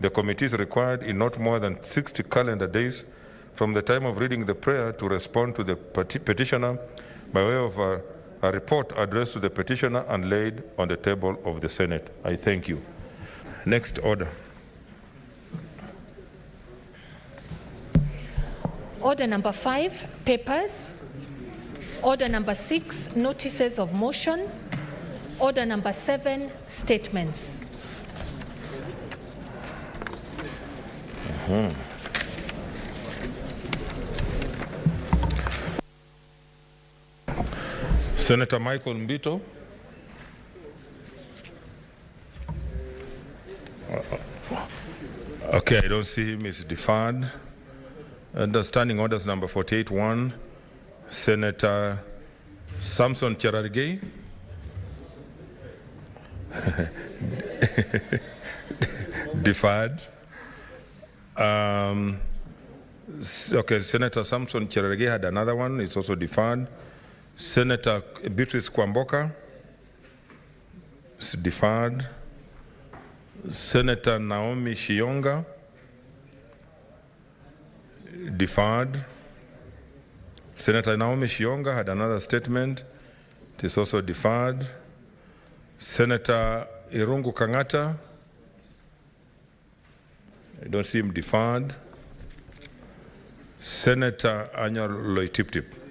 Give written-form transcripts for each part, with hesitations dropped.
The committee is required in not more than 60 calendar days from the time of reading the prayer to respond to the petitioner by way of a report addressed to the petitioner and laid on the table of the Senate. I thank you. Next order. Order number 5, papers. Order number 6, notices of motion. Order number 7, statements. Senator Michael Mbito. Okay, I don't see him. He's deferred. Under standing orders number 48-1, Senator Samson Cherargei. Deferred. Okay, Senator Samson Cherargei had another one. It's also deferred. Senator Beatrice Kwamboka. It's deferred. Senator Naomi Shionga. Deferred. Senator Naomi Shionga had another statement. It is also deferred. Senator Irungu Kangata. I don't see him. Deferred. Senator Anya Loitiptip.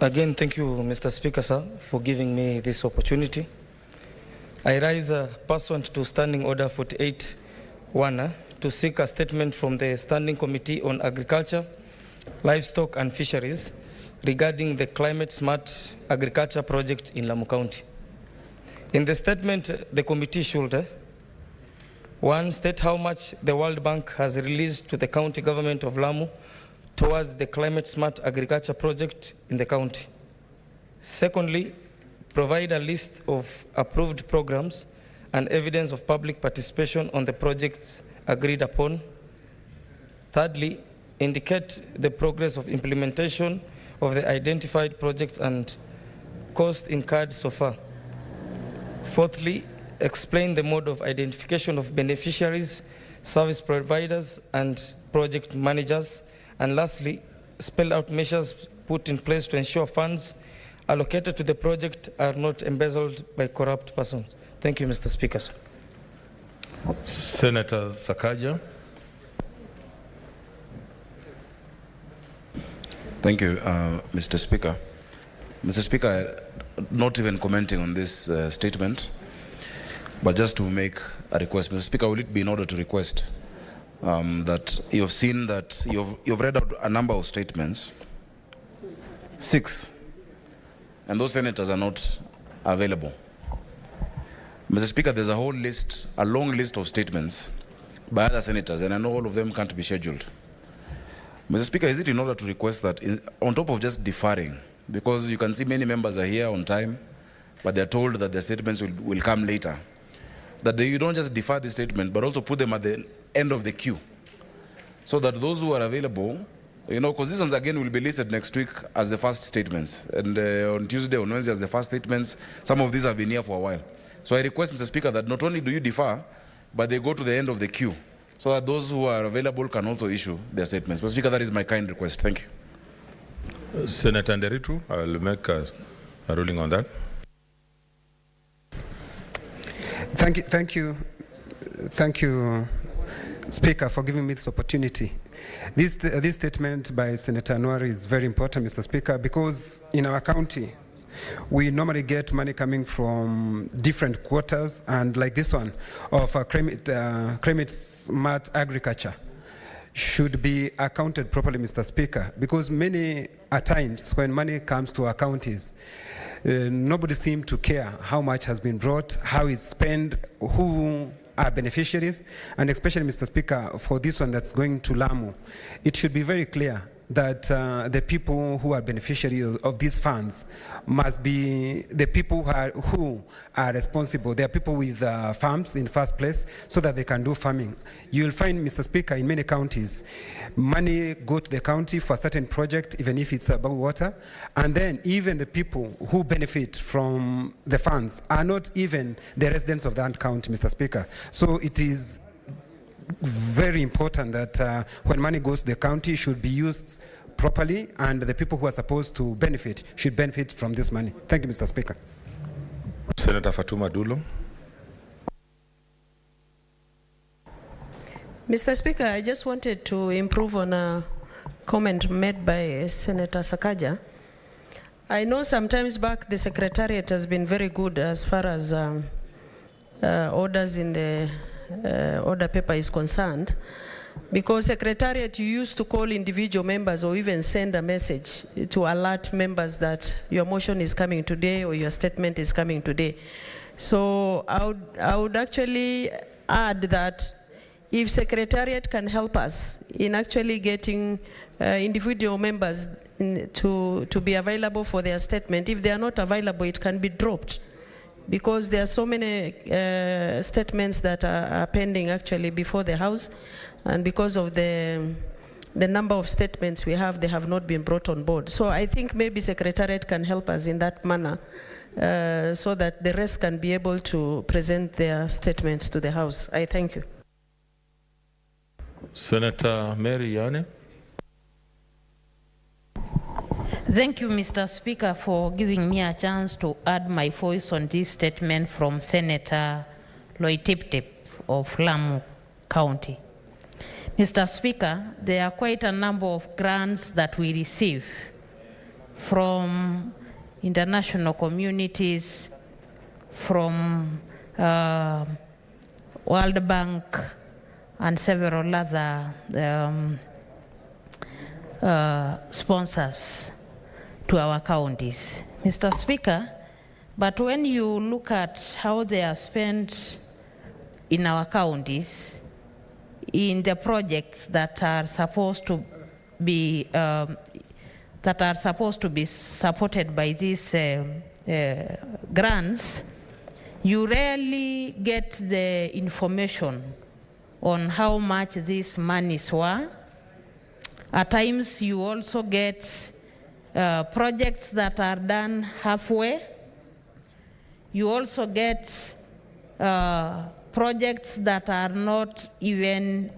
Again, thank you, Mr. Speaker, sir, for giving me this opportunity. I rise pursuant to Standing Order 48-1 to seek a statement from the Standing Committee on Agriculture, Livestock and Fisheries regarding the Climate Smart Agriculture Project in Lamu County. In the statement, the committee should 1. State how much the World Bank has released to the county government of Lamu towards the Climate Smart Agriculture Project in the county. Secondly, provide a list of approved programs and evidence of public participation on the projects agreed upon. Thirdly, indicate the progress of implementation of the identified projects and cost incurred so far. Fourthly, explain the mode of identification of beneficiaries, service providers, and project managers. And lastly, spell out measures put in place to ensure funds allocated to the project are not embezzled by corrupt persons. Thank you, Mr. Speaker. Senator Sakaja. Thank you, Mr. Speaker. Mr. Speaker, not even commenting on this statement, but just to make a request. Mr. Speaker, will it be in order to request that you've seen that you've read out a number of statements, 6, and those senators are not available. Mr. Speaker, there's a whole list, a long list of statements by other senators, and I know all of them can't be scheduled. Mr. Speaker, is it in order to request that, on top of just deferring, because you can see many members are here on time, but they're told that their statements will come later, that you don't just defer the statement, but also put them at the end of the queue, so that those who are available, you know, because these ones again will be listed next week as the first statements, and on Tuesday, on Wednesday as the first statements. Some of these have been here for a while. So I request, Mr. Speaker, that not only do you defer, but they go to the end of the queue, so that those who are available can also issue their statements. Mr. Speaker, that is my kind request. Thank you. Senator Nderitu, I will make a ruling on that. Thank you, Speaker, for giving me this opportunity. This statement by Senator Nwari is very important, Mr. Speaker, because in our county, we normally get money coming from different quarters, and like this one of climate smart agriculture should be accounted properly, Mr. Speaker, because many times when money comes to our counties, nobody seems to care how much has been brought, how it's spent, who are beneficiaries, and especially, Mr. Speaker, for this one that's going to Lamu, it should be very clear that the people who are beneficiaries of these funds must be the people who are responsible. They are people with farms in the first place so that they can do farming. You will find, Mr. Speaker, in many counties, money go to the county for a certain project, even if it's about water, and then even the people who benefit from the funds are not even the residents of that county, Mr. Speaker. So it is very important that when money goes to the county, it should be used properly, and the people who are supposed to benefit should benefit from this money. Thank you, Mr. Speaker. Senator Fatuma Dulo. Mr. Speaker, I just wanted to improve on a comment made by Senator Sakaja. I know sometimes back the Secretariat has been very good as far as orders in the order paper is concerned, because Secretariat, you used to call individual members or even send a message to alert members that your motion is coming today or your statement is coming today. So I would actually add that if Secretariat can help us in actually getting individual members to be available for their statement, if they are not available, it can be dropped, because there are so many statements that are pending actually before the House, and because of the number of statements we have, they have not been brought on board. So I think maybe Secretariat can help us in that manner so that the rest can be able to present their statements to the House. I thank you. Senator Mary Yane. Thank you, Mr. Speaker, for giving me a chance to add my voice on this statement from Senator Loitiptip of Lamu County. Mr. Speaker, there are quite a number of grants that we receive from international communities, from World Bank and several other sponsors to our counties. Mr. Speaker, but when you look at how they are spent in our counties, in the projects that are supposed to be supported by these grants, you rarely get the information on how much these monies were. At times, you also get projects that are done halfway. You also get projects that are not even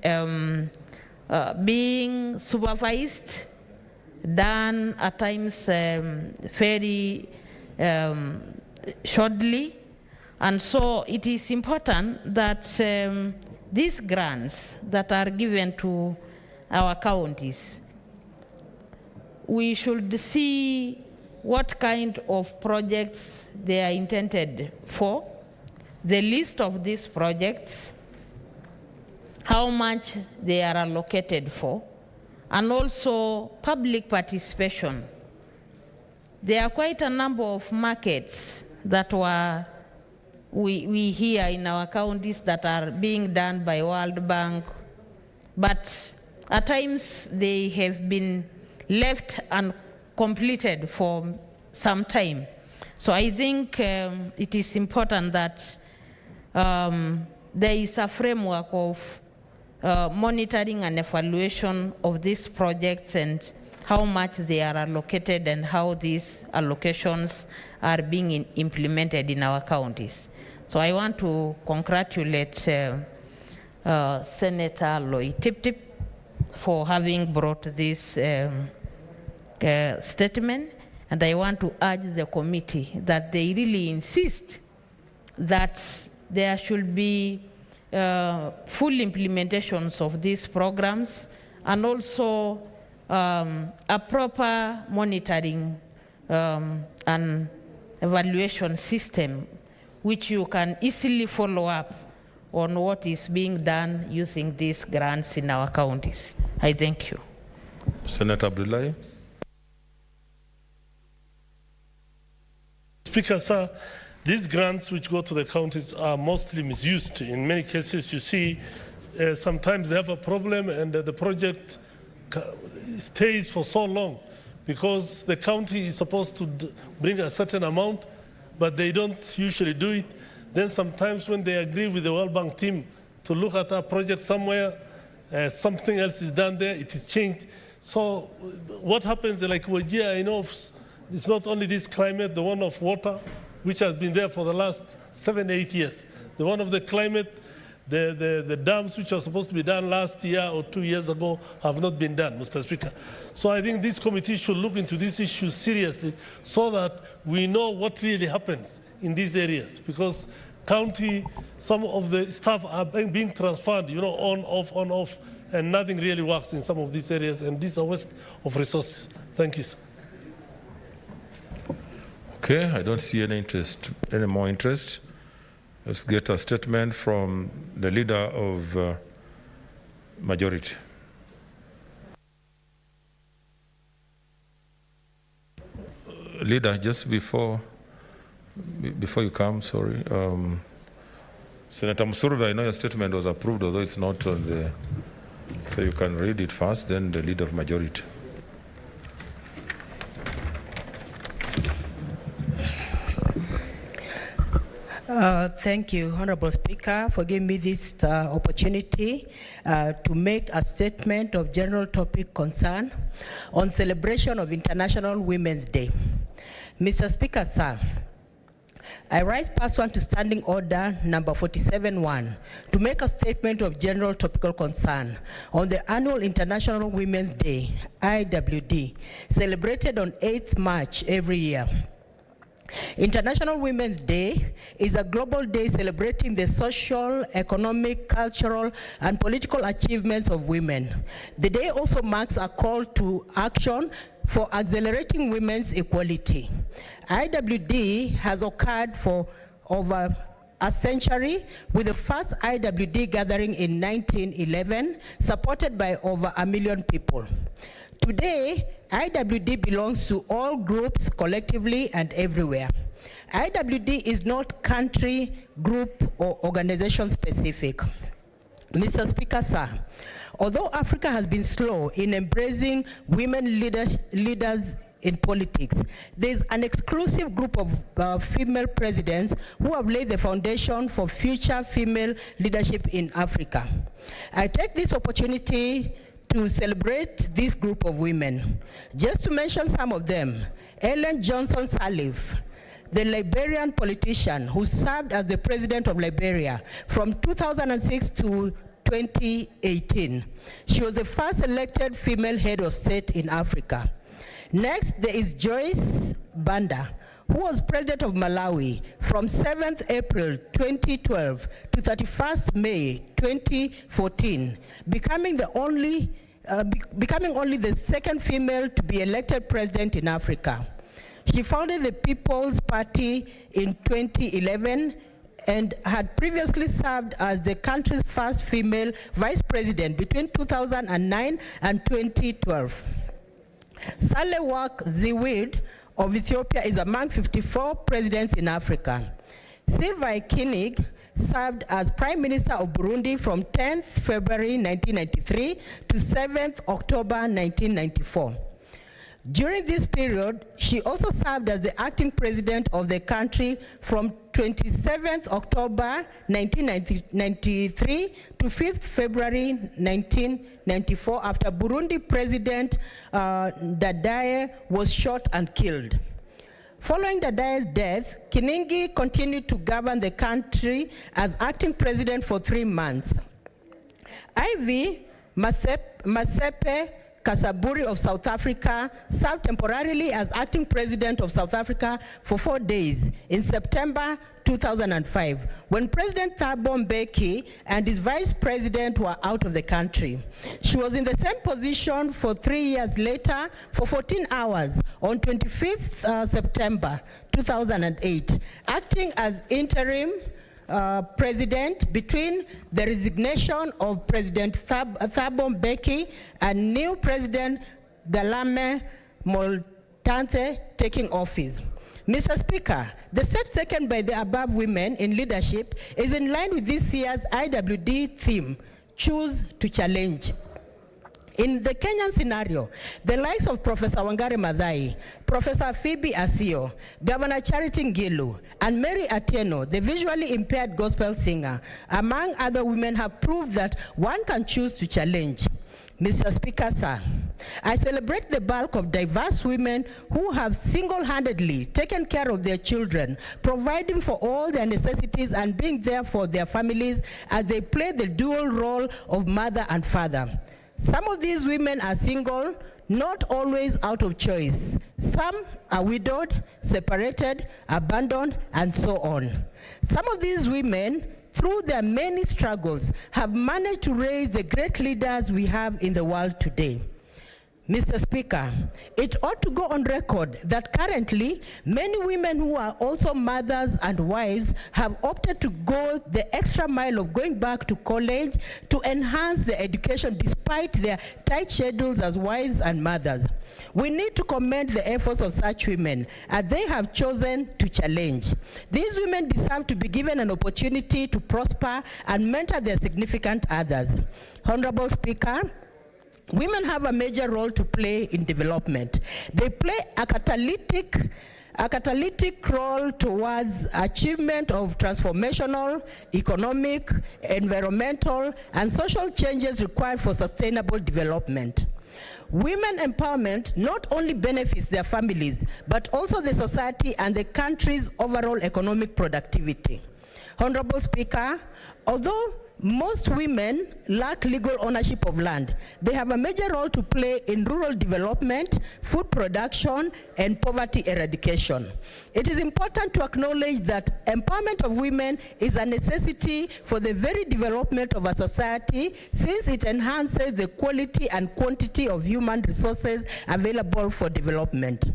being supervised, done at times very shortly. And so it is important that these grants that are given to our counties, we should see what kind of projects they are intended for, the list of these projects, how much they are allocated for, and also public participation. There are quite a number of markets that we hear in our counties that are being done by World Bank, but at times they have been left uncompleted for some time. So I think it is important that there is a framework of monitoring and evaluation of these projects and how much they are allocated and how these allocations are being implemented in our counties. So I want to congratulate Senator Loitiptip for having brought this statement, and I want to urge the committee that they really insist that there should be full implementations of these programs, and also a proper monitoring and evaluation system which you can easily follow up on what is being done using these grants in our counties. I thank you. Senator Abdullahi. Speaker, sir, these grants which go to the counties are mostly misused. In many cases, you see, sometimes they have a problem and the project stays for so long, because the county is supposed to bring a certain amount, but they don't usually do it. Then sometimes when they agree with the World Bank team to look at a project somewhere, something else is done there, it is changed. So what happens, like Wajir, I know it's not only this climate, the one of water, which has been there for the last 7-8 years. The one of the climate, the dams which are supposed to be done last year or 2 years ago have not been done, Mr. Speaker. So I think this committee should look into this issue seriously so that we know what really happens in these areas, because county, some of the staff are being transferred, on, off, and nothing really works in some of these areas, and this is a waste of resources. Thank you, sir. Okay, I don't see any more interest. Let's get a statement from the leader of majority. Leader, just before you come, sorry. Senator Musurve, I know your statement was approved, although it's not on the, so you can read it first, then the leader of majority. Thank you, Honorable Speaker, for giving me this opportunity to make a statement of general topic concern on celebration of International Women's Day. Mr. Speaker, sir, I rise pursuant to Standing Order number 47-1 to make a statement of general topical concern on the annual International Women's Day, IWD, celebrated on 8th March every year. International Women's Day is a global day celebrating the social, economic, cultural, and political achievements of women. The day also marks a call to action for accelerating women's equality. IWD has occurred for over a century, with the first IWD gathering in 1911, supported by over 1 million people. Today, IWD belongs to all groups collectively and everywhere. IWD is not country, group, or organization specific. Mr. Speaker, sir, although Africa has been slow in embracing women leaders in politics, there is an exclusive group of female presidents who have laid the foundation for future female leadership in Africa. I take this opportunity to celebrate this group of women. Just to mention some of them: Ellen Johnson Sirleaf, the Liberian politician who served as the president of Liberia from 2006 to 2018. She was the first elected female head of state in Africa. Next, there is Joyce Banda, who was president of Malawi from 7th April 2012 to 31st May 2014, becoming only the second female to be elected president in Africa. She founded the People's Party in 2011 and had previously served as the country's first female vice president between 2009 and 2012. Sahle-Work Zewde of Ethiopia is among 54 presidents in Africa. Sylvie Kinig served as Prime Minister of Burundi from 10th February 1993 to 7th October 1994. During this period, she also served as the acting president of the country from 27th October 1993 to 5th February 1994 after Burundi President Dadaye was shot and killed. Following Dadaye's death, Kiningi continued to govern the country as acting president for 3 months. Ivy Masepe Kasaburi of South Africa served temporarily as acting president of South Africa for 4 days in September 2005, when President Thabo Mbeki and his vice president were out of the country. She was in the same position for 3 years later for 14 hours on 25th September 2008, acting as interim president between the resignation of President Thabo Mbeki and new President Galame Motlanthe taking office. Mr. Speaker, the step taken by the above women in leadership is in line with this year's IWD theme, Choose to Challenge. In the Kenyan scenario, the likes of Professor Wangari Maathai, Professor Phoebe Asio, Governor Charity Ngilu, and Mary Atieno, the visually impaired gospel singer, among other women, have proved that one can choose to challenge. Mr. Speaker, sir, I celebrate the bulk of diverse women who have single-handedly taken care of their children, providing for all their necessities and being there for their families as they play the dual role of mother and father. Some of these women are single, not always out of choice. Some are widowed, separated, abandoned, and so on. Some of these women, through their many struggles, have managed to raise the great leaders we have in the world today. Mr. Speaker, it ought to go on record that currently many women who are also mothers and wives have opted to go the extra mile of going back to college to enhance their education despite their tight schedules as wives and mothers. We need to commend the efforts of such women as they have chosen to challenge. These women deserve to be given an opportunity to prosper and mentor their significant others. Honorable Speaker, women have a major role to play in development. They play a catalytic role towards achievement of transformational, economic, environmental, and social changes required for sustainable development. Women empowerment not only benefits their families, but also the society and the country's overall economic productivity. Honorable Speaker, although most women lack legal ownership of land, they have a major role to play in rural development, food production, and poverty eradication. It is important to acknowledge that empowerment of women is a necessity for the very development of a society, since it enhances the quality and quantity of human resources available for development.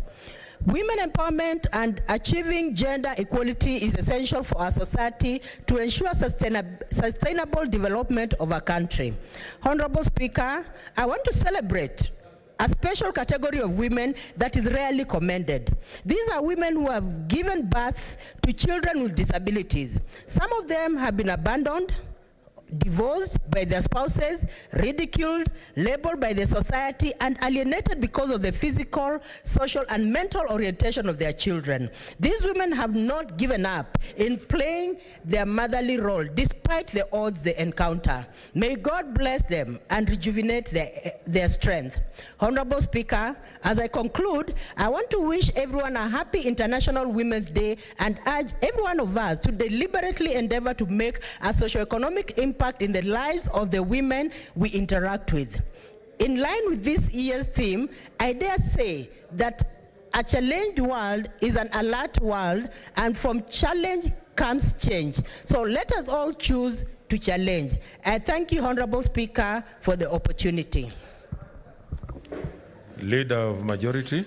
Women empowerment and achieving gender equality is essential for our society to ensure sustainable development of our country. Honorable Speaker, I want to celebrate a special category of women that is rarely commended. These are women who have given birth to children with disabilities. Some of them have been abandoned, divorced by their spouses, ridiculed, labeled by the society, and alienated because of the physical, social, and mental orientation of their children. These women have not given up in playing their motherly role despite the odds they encounter. May God bless them and rejuvenate their strength. Honorable Speaker, as I conclude, I want to wish everyone a happy International Women's Day and urge every one of us to deliberately endeavor to make a socioeconomic impact in the lives of the women we interact with. In line with this year's theme, I dare say that a challenged world is an alert world, and from challenge comes change. So let us all choose to challenge. I thank you, Honorable Speaker, for the opportunity. Leader of Majority.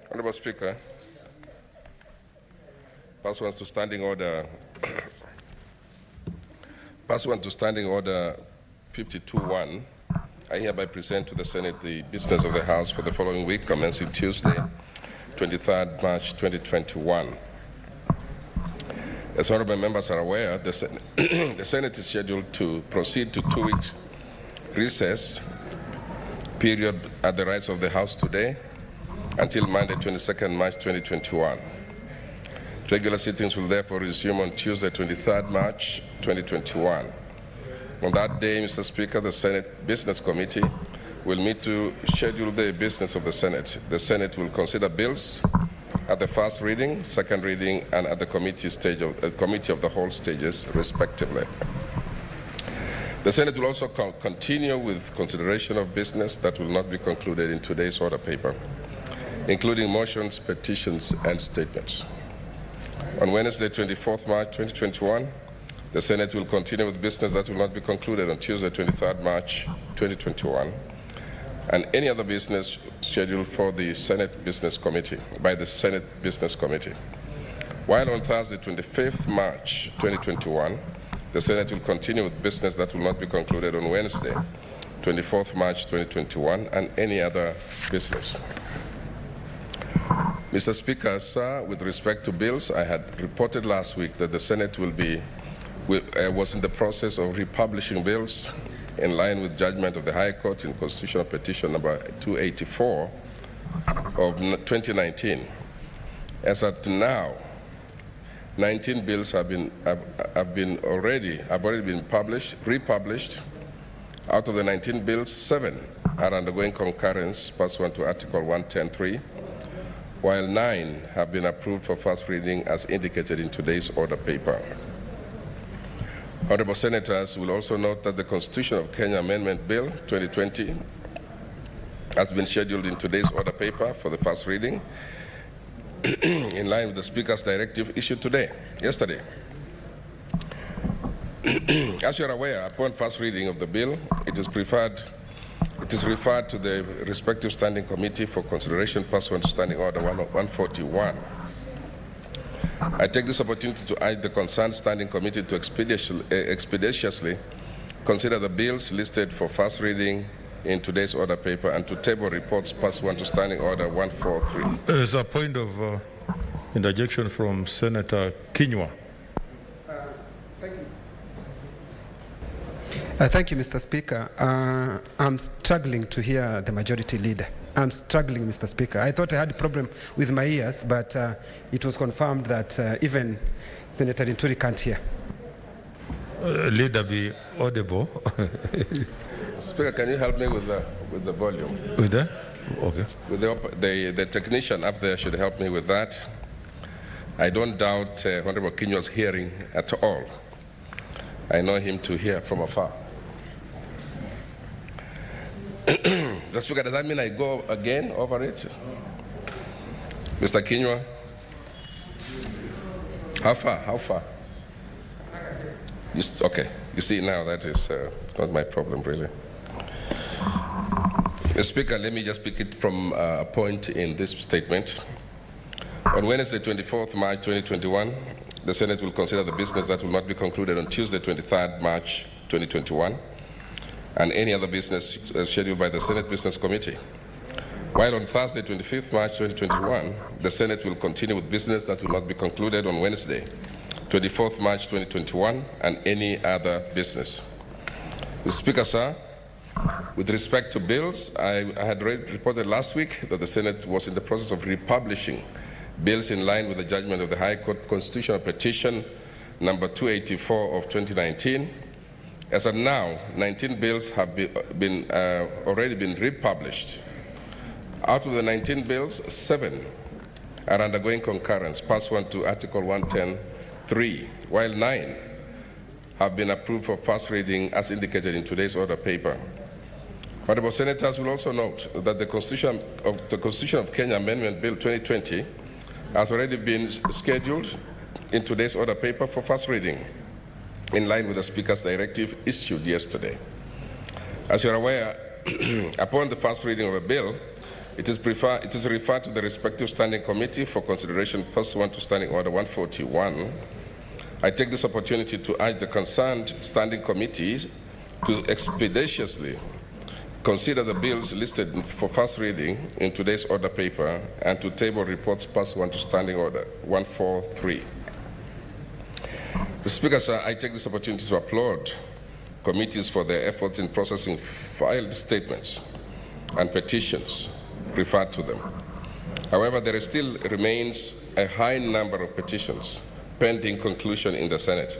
Honorable Speaker, pursuant to Standing Order 52.1, I hereby present to the Senate the business of the House for the following week, commencing Tuesday, 23rd March 2021. As honorable members are aware, the Senate is scheduled to proceed to 2 weeks recess period at the rights of the House today until Monday, 22nd March 2021. Regular sittings will therefore resume on Tuesday, 23rd March 2021. On that day, Mr. Speaker, the Senate Business Committee will meet to schedule the business of the Senate. The Senate will consider bills at the first reading, second reading, and at the committee of the whole stages, respectively. The Senate will also continue with consideration of business that will not be concluded in today's order paper, including motions, petitions, and statements. On Wednesday, 24th March 2021, the Senate will continue with business that will not be concluded on Tuesday, 23rd March 2021, and any other business scheduled for the Senate Business Committee, by the Senate Business Committee. While on Thursday, 25th March 2021, the Senate will continue with business that will not be concluded on Wednesday, 24th March 2021, and any other business. Mr. Speaker, sir, with respect to bills, I had reported last week that the Senate was in the process of republishing bills in line with judgment of the High Court in Constitutional Petition number 284 of 2019. As at now, 19 bills have already been republished. Out of the 19 bills, 7 are undergoing concurrence pursuant to Article 110(3), while 9 have been approved for first reading as indicated in today's order paper. Honorable Senators will also note that the Constitution of Kenya Amendment Bill 2020 has been scheduled in today's order paper for the first reading in line with the Speaker's directive issued yesterday. As you are aware, upon first reading of the bill, it is referred to the respective standing committee for consideration pursuant to Standing Order 141. I take this opportunity to urge the concerned standing committee to expeditiously consider the bills listed for first reading in today's order paper and to table reports pursuant to Standing Order 143. There's a point of interjection from Senator Kinyua. Thank you. Thank you, Mr. Speaker. I'm struggling to hear the majority leader. I'm struggling, Mr. Speaker. I thought I had a problem with my ears, but it was confirmed that even Senator Nturi can't hear. Leader, be audible. Speaker, can you help me with the volume? With that? Okay. With the technician up there should help me with that. I don't doubt Honorable Kinyua's hearing at all. I know him to hear from afar. Mr. Speaker, does that mean I go again over it? Mr. Kinyua? How far? Okay, you see now that is not my problem really. Mr. Speaker, let me just pick it from a point in this statement. On Wednesday, 24th March 2021, the Senate will consider the business that will not be concluded on Tuesday, 23rd March 2021, and any other business scheduled by the Senate Business Committee. While on Thursday, 25th March 2021, the Senate will continue with business that will not be concluded on Wednesday, 24th March 2021, and any other business. Mr. Speaker, sir, with respect to bills, I had reported last week that the Senate was in the process of republishing bills in line with the judgment of the High Court Constitutional Petition number 284 of 2019. As of now, 19 bills have already been republished. Out of the 19 bills, 7 are undergoing concurrence pursuant to Article 110(3), while 9 have been approved for first reading as indicated in today's order paper. Honorable Senators will also note that the Constitution of Kenya Amendment Bill 2020 has already been scheduled in today's order paper for first reading, in line with the Speaker's directive issued yesterday. As you are aware, upon the first reading of a bill, it is referred to the respective standing committee for consideration pursuant to Standing Order 141. I take this opportunity to urge the concerned standing committees to expeditiously consider the bills listed for first reading in today's order paper and to table reports pursuant to Standing Order 143. Mr. Speaker, sir, I take this opportunity to applaud committees for their efforts in processing filed statements and petitions referred to them. However, there still remains a high number of petitions pending conclusion in the Senate.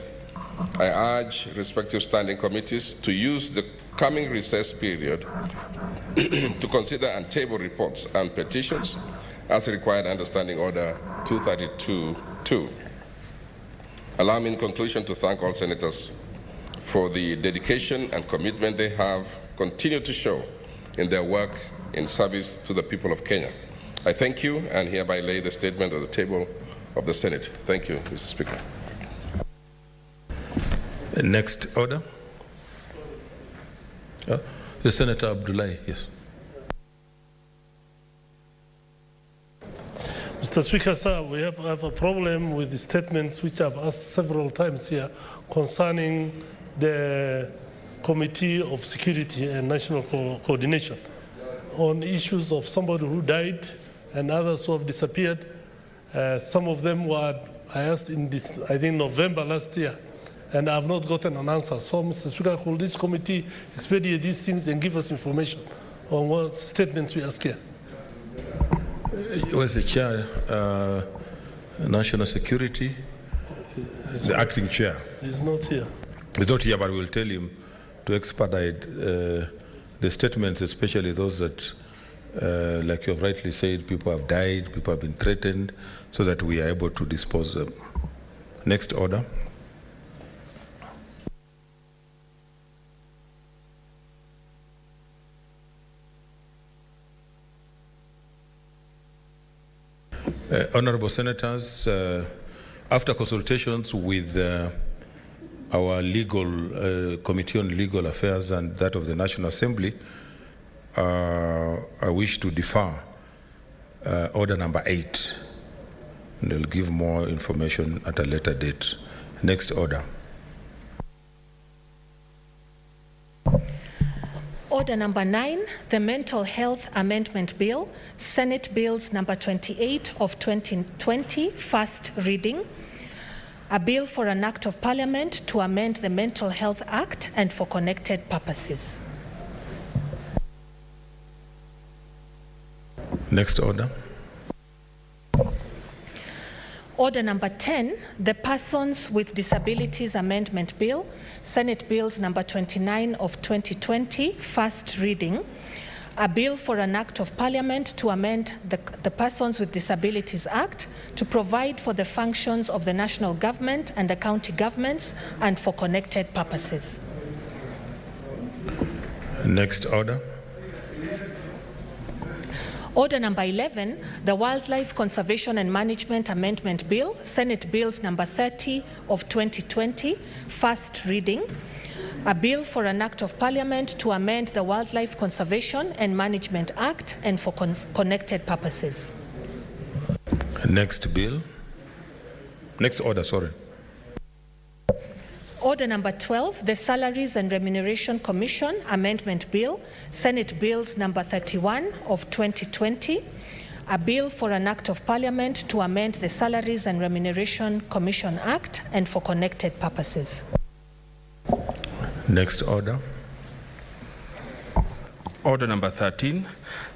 I urge respective standing committees to use the coming recess period to consider and table reports and petitions as required under Standing Order 232-2. Allow me in conclusion to thank all senators for the dedication and commitment they have continued to show in their work in service to the people of Kenya. I thank you and hereby lay the statement on the table of the Senate. Thank you, Mr. Speaker. Next order. The Senator Abdullahi, yes. Mr. Speaker, sir, we have a problem with the statements which I've asked several times here concerning the Committee of Security and National Coordination on issues of somebody who died and others who have disappeared. Some of them were, I asked in this, I think November last year, and I have not gotten an answer. So, Mr. Speaker, could this committee expedite these things and give us information on what statements we ask here? Where's the chair? National Security? The acting chair. He's not here. He's not here, but we'll tell him to expedite the statements, especially those that, like you have rightly said, people have died, people have been threatened, so that we are able to dispose them. Next order. Honorable Senators, after consultations with our legal Committee on Legal Affairs and that of the National Assembly, I wish to defer order number 8. And they'll give more information at a later date. Next order. Order number 9, the Mental Health Amendment Bill, Senate Bills number 28 of 2020, first reading. A bill for an act of parliament to amend the Mental Health Act and for connected purposes. Next order. Order number 10, the Persons with Disabilities Amendment Bill, Senate Bills number 29 of 2020, first reading. A bill for an act of parliament to amend the Persons with Disabilities Act to provide for the functions of the national government and the county governments and for connected purposes. Next order. Order number 11, the Wildlife Conservation and Management Amendment Bill, Senate Bills number 30 of 2020, first reading. A bill for an act of parliament to amend the Wildlife Conservation and Management Act and for connected purposes. Next bill. Next order, sorry. Order number 12, the Salaries and Remuneration Commission Amendment Bill, Senate Bills number 31 of 2020. A bill for an act of parliament to amend the Salaries and Remuneration Commission Act and for connected purposes. Next order. Order number 13,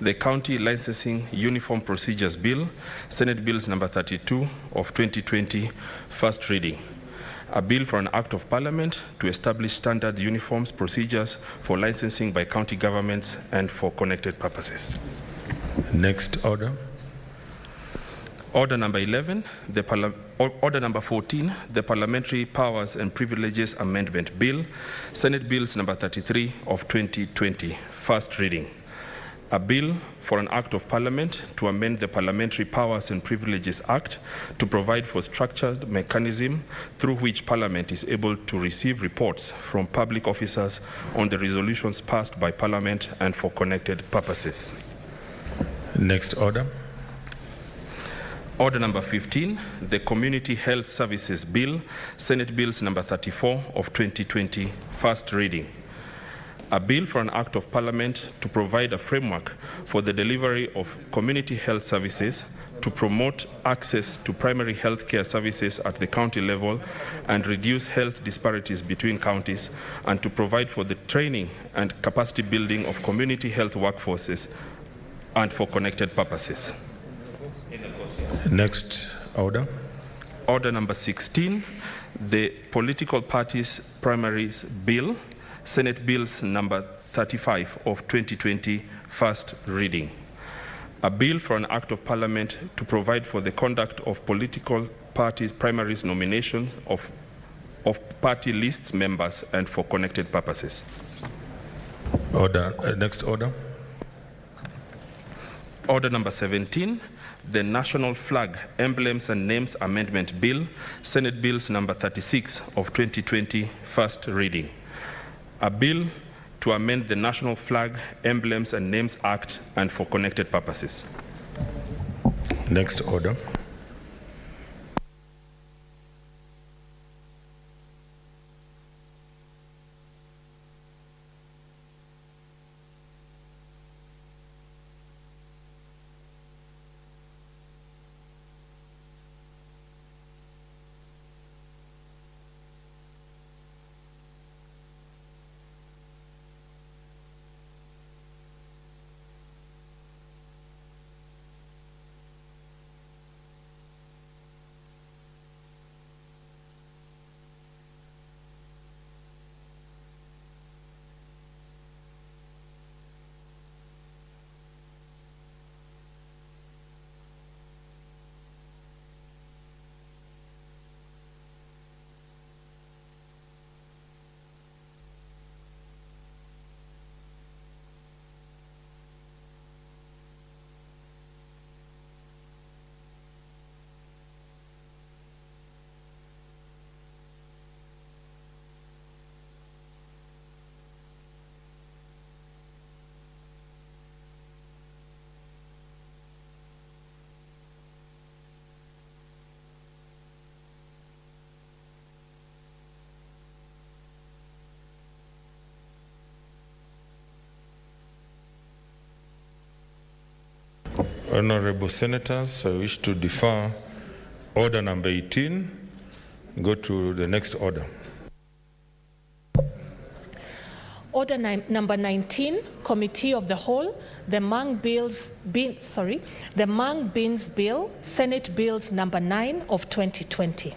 the County Licensing Uniform Procedures Bill, Senate Bills number 32 of 2020, first reading. A bill for an act of parliament to establish standard uniforms procedures for licensing by county governments and for connected purposes. Next order. Order number 11, Order number 14, the Parliamentary Powers and Privileges Amendment Bill, Senate Bills number 33 of 2020, first reading. A bill for an act of parliament to amend the Parliamentary Powers and Privileges Act to provide for structured mechanism through which Parliament is able to receive reports from public officers on the resolutions passed by Parliament and for connected purposes. Next order. Order number 15, the Community Health Services Bill, Senate Bills number 34 of 2020, first reading. A bill for an act of parliament to provide a framework for the delivery of community health services, to promote access to primary health care services at the county level and reduce health disparities between counties, and to provide for the training and capacity building of community health workforces and for connected purposes. Next order. Order number 16, the Political Parties Primaries Bill, Senate Bills number 35 of 2020, first reading. A bill for an act of parliament to provide for the conduct of political parties primaries nomination of party lists members and for connected purposes. Order. Next order. Order number 17, the National Flag, Emblems and Names Amendment Bill, Senate Bills number 36 of 2020, first reading. A bill to amend the National Flag, Emblems and Names Act and for connected purposes. Next order. Honorable Senators, I wish to defer order number 18. Go to the next order. Order number 19, Committee of the Whole, the Mung Beans Bill, Senate Bills number 9 of 2020.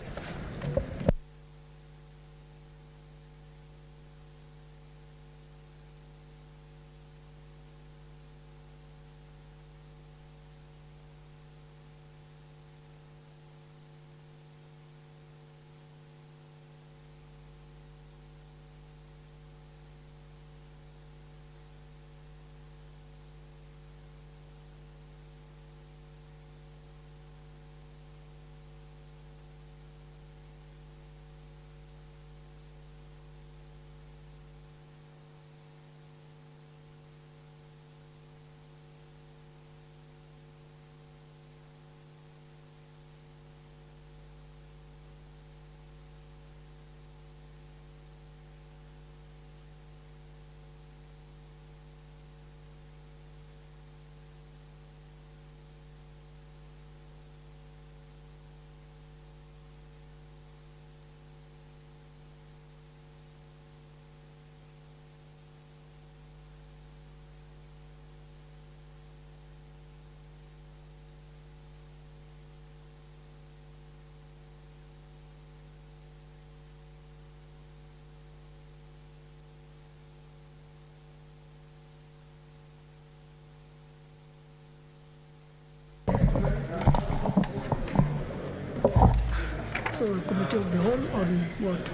So, Committee of the Whole on what?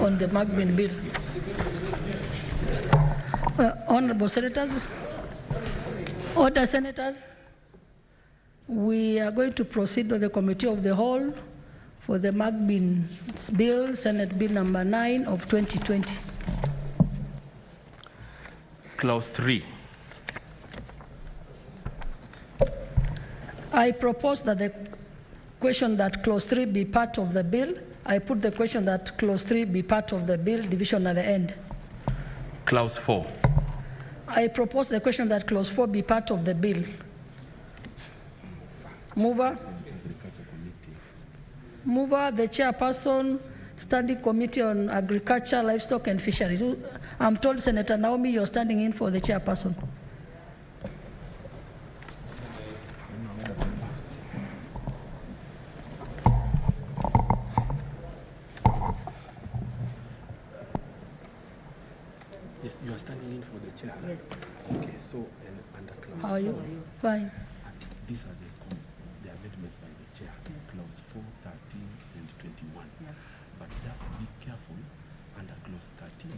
On the Mung Bill. Honorable Senators, order Senators, we are going to proceed with the Committee of the Whole for the Mung Bill, Senate Bill number 9 of 2020. Clause 3. I propose that the question that clause 3 be part of the bill. I put the question that clause 3 be part of the bill, division at the end. Clause 4. I propose the question that clause 4 be part of the bill. Mover, the chairperson, Standing Committee on Agriculture, Livestock and Fisheries. I'm told Senator Naomi you're standing in for the chairperson. Yes, you are standing in for the chair. Yes. Okay, so under clause How are you? 4, Fine. these are the amendments by the chair, clause 4, 13, and 21. Yeah. But just be careful under clause 13.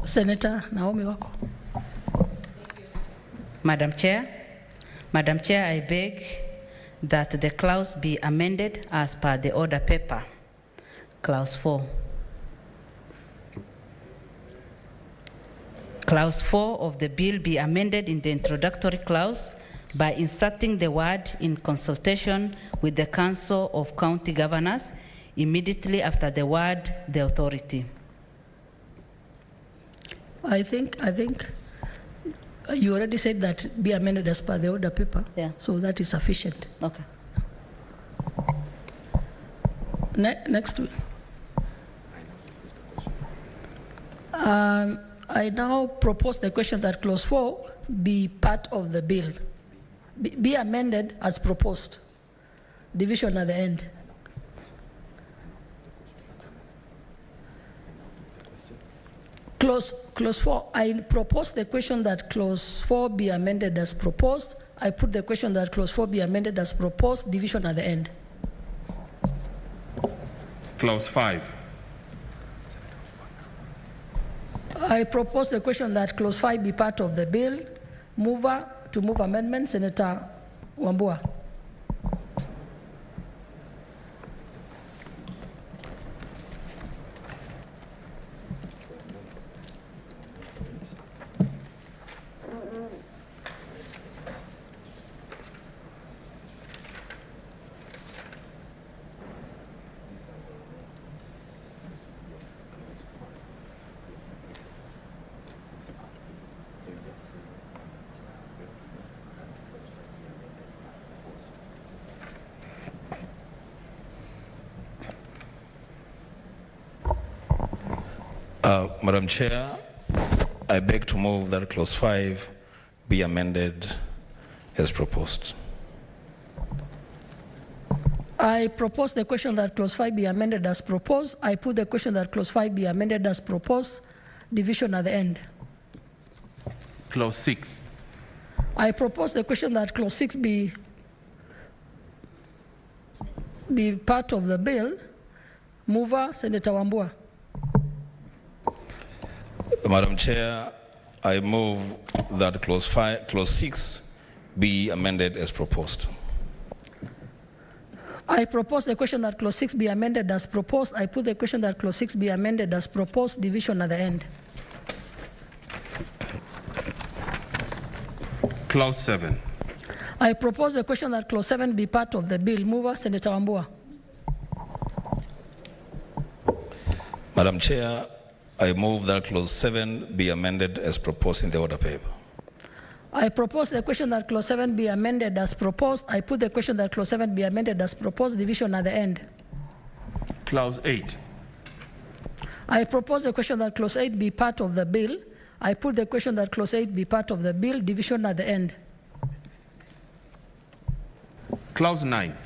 Senator Naomi Wako. Madam Chair, I beg that the clause be amended as per the order paper. Clause 4. Clause 4 of the bill be amended in the introductory clause by inserting the word "in consultation with the Council of County Governors" immediately after the word "the authority." I think you already said that be amended as per the order paper. Yeah. So that is sufficient. Okay. Next. I now propose the question that clause 4 be part of the bill. Be amended as proposed. Division at the end. Clause 4, I propose the question that clause 4 be amended as proposed. I put the question that clause 4 be amended as proposed, division at the end. Clause 5. I propose the question that clause 5 be part of the bill. Mover to move amendment, Senator Wambua. Madam Chair, I beg to move that clause 5 be amended as proposed. I propose the question that clause 5 be amended as proposed. I put the question that clause 5 be amended as proposed, division at the end. Clause 6. I propose the question that clause 6 be part of the bill. Mover, Senator Wambua. Madam Chair, I move that clause 6 be amended as proposed. I propose the question that clause 6 be amended as proposed. I put the question that clause 6 be amended as proposed, division at the end. Clause 7. I propose the question that clause 7 be part of the bill. Mover, Senator Wambua. Madam Chair, I move that clause 7 be amended as proposed in the order paper. I propose the question that clause 7 be amended as proposed. I put the question that clause 7 be amended as proposed, division at the end. Clause 8. I propose the question that clause 8 be part of the bill. I put the question that clause 8 be part of the bill, division at the end. Clause 9.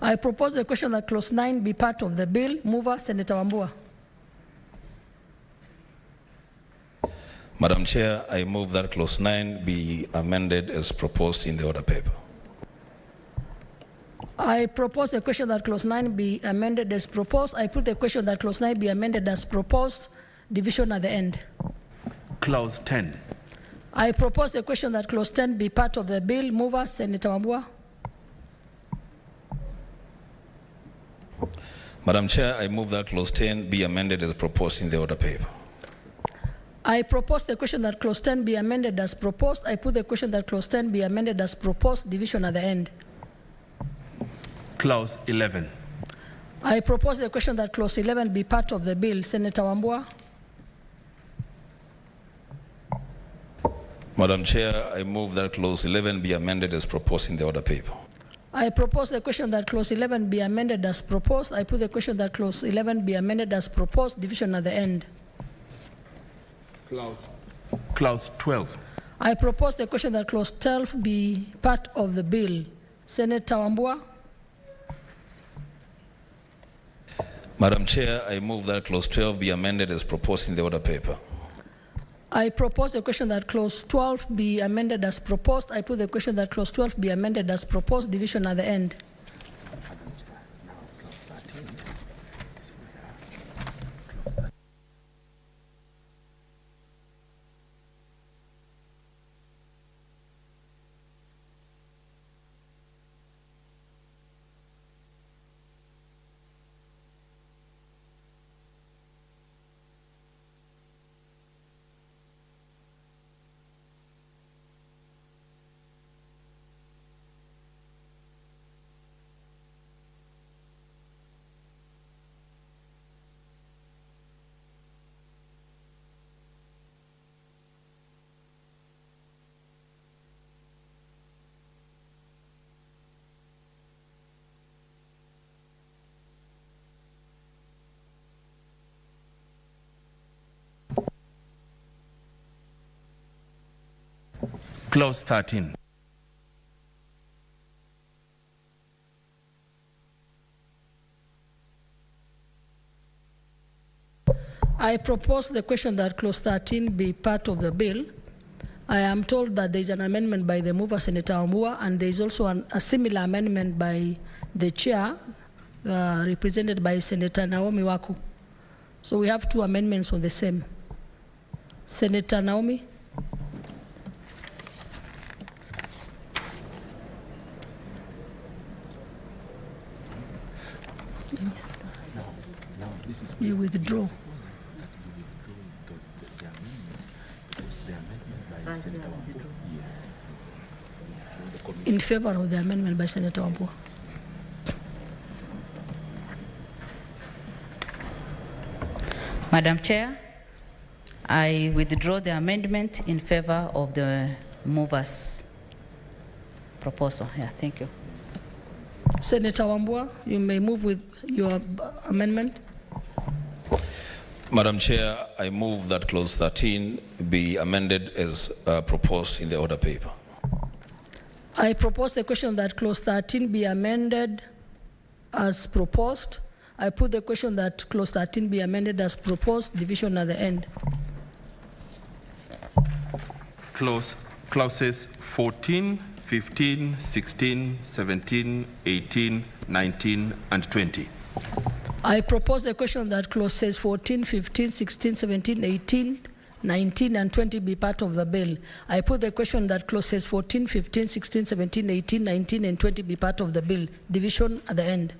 I propose the question that clause 9 be part of the bill. Mover, Senator Wambua. Madam Chair, I move that clause 9 be amended as proposed in the order paper. I propose the question that clause 9 be amended as proposed. I put the question that clause 9 be amended as proposed, division at the end. Clause 10. I propose the question that clause 10 be part of the bill. Mover, Senator Wambua. Madam Chair, I move that clause 10 be amended as proposed in the order paper. I propose the question that clause 10 be amended as proposed. I put the question that clause 10 be amended as proposed, division at the end. Clause 11. I propose the question that clause 11 be part of the bill. Senator Wambua. Madam Chair, I move that clause 11 be amended as proposed in the order paper. I propose the question that clause 11 be amended as proposed. I put the question that clause 11 be amended as proposed, division at the end. Clause 12. I propose the question that clause 12 be part of the bill. Senator Wambua. Madam Chair, I move that clause 12 be amended as proposed in the order paper. I propose the question that clause 12 be amended as proposed. I put the question that clause 12 be amended as proposed, division at the end. Clause 13. I propose the question that clause 13 be part of the bill. I am told that there is an amendment by the mover, Senator Wambua, and there is also a similar amendment by the chair, represented by Senator Naomi Waku. So we have two amendments on the same. Senator Naomi. You withdraw. In favor of the amendment by Senator Wambua. Madam Chair, I withdraw the amendment in favor of the mover's proposal. Yeah, thank you. Senator Wambua, you may move with your amendment. Madam Chair, I move that clause 13 be amended as proposed in the order paper. I propose the question that clause 13 be amended as proposed. I put the question that clause 13 be amended as proposed, division at the end. Clauses 14, 15, 16, 17, 18, 19, and 20. I propose the question that clauses 14, 15, 16, 17, 18, 19, and 20 be part of the bill. I put the question that clauses 14, 15, 16, 17, 18, 19, and 20 be part of the bill. Division at the end.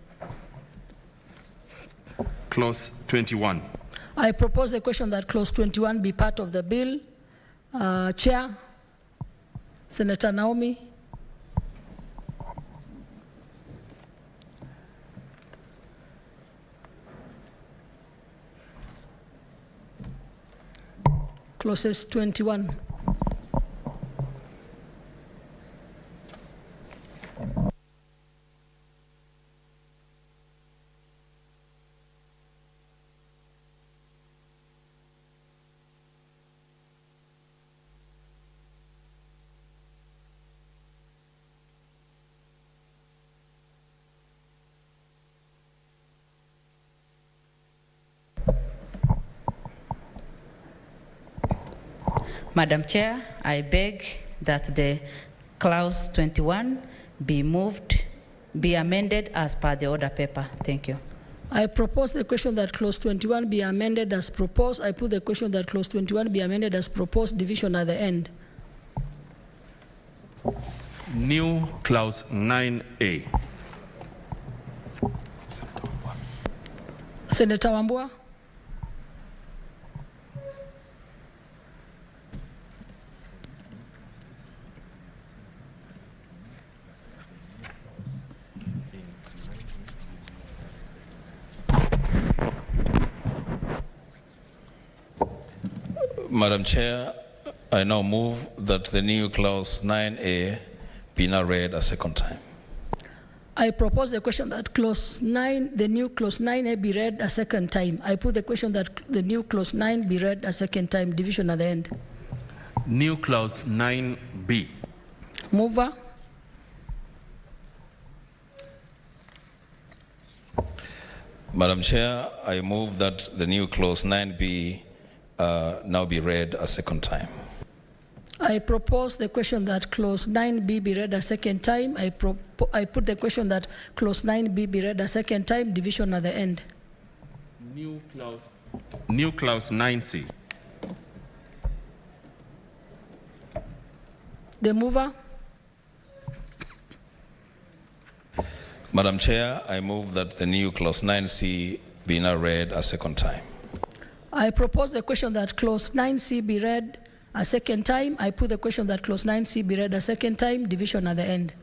Clause 21. I propose the question that clause 21 be part of the bill. Chair, Senator Naomi. Clauses 21. Madam Chair, I beg that the clause 21 be amended as per the order paper. Thank you. I propose the question that clause 21 be amended as proposed. I put the question that clause 21 be amended as proposed, division at the end. New clause 9A. Senator Wambua. Madam Chair, I now move that the new clause 9A be now read a second time. I propose the question that clause 9, the new clause 9A be read a second time. I put the question that the new clause 9 be read a second time, division at the end. New clause 9B. Mover. Madam Chair, I move that the new clause 9B now be read a second time. I propose the question that clause 9B be read a second time. I put the question that clause 9B be read a second time, division at the end. New clause 9C. The mover. Madam Chair, I move that the new clause 9C be now read a second time. I propose the question that clause 9C be read a second time. I put the question that clause 9C be read a second time, division at the end.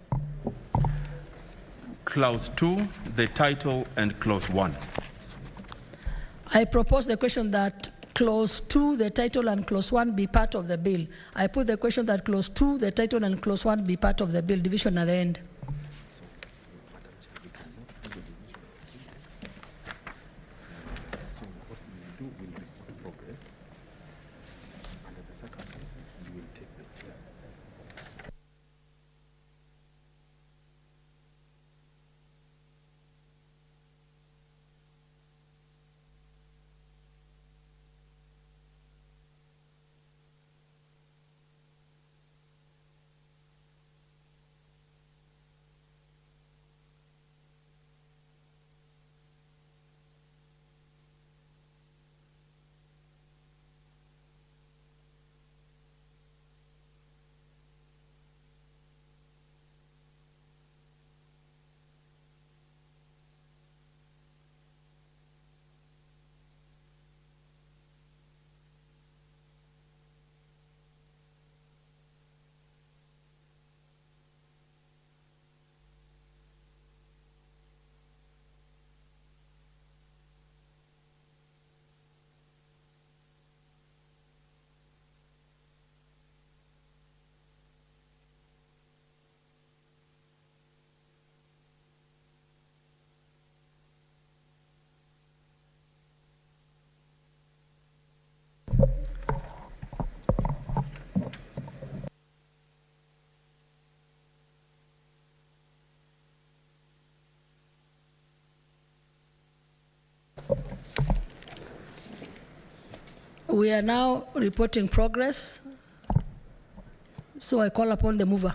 Clause 2, the title, and clause 1. I propose the question that clause 2, the title, and clause 1 be part of the bill. I put the question that clause 2, the title, and clause 1 be part of the bill, division at the end. We are now reporting progress. So I call upon the mover.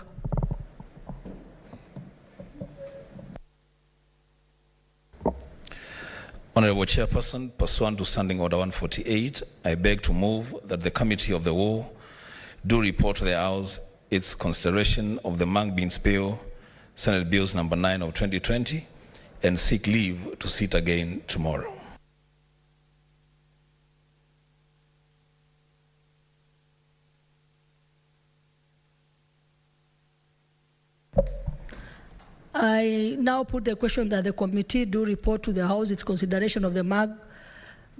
Honorable Chairperson, pursuant to Standing Order 148, I beg to move that the Committee of the Whole do report to the House its consideration of the Mung Bill, Senate Bills number 9 of 2020, and seek leave to sit again tomorrow. I now put the question that the committee do report to the House its consideration of the Mung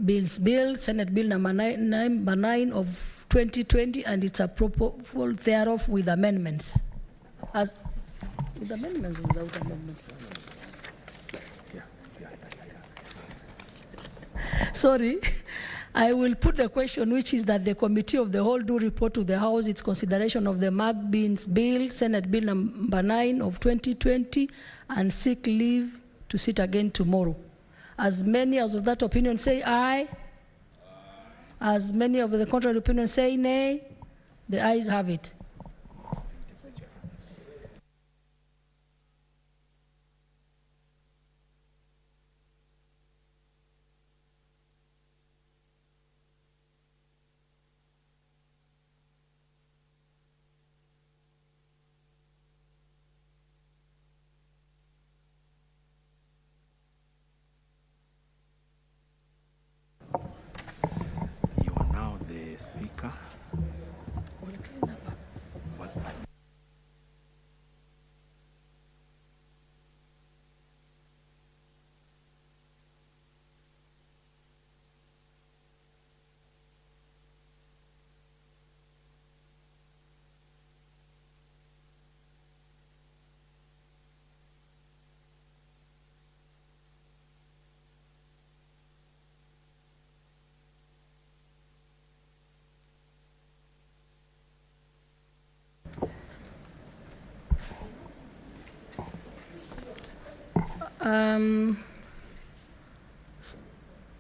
Bill, Senate Bill number 9 of 2020, and its approval thereof with amendments. With amendments or without amendments? Sorry. I will put the question, which is that the Committee of the Whole do report to the House its consideration of the Mung Bill, Senate Bill number 9 of 2020, and seek leave to sit again tomorrow. As many as of that opinion say aye. As many of the contrary opinion say nay. The ayes have it. Speaker.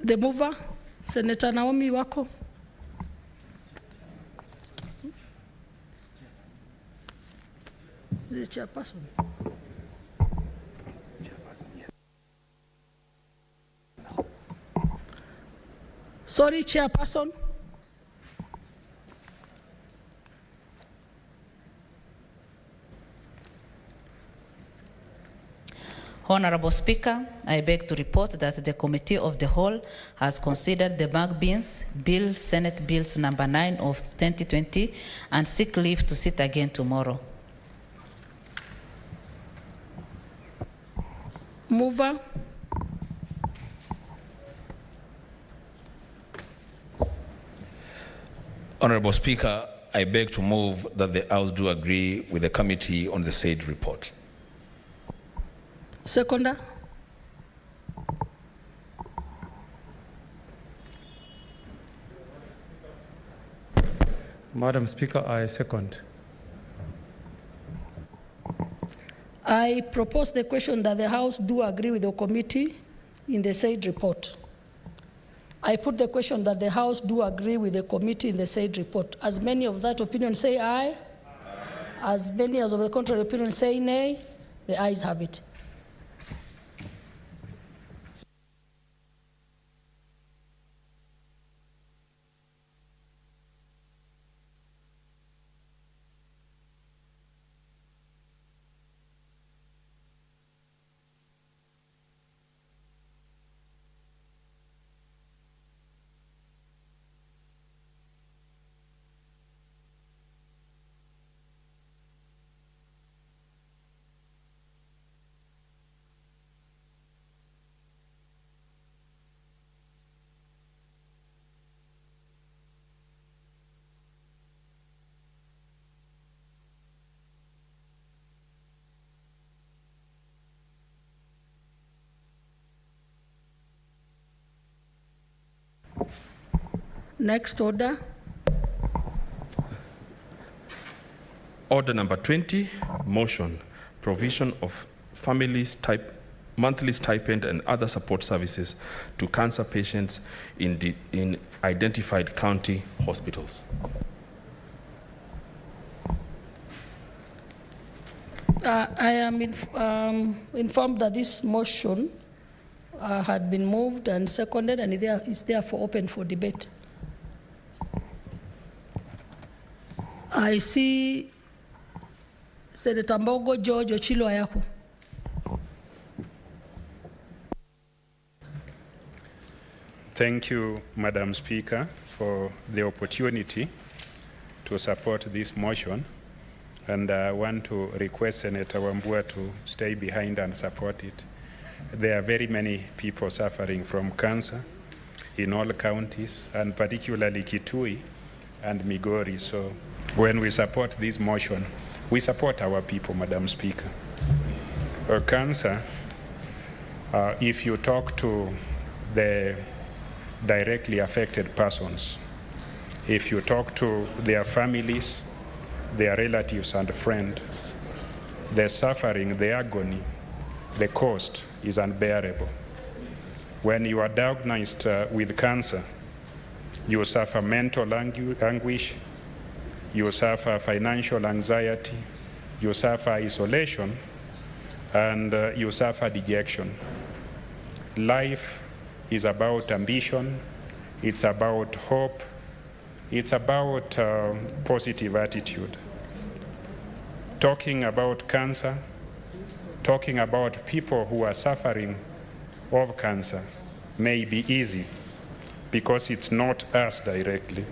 The mover, Senator Naomi wako. The chairperson. Sorry, chairperson. Honorable Speaker, I beg to report that the Committee of the Whole has considered the Mung Bill, Senate Bills number 9 of 2020, and seek leave to sit again tomorrow. Mover. Honorable Speaker, I beg to move that the House do agree with the committee on the said report. Seconder. Madam Speaker, I second. I propose the question that the House do agree with the committee in the said report. I put the question that the House do agree with the committee in the said report. As many of that opinion say aye. As many as of the contrary opinion say nay. The ayes have it. Next order. Order number 20, motion, provision of families type monthly stipend and other support services to cancer patients in identified county hospitals. I am informed that this motion had been moved and seconded and is therefore open for debate. I see Senator Mbogo George Ochilo Ayako. Thank you, Madam Speaker, for the opportunity to support this motion. And I want to request Senator Wambua to stay behind and support it. There are very many people suffering from cancer in all counties, and particularly Kitui and Migori. So when we support this motion, we support our people, Madam Speaker. Cancer, if you talk to the directly affected persons, if you talk to their families, their relatives and friends, the suffering, the agony, the cost is unbearable. When you are diagnosed with cancer, you suffer mental anguish, you suffer financial anxiety, you suffer isolation, and you suffer dejection. Life is about ambition, it's about hope, it's about positive attitude. Talking about cancer, talking about people who are suffering of cancer may be easy because it's not us directly.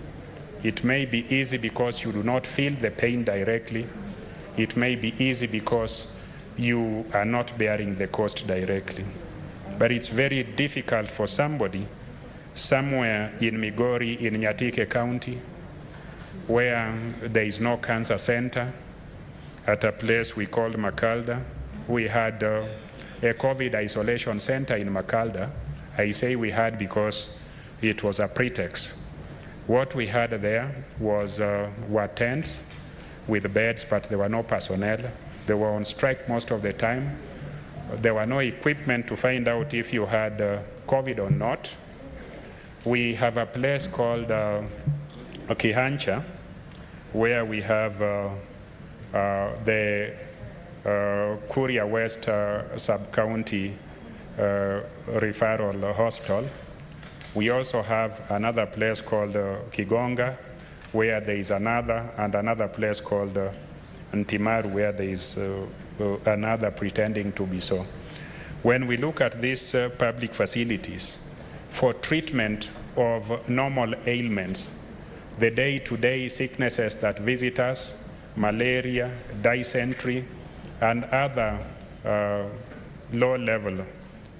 It may be easy because you do not feel the pain directly. It may be easy because you are not bearing the cost directly. But it's very difficult for somebody somewhere in Migori, in Nyatike County, where there is no cancer center, at a place we called Makalda. We had a COVID isolation center in Makalda. I say we had because it was a pretext. What we had there were tents with beds, but there were no personnel. They were on strike most of the time. There were no equipment to find out if you had COVID or not. We have a place called Kihancha, where we have the Kuria West Sub-County Referral Hospital. We also have another place called Kigonga, where there is another place called Ntimaru, where there is another pretending to be so. When we look at these public facilities for treatment of normal ailments, the day-to-day sicknesses that visit us, malaria, dysentery, and other low-level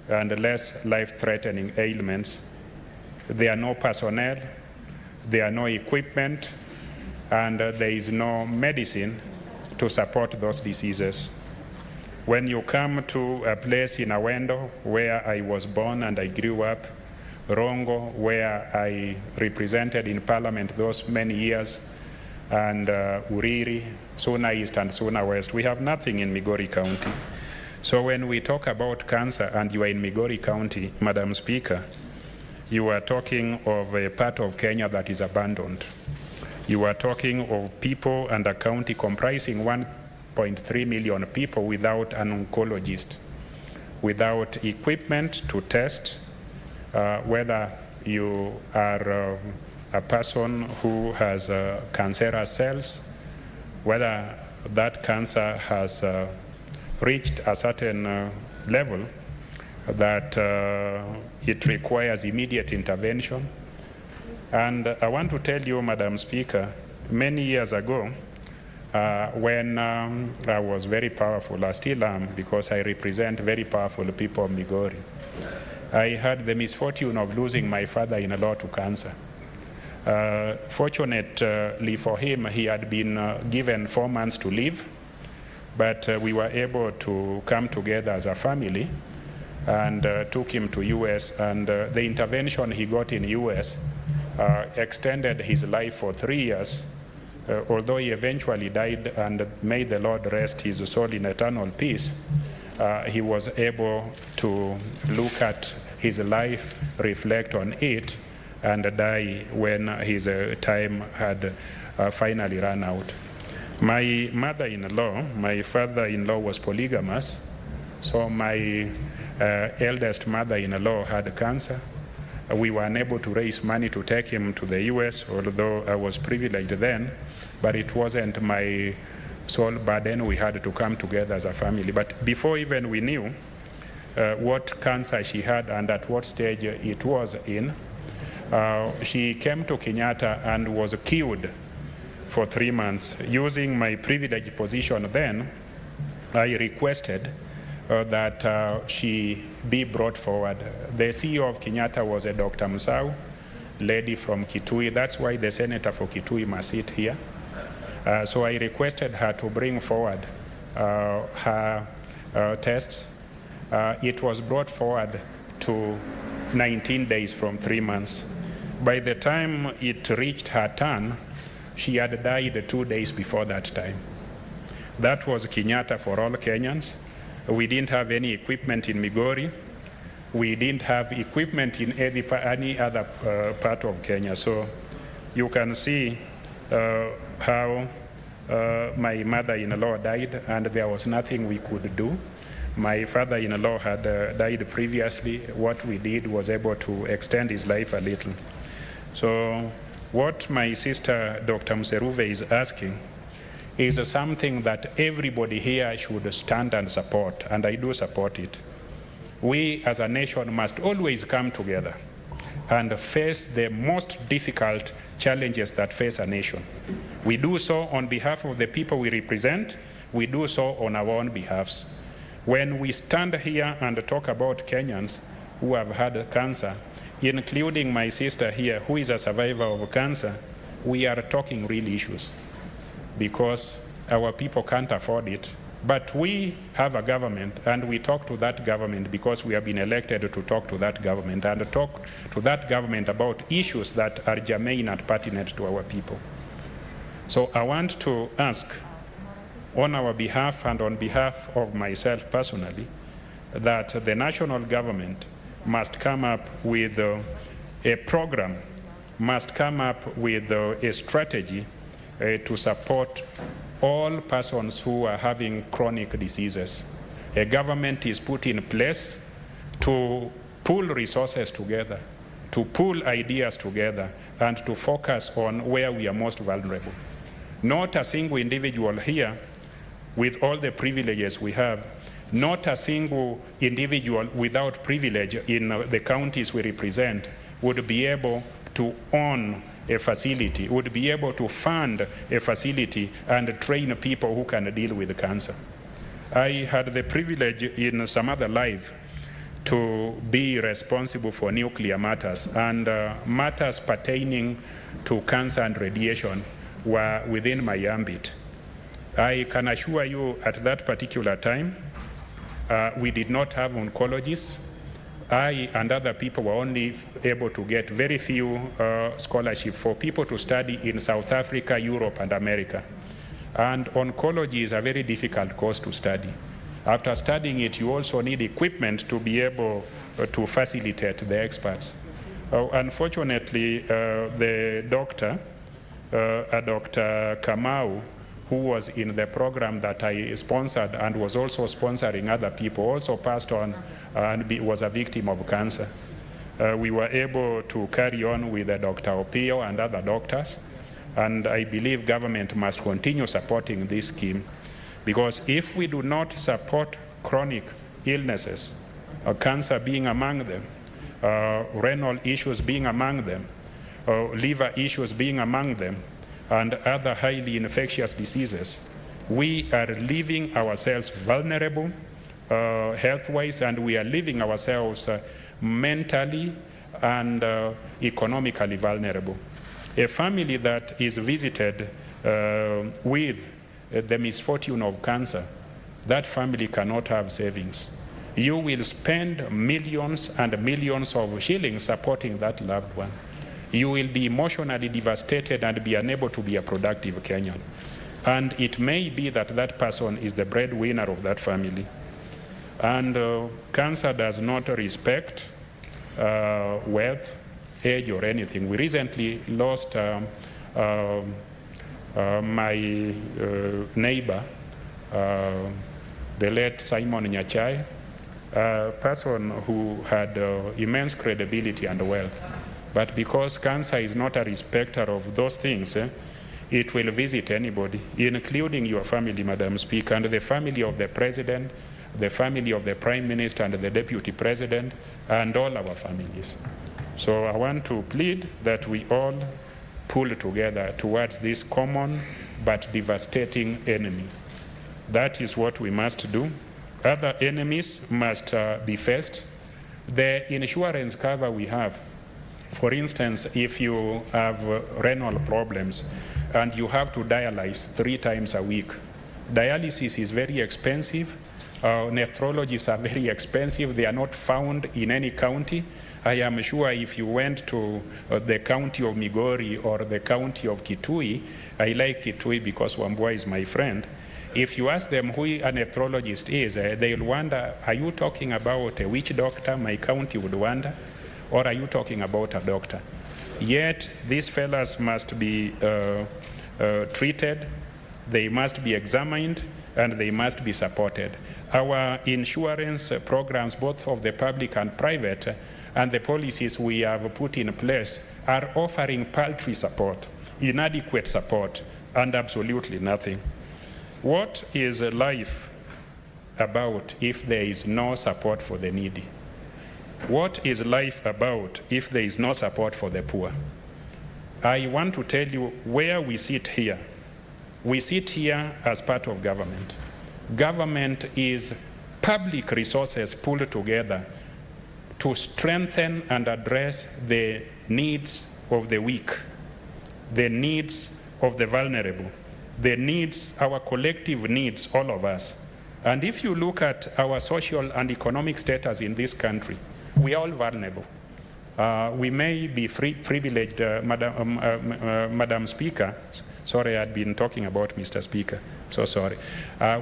and less life-threatening ailments, there are no personnel, there are no equipment, and there is no medicine to support those diseases. When you come to a place in Awendo, where I was born and I grew up, Rongo, where I represented in Parliament those many years, and Uriri, Suna East and Suna West, we have nothing in Migori County. So when we talk about cancer and you are in Migori County, Madam Speaker, you are talking of a part of Kenya that is abandoned. You are talking of people and a county comprising 1.3 million people without an oncologist, without equipment to test whether you are a person who has cancerous cells, whether that cancer has reached a certain level that it requires immediate intervention. And I want to tell you, Madam Speaker, many years ago, when I was very powerful, I still am, because I represent very powerful people of Migori, I had the misfortune of losing my father-in-law to cancer. Fortunately for him, he had been given 4 months to live, but we were able to come together as a family and took him to US, and the intervention he got in US extended his life for 3 years, although he eventually died, and may the Lord rest his soul in eternal peace. he was able to look at his life, reflect on it, and die when his time had finally run out. My mother-in-law, my father-in-law was polygamous, so my eldest mother-in-law had cancer. We were unable to raise money to take him to the US, although I was privileged then, but it wasn't my sole burden. We had to come together as a family. But before even we knew what cancer she had and at what stage it was in, she came to Kenyatta and was killed for 3 months. Using my privileged position then, I requested that she be brought forward. The CEO of Kenyatta was a Dr. Musau, lady from Kitui. That's why the senator for Kitui must sit here. So I requested her to bring forward her tests. It was brought forward to 19 days from 3 months. By the time it reached her turn, she had died 2 days before that time. That was Kenyatta for all Kenyans. We didn't have any equipment in Migori. We didn't have equipment in any other part of Kenya. So you can see how my mother-in-law died, and there was nothing we could do. My father-in-law had died previously. What we did was able to extend his life a little. So what my sister, Dr. Mseruve, is asking is something that everybody here should stand and support, and I do support it. We as a nation must always come together and face the most difficult challenges that face a nation. We do so on behalf of the people we represent. We do so on our own behalves. When we stand here and talk about Kenyans who have had cancer, including my sister here, who is a survivor of cancer, we are talking real issues because our people can't afford it. But we have a government, and we talk to that government because we have been elected to talk to that government and talk to that government about issues that are germane and pertinent to our people. So I want to ask, on our behalf and on behalf of myself personally, that the national government must come up with a program, must come up with a strategy to support all persons who are having chronic diseases. A government is put in place to pull resources together, to pull ideas together, and to focus on where we are most vulnerable. Not a single individual here, with all the privileges we have, not a single individual without privilege in the counties we represent would be able to own a facility, would be able to fund a facility and train people who can deal with cancer. I had the privilege in some other life to be responsible for nuclear matters, and matters pertaining to cancer and radiation were within my ambit. I can assure you at that particular time, we did not have oncologists. I and other people were only able to get very few scholarships for people to study in South Africa, Europe, and America. And oncology is a very difficult course to study. After studying it, you also need equipment to be able to facilitate the experts. Unfortunately, the doctor, Dr. Kamau, who was in the program that I sponsored and was also sponsoring other people, also passed on and was a victim of cancer. We were able to carry on with Dr. Opio and other doctors, and I believe government must continue supporting this scheme, because if we do not support chronic illnesses, cancer being among them, renal issues being among them, liver issues being among them, and other highly infectious diseases, we are leaving ourselves vulnerable health-wise, and we are leaving ourselves mentally and economically vulnerable. A family that is visited with the misfortune of cancer, that family cannot have savings. You will spend millions and millions of shillings supporting that loved one. You will be emotionally devastated and be unable to be a productive Kenyan. And it may be that that person is the breadwinner of that family. And cancer does not respect wealth, age, or anything. We recently lost my neighbor, the late Simon Nyachai, a person who had immense credibility and wealth. But because cancer is not a respecter of those things, it will visit anybody, including your family, Madam Speaker, and the family of the President, the family of the Prime Minister and the Deputy President, and all our families. So I want to plead that we all pull together towards this common but devastating enemy. That is what we must do. Other enemies must be faced. The insurance cover we have, for instance, if you have renal problems and you have to dialyze 3 times a week, dialysis is very expensive. Nephrologists are very expensive. They are not found in any county. I am sure if you went to the county of Migori or the county of Kitui, I like Kitui because Wambua is my friend. If you ask them who a nephrologist is, they'll wonder, are you talking about a witch doctor? My county would wonder. Or are you talking about a doctor? Yet these fellas must be treated, they must be examined, and they must be supported. Our insurance programs, both of the public and private, and the policies we have put in place are offering paltry support, inadequate support, and absolutely nothing. What is life about if there is no support for the needy? What is life about if there is no support for the poor? I want to tell you where we sit here. We sit here as part of government. Government is public resources pulled together to strengthen and address the needs of the weak, the needs of the vulnerable, the needs, our collective needs, all of us. And if you look at our social and economic status in this country, we are all vulnerable. We may be privileged, Madam Speaker. Sorry, I'd been talking about Mr. Speaker. So sorry.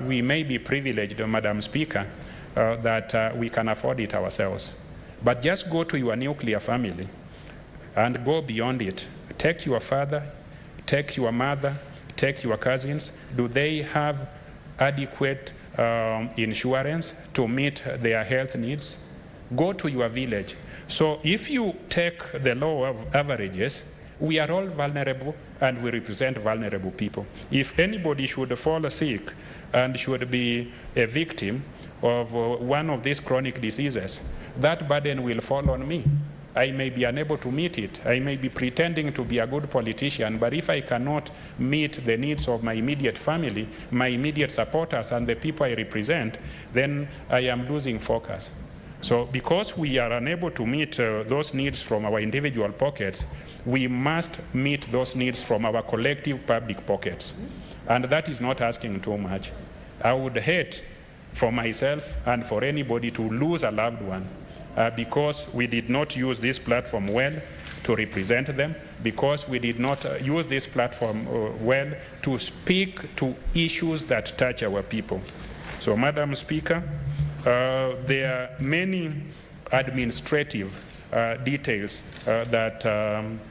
We may be privileged, Madam Speaker, that we can afford it ourselves. But just go to your nuclear family and go beyond it. Take your father, take your mother, take your cousins. Do they have adequate insurance to meet their health needs? Go to your village. So if you take the law of averages, we are all vulnerable and we represent vulnerable people. If anybody should fall sick and should be a victim of one of these chronic diseases, that burden will fall on me. I may be unable to meet it. I may be pretending to be a good politician, but if I cannot meet the needs of my immediate family, my immediate supporters, and the people I represent, then I am losing focus. So because we are unable to meet those needs from our individual pockets, we must meet those needs from our collective public pockets. And that is not asking too much. I would hate for myself and for anybody to lose a loved one because we did not use this platform well to represent them, because we did not use this platform well to speak to issues that touch our people. So, Madam Speaker, there are many administrative details that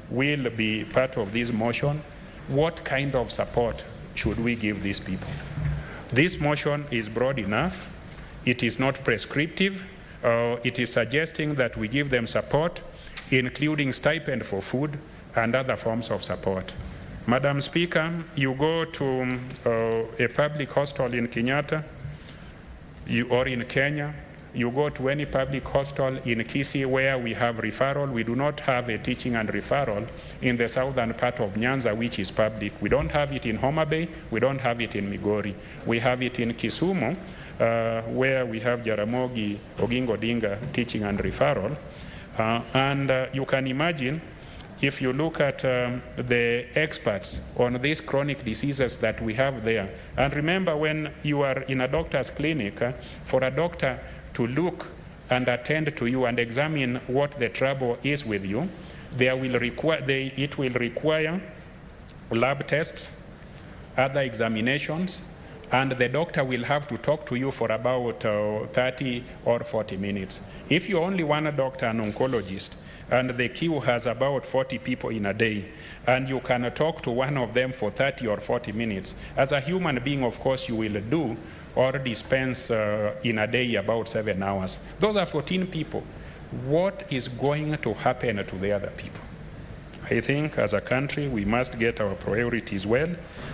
will be part of this motion. What kind of support should we give these people? This motion is broad enough. It is not prescriptive. It is suggesting that we give them support, including stipend for food and other forms of support. Madam Speaker, you go to a public hostel in Kenyatta, or in Kenya, you go to any public hostel in Kisii where we have referral. We do not have a teaching and referral in the southern part of Nyanza, which is public. We don't have it in Homa Bay. We don't have it in Migori. We have it in Kisumu, where we have Jaramogi Oginga Odinga teaching and referral. And you can imagine, if you look at the experts on these chronic diseases that we have there, and remember when you are in a doctor's clinic, for a doctor to look and attend to you and examine what the trouble is with you, it will require lab tests, other examinations, and the doctor will have to talk to you for about 30 or 40 minutes. If you're only one doctor, an oncologist, and the queue has about 40 people in a day, and you can talk to one of them for 30 or 40 minutes, as a human being, of course, you will do or dispense in a day about 7 hours. Those are 14 people. What is going to happen to the other people? I think as a country, we must get our priorities well.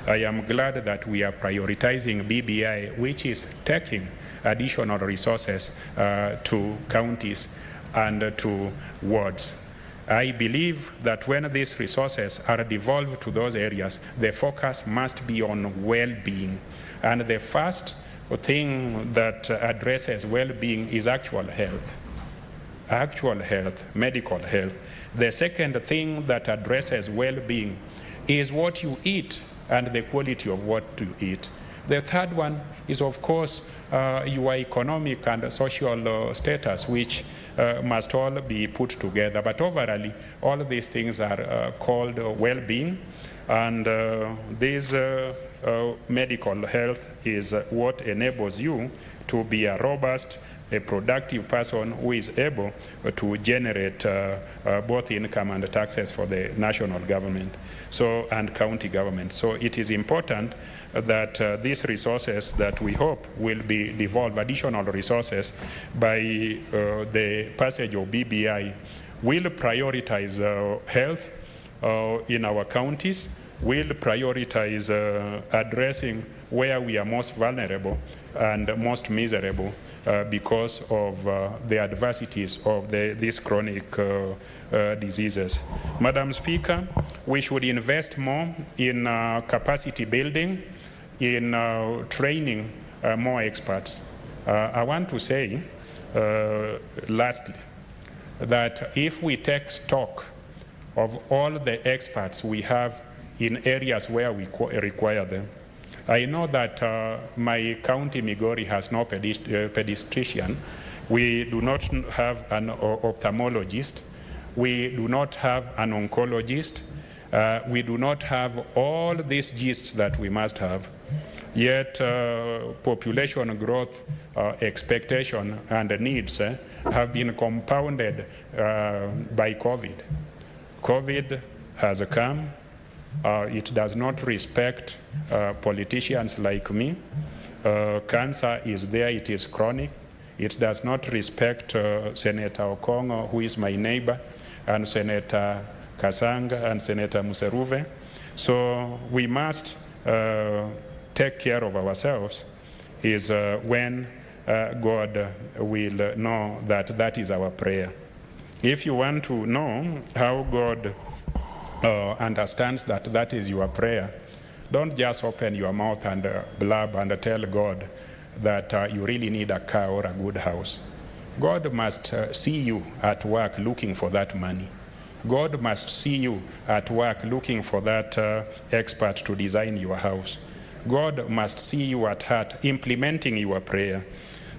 I am glad that we are prioritizing BBI, which is taking additional resources to counties and to wards. I believe that when these resources are devolved to those areas, the focus must be on well-being. And the first thing that addresses well-being is actual health, medical health. The second thing that addresses well-being is what you eat and the quality of what you eat. The third one is, of course, your economic and social status, which must all be put together. But overall, all of these things are called well-being, and this medical health is what enables you to be a robust, a productive person who is able to generate both income and taxes for the national government and county government. So it is important that these resources that we hope will be devolved, additional resources by the passage of BBI, will prioritize health in our counties, will prioritize addressing where we are most vulnerable and most miserable because of the adversities of these chronic diseases. Madam Speaker, we should invest more in capacity building, in training more experts. I want to say, lastly, that if we take stock of all the experts we have in areas where we require them, I know that my county, Migori, has no pediatrician. We do not have an ophthalmologist. We do not have an oncologist. We do not have all these gists that we must have. Yet population growth expectation and needs have been compounded by COVID. COVID has come. It does not respect politicians like me. Cancer is there, it is chronic. It does not respect Senator Okongo, who is my neighbor, and Senator Kasanga and Senator Museruve. So we must take care of ourselves is when God will know that that is our prayer. If you want to know how God understands that that is your prayer, don't just open your mouth and blab and tell God that you really need a car or a good house. God must see you at work looking for that money. God must see you at work looking for that expert to design your house. God must see you at heart implementing your prayer.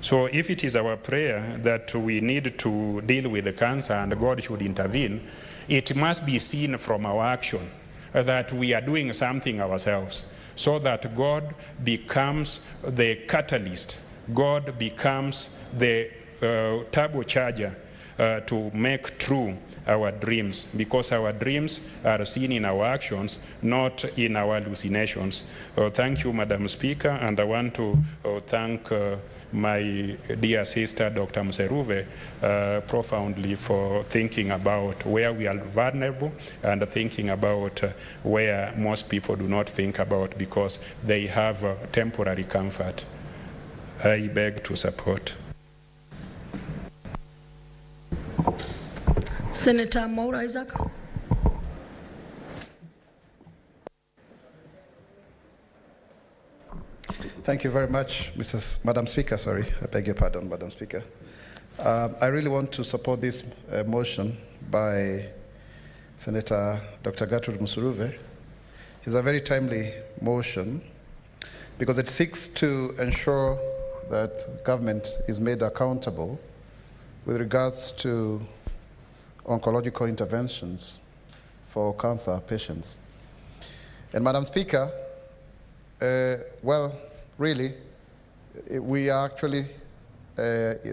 So if it is our prayer that we need to deal with the cancer and God should intervene, it must be seen from our action that we are doing something ourselves, so that God becomes the catalyst, God becomes the turbocharger to make true our dreams, because our dreams are seen in our actions, not in our hallucinations. Thank you, Madam Speaker, and I want to thank my dear sister, Dr. Museruve, profoundly for thinking about where we are vulnerable and thinking about where most people do not think about because they have temporary comfort. I beg to support. Senator Maura Isaac. Thank you very much, Madam Speaker. Sorry, I beg your pardon, Madam Speaker. I really want to support this motion by Senator Dr. Gertrude Museruve. It's a very timely motion because it seeks to ensure that government is made accountable with regards to oncological interventions for cancer patients. And Madam Speaker, well, really, we are actually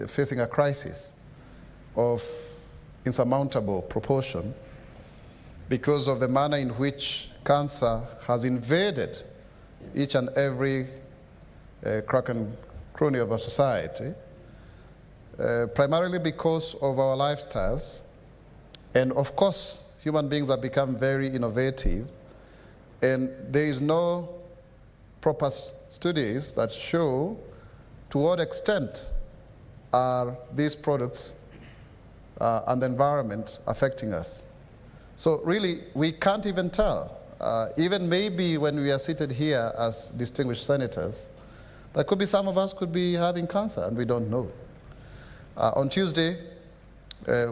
facing a crisis of insurmountable proportion because of the manner in which cancer has invaded each and every crack and cranny of our society, primarily because of our lifestyles. And of course, human beings have become very innovative, and there is no proper studies that show to what extent are these products and the environment affecting us. So really, we can't even tell. Even maybe when we are seated here as distinguished senators, there could be some of us could be having cancer and we don't know. On Tuesday,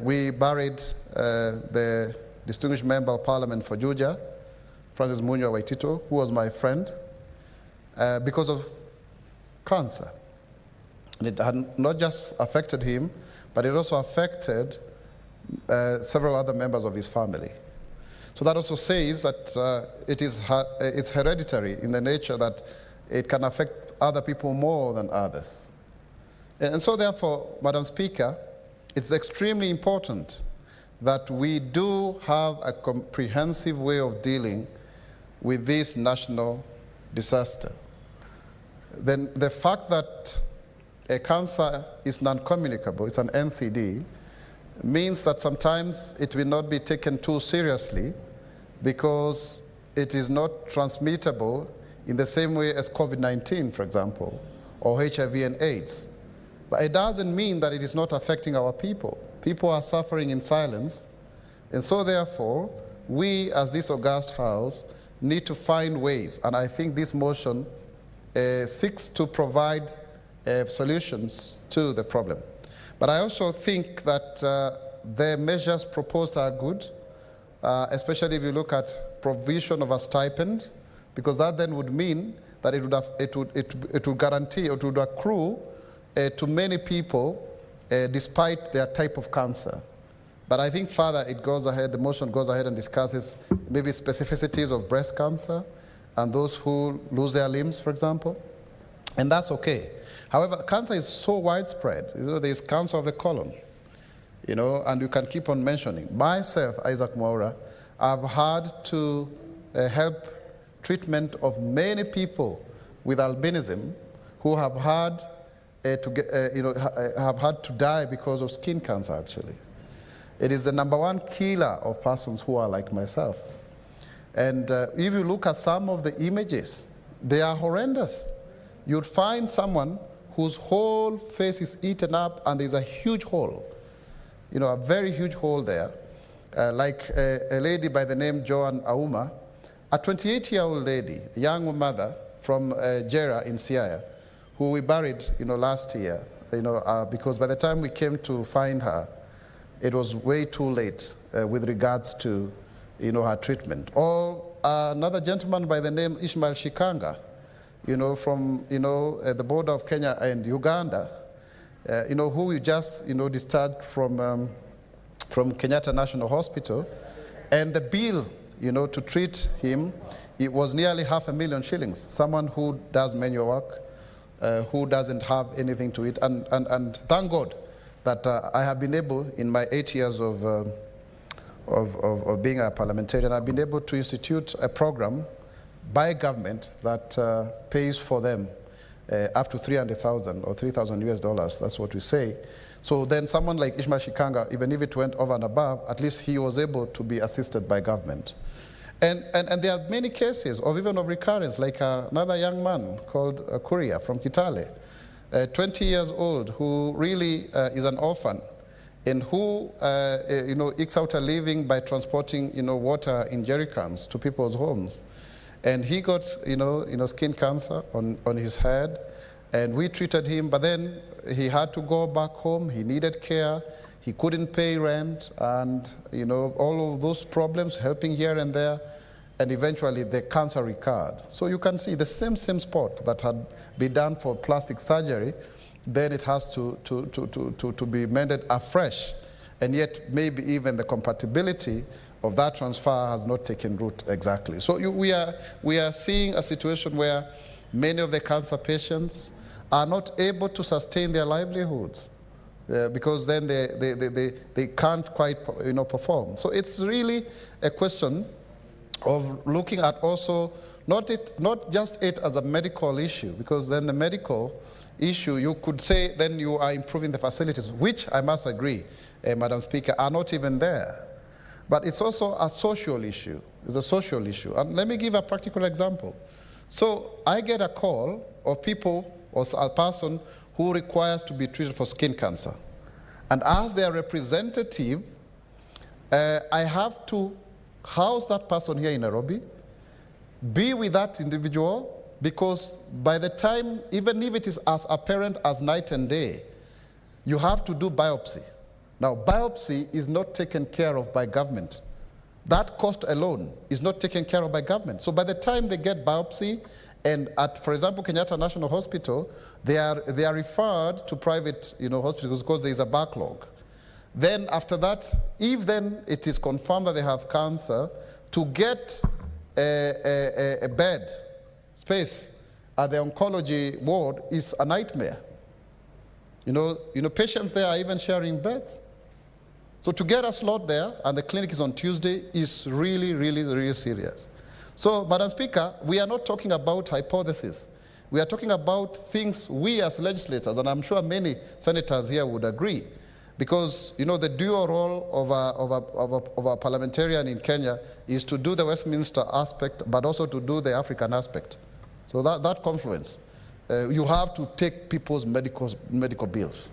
we buried the distinguished member of parliament for Juja, Francis Munywa Waitito, who was my friend, because of cancer. And it had not just affected him, but it also affected several other members of his family. So that also says that it's hereditary in the nature that it can affect other people more than others. And so therefore, Madam Speaker, it's extremely important that we do have a comprehensive way of dealing with this national disaster. Then the fact that a cancer is non-communicable, it's an NCD, means that sometimes it will not be taken too seriously because it is not transmittable in the same way as COVID-19, for example, or HIV and AIDS. But it doesn't mean that it is not affecting our people. People are suffering in silence, and so therefore, we as this august House need to find ways, and I think this motion seeks to provide solutions to the problem. But I also think that the measures proposed are good, especially if you look at provision of a stipend, because that then would mean that it would guarantee or it would accrue to many people despite their type of cancer. But I think further it goes ahead, the motion goes ahead and discusses maybe specificities of breast cancer and those who lose their limbs, for example, and that's okay. However, cancer is so widespread. There is cancer of the colon, and you can keep on mentioning. Myself, Isaac Mwaura, I've had to help treatment of many people with albinism who have had to die because of skin cancer, actually. It is the #1 killer of persons who are like myself. And if you look at some of the images, they are horrendous. You'd find someone whose whole face is eaten up and there's a huge hole, a very huge hole there. Like a lady by the name Joan Auma, a 28-year-old lady, a young mother from Jera in Siaya, who we buried, last year, because by the time we came to find her, it was way too late with regards to, her treatment. Or another gentleman by the name Ishmael Shikanga, from, the border of Kenya and Uganda, who we just, discharged from Kenyatta National Hospital, and the bill, to treat him, it was nearly 500,000 shillings. Someone who does manual work, who doesn't have anything to eat, and thank God that I have been able, in my 8 years of being a parliamentarian, I've been able to institute a program by government that pays for them up to 300,000 or $3,000 US. That's what we say. So then someone like Ishmael Shikanga, even if it went over and above, at least he was able to be assisted by government. And there are many cases of even of recurrence, like another young man called Kuria from Kitale, 20 years old, who really is an orphan, and who ekes out a living by transporting water in jerrycans to people's homes. And he got skin cancer on his head, and we treated him, but then he had to go back home. He needed care. He couldn't pay rent, and all of those problems, helping here and there, and eventually the cancer recurred. So you can see the same spot that had been done for plastic surgery, then it has to be mended afresh, and yet maybe even the compatibility of that transfer has not taken root exactly. So we are seeing a situation where many of the cancer patients are not able to sustain their livelihoods because then they can't quite, perform. So it's really a question of looking at also not just it as a medical issue, because then the medical issue, you could say then you are improving the facilities, which I must agree, Madam Speaker, are not even there. But it's also a social issue. It's a social issue. And let me give a practical example. So I get a call of people or a person who requires to be treated for skin cancer. And as their representative, I have to house that person here in Nairobi, be with that individual, because by the time, even if it is as apparent as night and day, you have to do biopsy. Now, biopsy is not taken care of by government. That cost alone is not taken care of by government. So by the time they get biopsy, and at, for example, Kenyatta National Hospital, they are referred to private hospitals because there is a backlog. Then after that, if then it is confirmed that they have cancer, to get a bed space at the oncology ward is a nightmare. Patients there are even sharing beds. So to get a slot there, and the clinic is on Tuesday, is really, really, really serious. So, Madam Speaker, we are not talking about hypotheses. We are talking about things we as legislators, and I'm sure many senators here would agree, because the dual role of a parliamentarian in Kenya is to do the Westminster aspect, but also to do the African aspect. So that confluence, you have to take people's medical bills.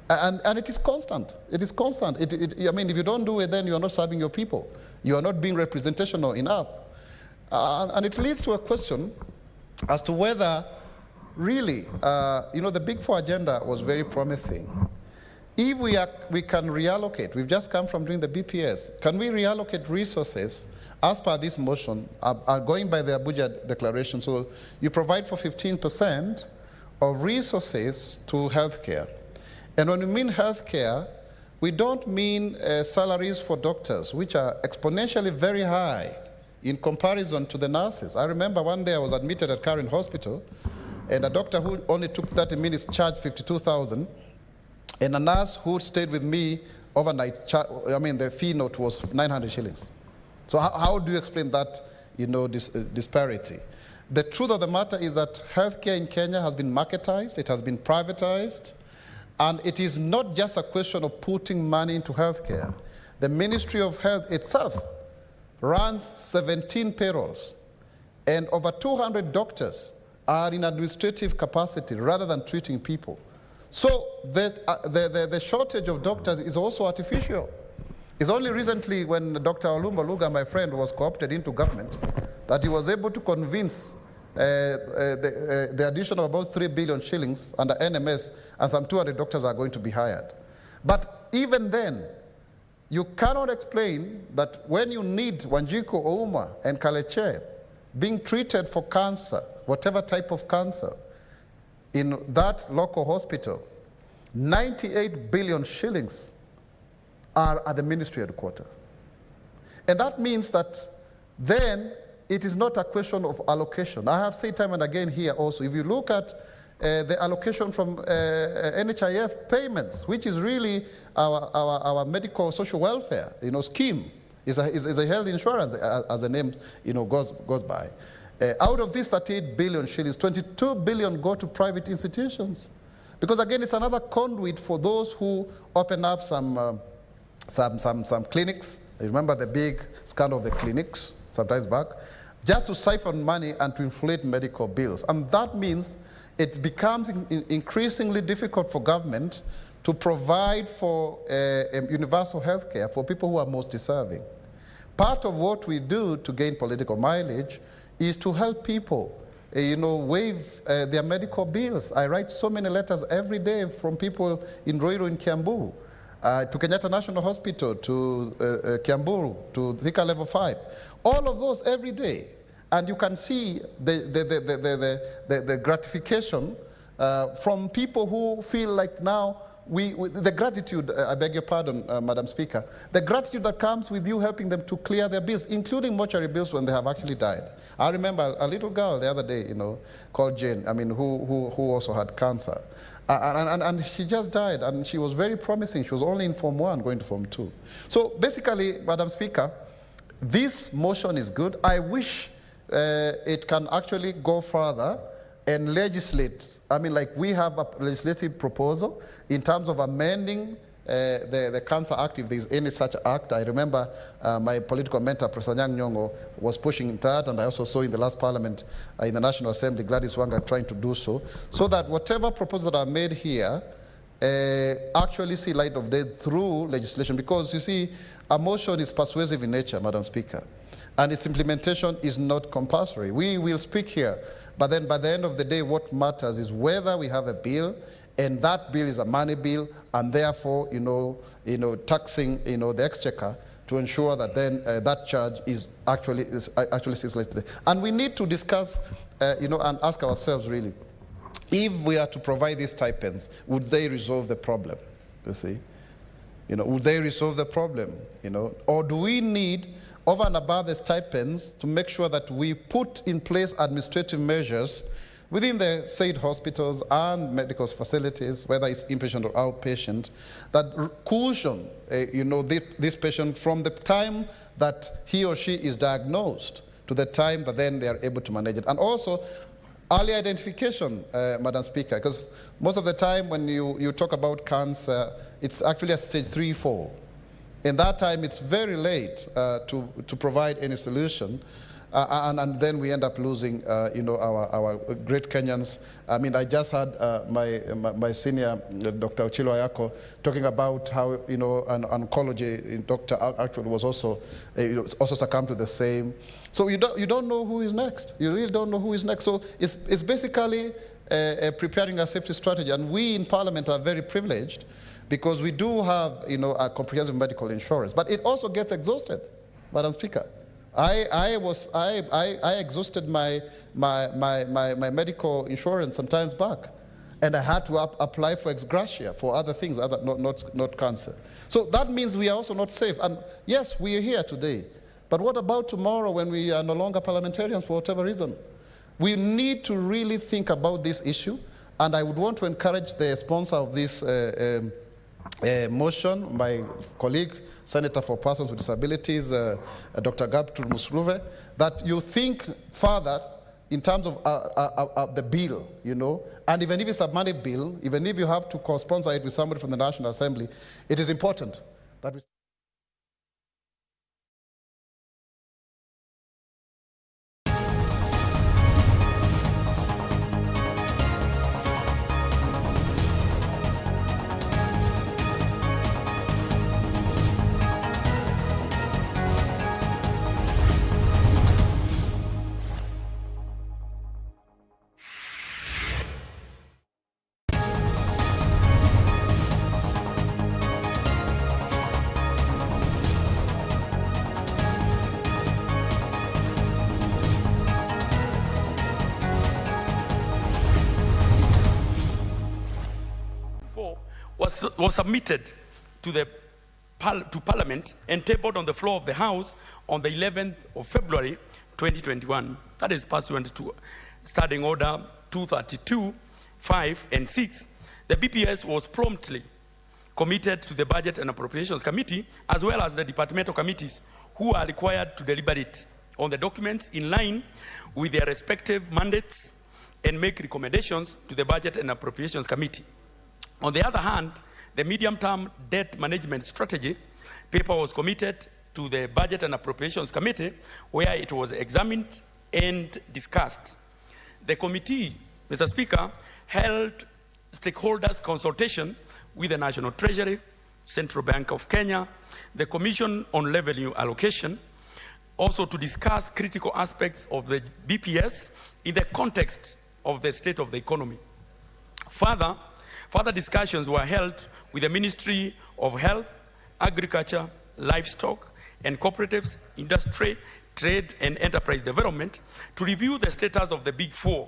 And it is constant. It is constant. I mean, if you don't do it, then you are not serving your people. You are not being representational enough. And it leads to a question as to whether really, the Big Four agenda was very promising. If we can reallocate, we've just come from doing the BPS, can we reallocate resources as per this motion, going by the Abuja declaration? So you provide for 15% of resources to healthcare. And when we mean healthcare, we don't mean salaries for doctors, which are exponentially very high in comparison to the nurses. I remember one day I was admitted at Karen Hospital, and a doctor who only took 30 minutes charged 52,000, and a nurse who stayed with me overnight, the fee note was 900 shillings. So how do you explain that, disparity? The truth of the matter is that healthcare in Kenya has been marketized, it has been privatized, and it is not just a question of putting money into healthcare. The Ministry of Health itself runs 17 payrolls, and over 200 doctors are in administrative capacity rather than treating people. So the shortage of doctors is also artificial. It's only recently when Dr. Olumba Luga, my friend, was co-opted into government that he was able to convince the addition of about 3 billion shillings under NMS, and some 200 doctors are going to be hired. But even then, you cannot explain that when you need Wanjiku, Ouma, and Kaleche being treated for cancer, whatever type of cancer, in that local hospital, 98 billion shillings are at the ministry headquarters. And that means that then it is not a question of allocation. I have said time and again here also, if you look at the allocation from NHIF payments, which is really our medical social welfare scheme, is a health insurance, as the name goes by. Out of these 38 billion shillings, 22 billion go to private institutions. Because again, it's another conduit for those who open up some clinics. You remember the big scandal of the clinics sometimes back, just to siphon money and to inflate medical bills. And that means it becomes increasingly difficult for government to provide for universal health care for people who are most deserving. Part of what we do to gain political mileage is to help people, waive their medical bills. I write so many letters every day from people in Ruiru in Kiambu, to Kenyatta National Hospital, to Kiambu, to Thika Level 5. All of those every day. And you can see the gratification from people who feel like now the gratitude, I beg your pardon, Madam Speaker, the gratitude that comes with you helping them to clear their bills, including mortuary bills when they have actually died. I remember a little girl the other day, called Jane, who also had cancer. And she just died, and she was very promising. She was only in Form 1, going to Form 2. So basically, Madam Speaker, this motion is good. I wish it can actually go further and legislate. We have a legislative proposal in terms of amending the Cancer Act, if there is any such act. I remember my political mentor, Professor Nyang' Nyong'o, was pushing that, and I also saw in the last parliament in the National Assembly, Gladys Wanga trying to do so that whatever proposals are made here actually see light of day through legislation. Because you see, a motion is persuasive in nature, Madam Speaker, and its implementation is not compulsory. We will speak here, but then by the end of the day, what matters is whether we have a bill, and that bill is a money bill, and therefore, taxing, the exchequer to ensure that then that charge is actually legislated. And we need to discuss, and ask ourselves really, if we are to provide these stipends, would they resolve the problem? You see, would they resolve the problem? Or do we need, over and above the stipends, to make sure that we put in place administrative measures within the said hospitals and medical facilities, whether it's inpatient or outpatient, that cushion, this patient from the time that he or she is diagnosed to the time that then they are able to manage it. And also, early identification, Madam Speaker, because most of the time when you talk about cancer, it's actually at stage 3, 4. In that time, it's very late to provide any solution. And then we end up losing, our great Kenyans. I just had my senior, Dr. Ochilo Ayako, talking about how, an oncology doctor actually was also succumbed to the same. So you don't know who is next. You really don't know who is next. So it's basically preparing a safety strategy. And we in Parliament are very privileged because we do have, a comprehensive medical insurance. But it also gets exhausted, Madam Speaker. I exhausted my medical insurance some times back, and I had to apply for ex gratia for other things, not cancer. So that means we are also not safe. And yes, we are here today, but what about tomorrow when we are no longer parliamentarians for whatever reason? We need to really think about this issue, and I would want to encourage the sponsor of this motion, my colleague, Senator for Persons with Disabilities, Dr. Gertrude Musruve, that you think further in terms of the bill, and even if it's a money bill, even if you have to co-sponsor it with somebody from the National Assembly, it is important that we... was submitted to Parliament and tabled on the floor of the House on the 11th of February 2021. That is pursuant to Standing Order 232, 5 and 6. The BPS was promptly committed to the Budget and Appropriations Committee, as well as the departmental committees who are required to deliberate on the documents in line with their respective mandates and make recommendations to the Budget and Appropriations Committee. On the other hand, the medium-term debt management strategy paper was committed to the Budget and Appropriations Committee, where it was examined and discussed. The committee, Mr. Speaker, held stakeholders consultation with the National Treasury, Central Bank of Kenya, the Commission on Revenue Allocation, also to discuss critical aspects of the BPS in the context of the state of the economy. Further discussions were held with the Ministry of Health, Agriculture, Livestock and Cooperatives, Industry, Trade and Enterprise Development to review the status of the Big Four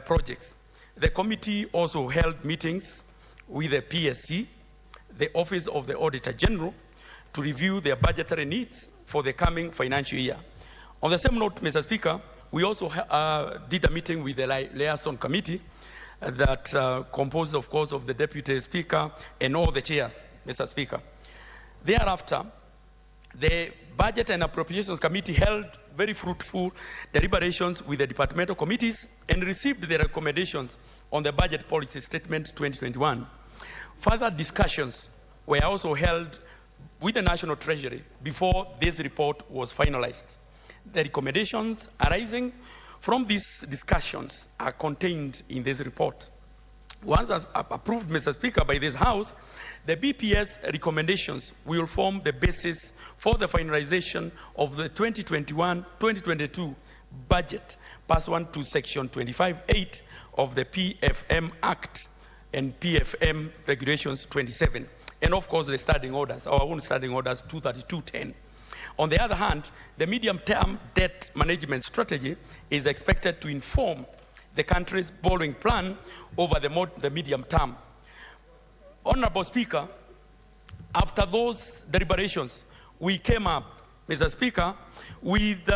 projects. The committee also held meetings with the PSC, the Office of the Auditor General, to review their budgetary needs for the coming financial year. On the same note, Mr. Speaker, we also did a meeting with the liaison committee that composed, of course, of the Deputy Speaker and all the chairs, Mr. Speaker. Thereafter, the Budget and Appropriations Committee held very fruitful deliberations with the departmental committees and received their recommendations on the Budget Policy Statement 2021. Further discussions were also held with the National Treasury before this report was finalized. The recommendations arising from these discussions are contained in this report. Once as approved, Mr. Speaker, by this House, the BPS recommendations will form the basis for the finalization of the 2021-2022 budget pursuant to Section 25(8) of the PFM Act and PFM Regulations 27, and of course the standing orders, our own standing orders 23210. On the other hand, the medium-term debt management strategy is expected to inform the country's borrowing plan over the medium term. Honorable Speaker, after those deliberations, we came up, Mr. Speaker, with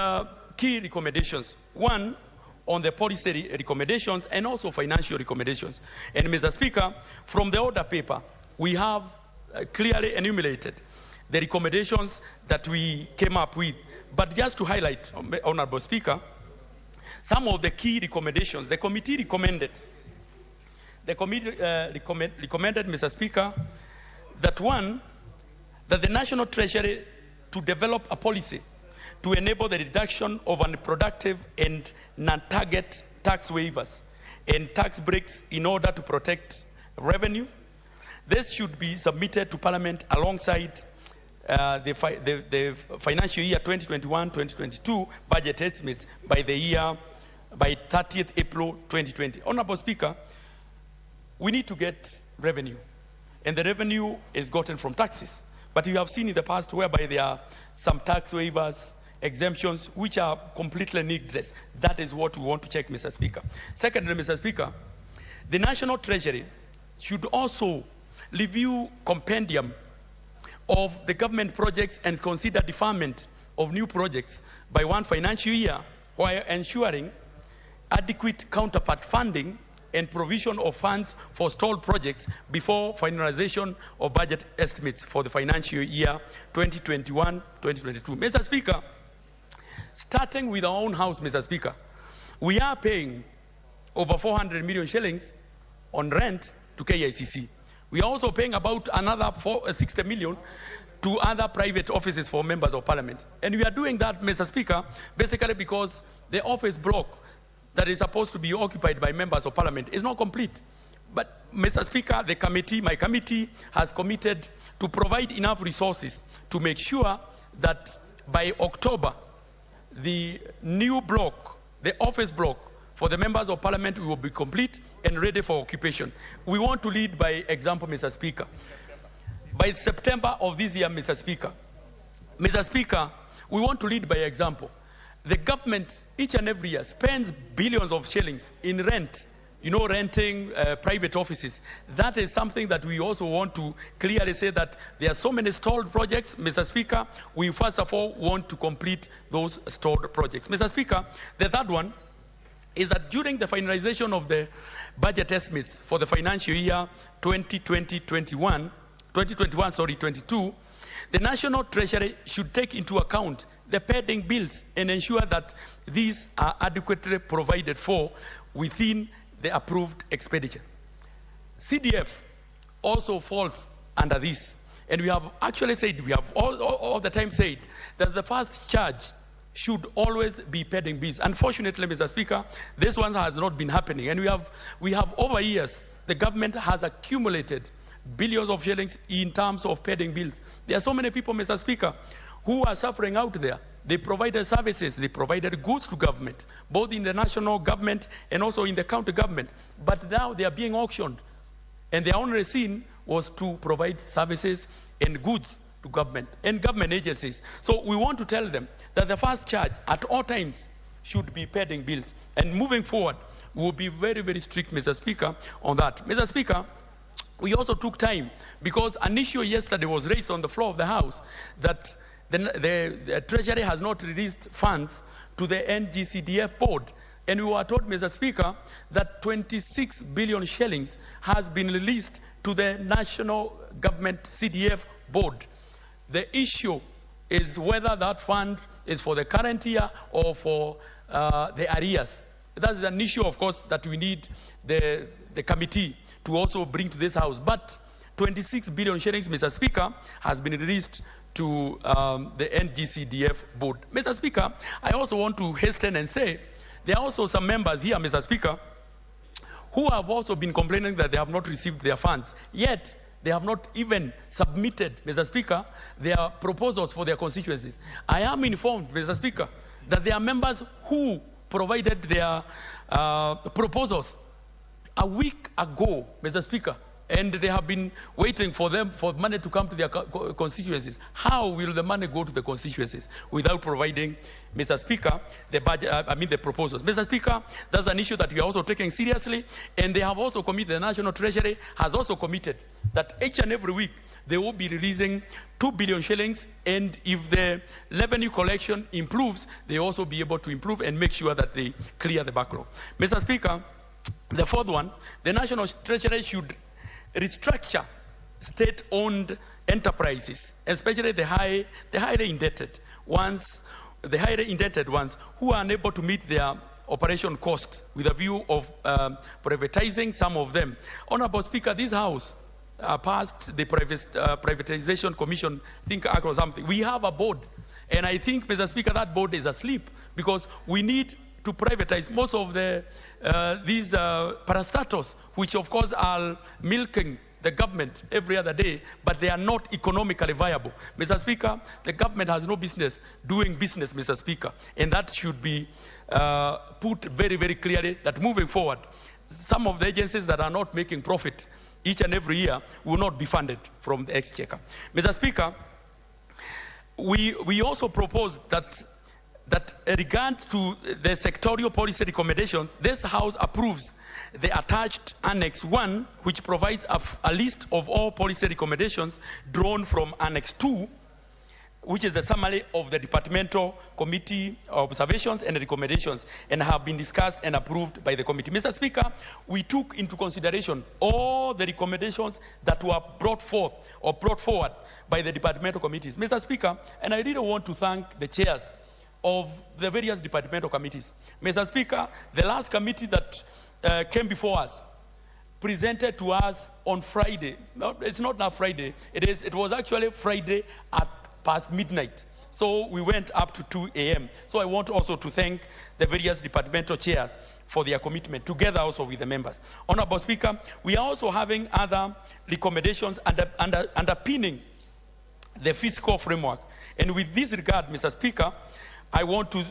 key recommendations. One, on the policy recommendations and also financial recommendations. And Mr. Speaker, from the order paper, we have clearly enumerated the recommendations that we came up with. But just to highlight, Honorable Speaker, some of the key recommendations the committee recommended. The committee recommended, Mr. Speaker, that one, that the National Treasury to develop a policy to enable the reduction of unproductive and non-target tax waivers and tax breaks in order to protect revenue. This should be submitted to Parliament alongside the financial year 2021-2022 budget estimates by 30th April 2020. Honorable Speaker, we need to get revenue, and the revenue is gotten from taxes. But you have seen in the past whereby there are some tax waivers, exemptions, which are completely needless. That is what we want to check, Mr. Speaker. Secondly, Mr. Speaker, the National Treasury should also review compendium of the government projects and consider deferment of new projects by one financial year while ensuring adequate counterpart funding and provision of funds for stalled projects before finalization of budget estimates for the financial year 2021-2022. Mr. Speaker, starting with our own house, Mr. Speaker, we are paying over 400 million shillings on rent to KICC. We are also paying about another 60 million to other private offices for members of parliament. And we are doing that, Mr. Speaker, basically because the office block that is supposed to be occupied by members of parliament is not complete. But, Mr. Speaker, the committee, my committee, has committed to provide enough resources to make sure that by October, the new block, the office block, for the members of parliament, we will be complete and ready for occupation. We want to lead by example, Mr. Speaker. By September of this year, Mr. Speaker, we want to lead by example. The government, each and every year, spends billions of shillings in rent, renting private offices. That is something that we also want to clearly say that there are so many stalled projects, Mr. Speaker. We first of all want to complete those stalled projects. Mr. Speaker, the third one is that during the finalization of the budget estimates for the financial year 2021, the National Treasury should take into account the pending bills and ensure that these are adequately provided for within the approved expenditure. CDF also falls under this. And we have actually said, we have all the time said that the first charge should always be pending bills. Unfortunately, Mr. Speaker, this one has not been happening. And we have over years, the government has accumulated billions of shillings in terms of pending bills. There are so many people, Mr. Speaker, who are suffering out there. They provided services, they provided goods to government, both in the national government and also in the county government. But now they are being auctioned. And their only sin was to provide services and goods to government and government agencies. So we want to tell them that the first charge at all times should be pending bills. And moving forward, we will be very, very strict, Mr. Speaker, on that. Mr. Speaker, we also took time because an issue yesterday was raised on the floor of the House that the Treasury has not released funds to the NGCDF board. And we were told, Mr. Speaker, that 26 billion shillings has been released to the National Government CDF board. The issue is whether that fund is for the current year or for the arrears. That's an issue, of course, that we need the committee to also bring to this House. But 26 billion shillings, Mr. Speaker, has been released to the NGCDF board. Mr. Speaker, I also want to hasten and say there are also some members here, Mr. Speaker, who have also been complaining that they have not received their funds. Yet, they have not even submitted, Mr. Speaker, their proposals for their constituencies. I am informed, Mr. Speaker, that there are members who provided their proposals a week ago, Mr. Speaker, and they have been waiting for money to come to their constituencies. How will the money go to the constituencies without providing, Mr. Speaker, the budget, the proposals? Mr. Speaker, that's an issue that we are also taking seriously, and they have also committed, the National Treasury has also committed that each and every week they will be releasing 2 billion shillings, and if the revenue collection improves, they also be able to improve and make sure that they clear the backlog. Mr. Speaker, the fourth one, the National Treasury should restructure state-owned enterprises, especially the highly indebted ones who are unable to meet their operation costs with a view of privatizing some of them. Honorable Speaker, this House passed the Privatization Commission, I think Act or something. We have a board, and I think, Mr. Speaker, that board is asleep because we need to privatize most of these parastatals, which of course are milking the government every other day, but they are not economically viable. Mr. Speaker, the government has no business doing business, Mr. Speaker, and that should be put very, very clearly that moving forward, some of the agencies that are not making profit each and every year will not be funded from the exchequer. Mr. Speaker, we also propose that regard to the sectorial policy recommendations, this House approves the attached Annex 1, which provides a list of all policy recommendations drawn from Annex 2, which is a summary of the departmental committee observations and recommendations, and have been discussed and approved by the committee. Mr. Speaker, we took into consideration all the recommendations that were brought forward by the departmental committees. Mr. Speaker, and I really want to thank the chairs of the various departmental committees. Mr. Speaker, the last committee that came before us presented to us on Friday. No, it's not now Friday. It was actually Friday at past midnight. So we went up to 2 a.m. So I want also to thank the various departmental chairs for their commitment, together also with the members. Honorable Speaker, we are also having other recommendations underpinning the fiscal framework. And with this regard, Mr. Speaker, I want to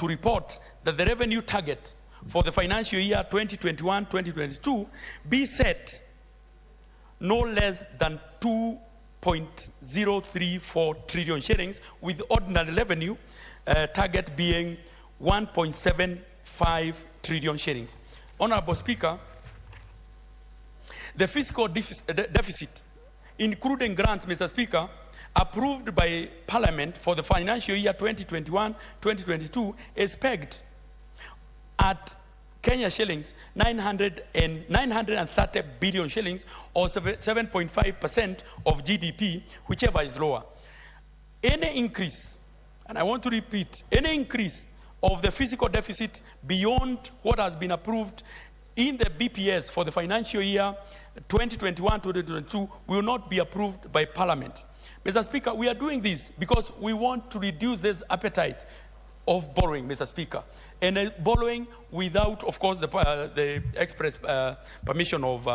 report that the revenue target for the financial year 2021-2022 be set no less than 2.034 trillion shillings, with ordinary revenue target being 1.75 trillion shillings. Honorable Speaker, the fiscal deficit, including grants, Mr. Speaker, approved by Parliament for the financial year 2021-2022 is pegged at Kenya shillings 930 billion shillings, or 7.5% of GDP, whichever is lower. Any increase, and I want to repeat, any increase of the fiscal deficit beyond what has been approved in the BPS for the financial year 2021-2022 will not be approved by Parliament. Mr. Speaker, we are doing this because we want to reduce this appetite of borrowing, Mr. Speaker, and borrowing without, of course, the express permission of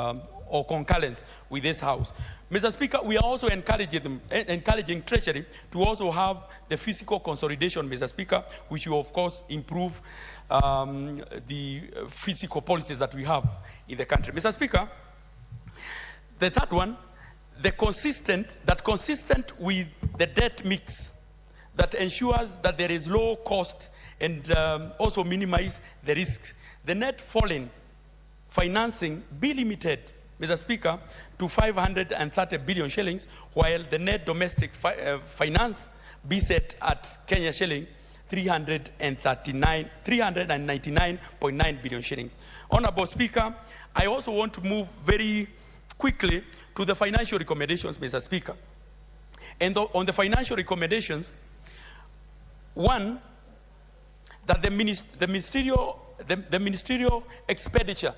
or concurrence with this House. Mr. Speaker, we are also encouraging Treasury to also have the fiscal consolidation, Mr. Speaker, which will, of course, improve the fiscal policies that we have in the country. Mr. Speaker, the third one, consistent with the debt mix that ensures that there is low cost and also minimize the risk. The net foreign financing be limited Mr. Speaker, to 530 billion shillings, while the net domestic finance be set at Kenya shilling 399.9 billion shillings. Honorable Speaker, I also want to move very quickly to the financial recommendations, Mr. Speaker. And on the financial recommendations, one, that the ministerial expenditure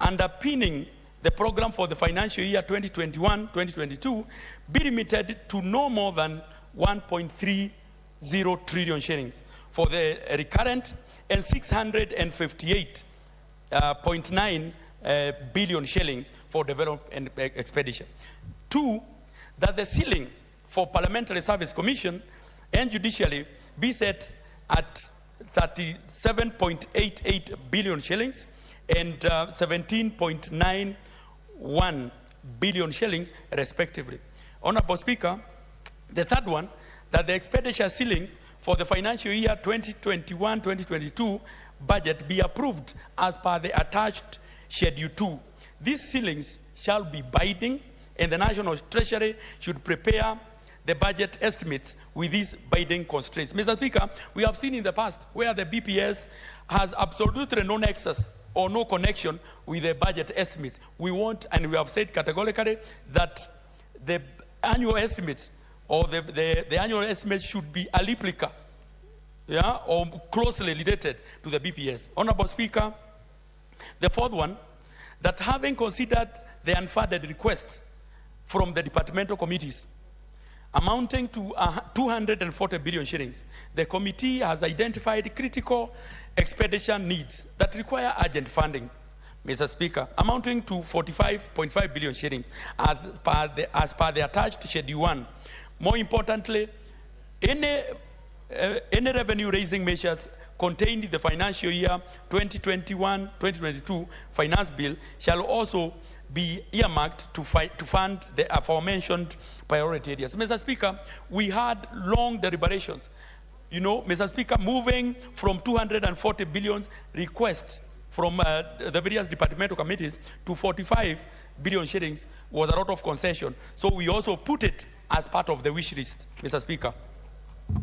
underpinning the program for the financial year 2021-2022 be limited to no more than 1.30 trillion shillings for the recurrent and 658.9 billion shillings for development expenditure. Two, that the ceiling for Parliamentary Service Commission and judiciary be set at 37.88 billion shillings and 17.91 billion shillings respectively. Honorable Speaker, the third one, that the expenditure ceiling for the financial year 2021-2022 budget be approved as per the attached Schedule 2. These ceilings shall be binding, and the National Treasury should prepare the budget estimates with these binding constraints. Mr. Speaker, we have seen in the past where the BPS has absolutely no nexus or no connection with the budget estimates. We want, and we have said categorically, that the annual estimates or the annual estimates should be a replica, yeah, or closely related to the BPS. Honorable Speaker, the fourth one, that having considered the unfunded requests from the departmental committees amounting to 240 billion shillings, the committee has identified critical expenditure needs that require urgent funding, Mr. Speaker, amounting to 45.5 billion shillings as per the attached Schedule 1. More importantly, any revenue-raising measures contained in the financial year 2021-2022 finance bill shall also be earmarked to fund the aforementioned priority areas. Mr. Speaker, we had long deliberations. You know, Mr. Speaker, moving from 240 billion requests from the various departmental committees to 45 billion shillings was a lot of concession. So we also put it as part of the wish list, Mr. Speaker.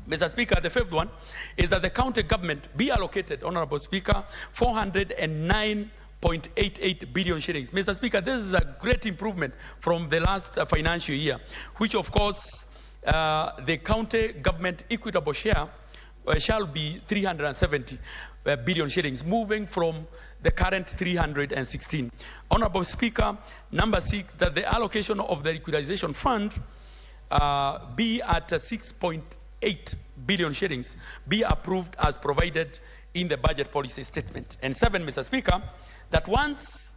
Mr. Speaker, the fifth one is that the county government be allocated, Honorable Speaker, 409.88 billion shillings. Mr. Speaker, this is a great improvement from the last financial year, which of course the county government equitable share shall be 370 billion shillings, moving from the current 316. Honorable Speaker, number 6, that the allocation of the equalization fund be at 6.8 billion shillings be approved as provided in the budget policy statement. And 7, Mr. Speaker, that once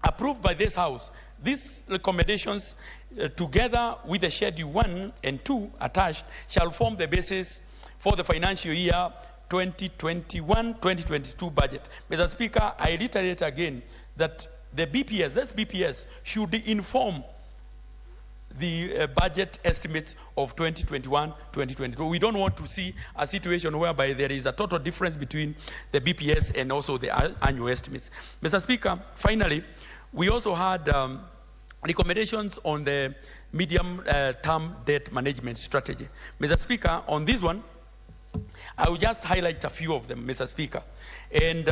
approved by this House, these recommendations together with the Schedule 1 and 2 attached shall form the basis for the financial year 2021-2022 budget. Mr. Speaker, I reiterate again that the BPS, this BPS should inform the budget estimates of 2021-2022. We don't want to see a situation whereby there is a total difference between the BPS and also the annual estimates. Mr. Speaker, finally, we also had recommendations on the medium-term debt management strategy. Mr. Speaker, on this one, I will just highlight a few of them, Mr. Speaker. And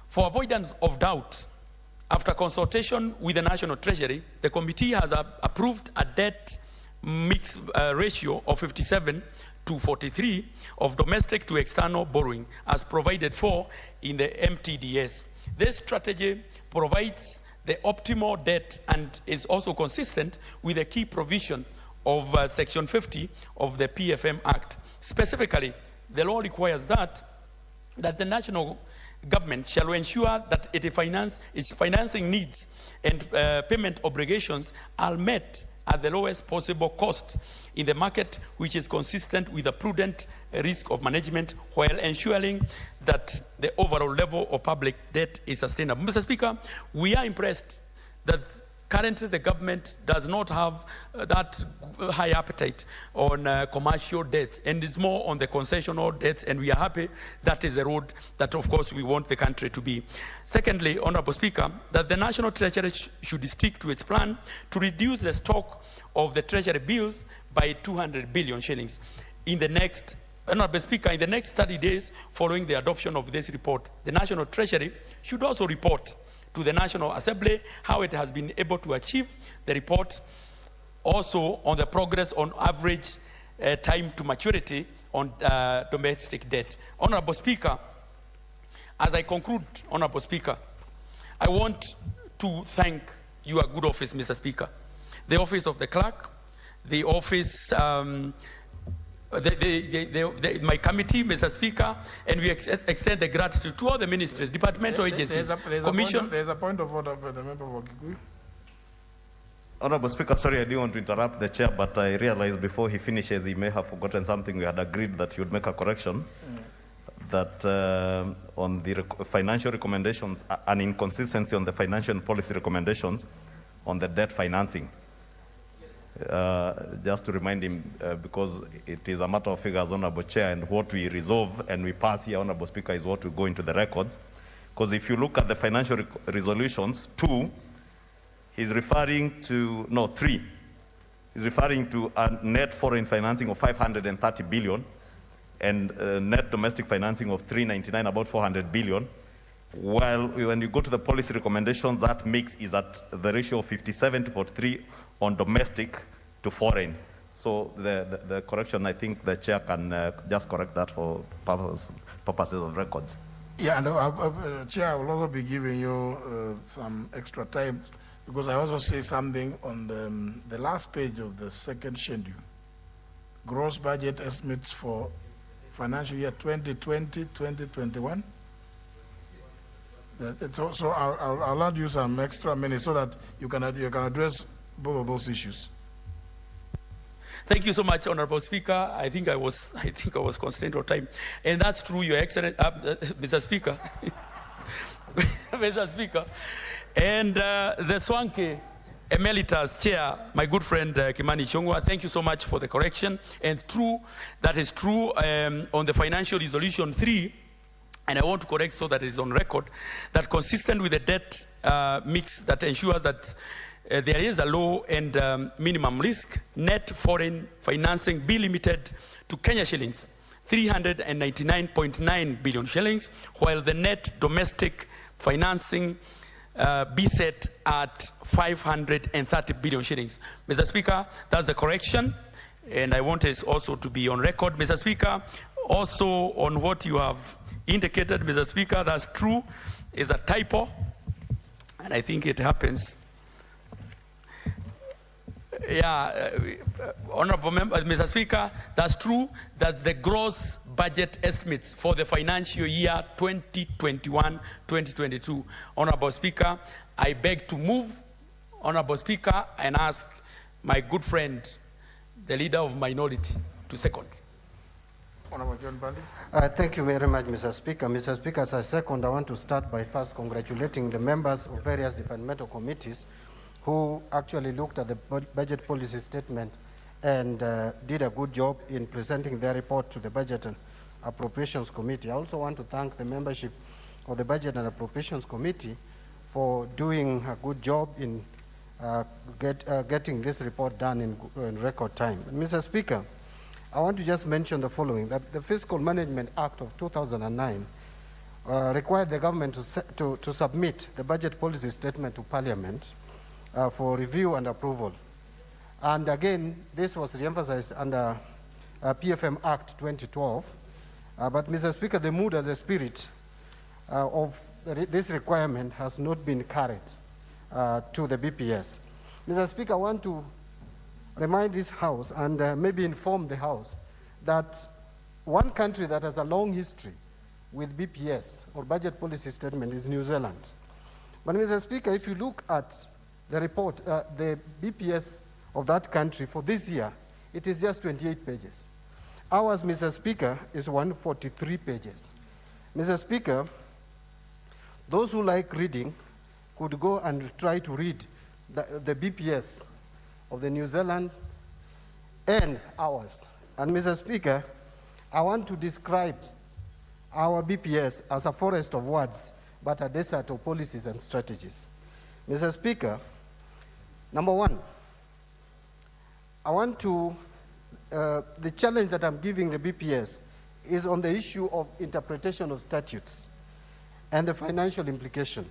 for avoidance of doubt, after consultation with the National Treasury, the committee has approved a debt mix ratio of 57:43 of domestic to external borrowing as provided for in the MTDS. This strategy provides the optimal debt and is also consistent with the key provision of Section 50 of the PFM Act. Specifically, the law requires that the national government shall ensure that its financing needs and payment obligations are met at the lowest possible cost in the market, which is consistent with a prudent risk of management while ensuring that the overall level of public debt is sustainable. Mr. Speaker, we are impressed that Currently, the government does not have that high appetite on commercial debts, and is more on the concessional debts, and we are happy that is the road that, of course, we want the country to be. Secondly, Honorable Speaker, that the National Treasury should stick to its plan to reduce the stock of the Treasury bills by 200 billion shillings. Honorable Speaker, in the next 30 days following the adoption of this report, the National Treasury should also report to the National Assembly how it has been able to achieve the report, also on the progress on average time to maturity on domestic debt. Honorable Speaker, as I conclude, Honorable Speaker, I want to thank your good office, Mr. Speaker, the office of the clerk, the office, my committee, Mr. Speaker, and we extend the gratitude to all the ministries, departmental agencies, commission. There's a point of order for the member of Kikuyu. Honorable Speaker, sorry I didn't want to interrupt the chair, but I realized before he finishes he may have forgotten something. We had agreed that he would make a correction, that on the financial recommendations, an inconsistency on the financial policy recommendations on the debt financing. Just to remind him, because it is a matter of figures, Honorable Chair, and what we resolve and we pass here, Honorable Speaker, is what will go into the records. Because if you look at the financial resolutions, 2, he's referring to, no, 3. He's referring to a net foreign financing of 530 billion and net domestic financing of 399, about 400 billion. While when you go to the policy recommendations, that mix is at the ratio of 57 to 43 on domestic to foreign. So the correction, I think the chair can just correct that for purposes of records. Yeah, and Chair, I will also be giving you some extra time, because I also say something on the last page of the second schedule. Gross budget estimates for financial year 2020-2021. So I'll allow you some extra minutes so that you can address both of those issues. Thank you so much, Honorable Speaker. I think I was constrained on time, and that's true, Your Excellency, Mr. Speaker, Mr. Speaker, and the Swanky Emeritus Chair, my good friend Kimani Chongwa. Thank you so much for the correction, and that is true on the financial resolution 3. And I want to correct so that it is on record that, consistent with the debt mix that ensures that there is a low and minimum risk, net foreign financing be limited to Kenya shillings 399.9 billion shillings, while the net domestic financing be set at 530 billion shillings. Mr. Speaker, that's the correction, and I want it also to be on record. Mr. Speaker, also on what you have indicated, Mr. Speaker, that's true, is a typo, and I think it happens. Yeah, Honorable Member, Mr. Speaker, that's true, that the gross budget estimates for the financial year 2021-2022. Honorable Speaker, I beg to move, Honorable Speaker, and ask my good friend, the leader of minority, to second. Honorable John Brandy. Thank you very much, Mr. Speaker. Mr. Speaker, as a second, I want to start by first congratulating the members of various departmental committees who actually looked at the budget policy statement and did a good job in presenting their report to the Budget and Appropriations Committee. I also want to thank the membership of the Budget and Appropriations Committee for doing a good job in getting this report done in record time. Mr. Speaker, I want to just mention the following, that the Fiscal Management Act of 2009 required the government to submit the budget policy statement to Parliament for review and approval. And again, this was re-emphasized under PFM Act 2012. But Mr. Speaker, the mood and the spirit of this requirement has not been carried to the BPS. Mr. Speaker, I want to remind this House and maybe inform the House that one country that has a long history with BPS or budget policy statement is New Zealand. But Mr. Speaker, if you look at the report, the BPS of that country for this year, it is just 28 pages. Ours, Mr. Speaker, is 143 pages. Mr. Speaker, those who like reading could go and try to read the BPS of the New Zealand and ours. And Mr. Speaker, I want to describe our BPS as a forest of words, but a desert of policies and strategies. Mr. Speaker, number one, I want to, the challenge that I'm giving the BPS is on the issue of interpretation of statutes and the financial implication.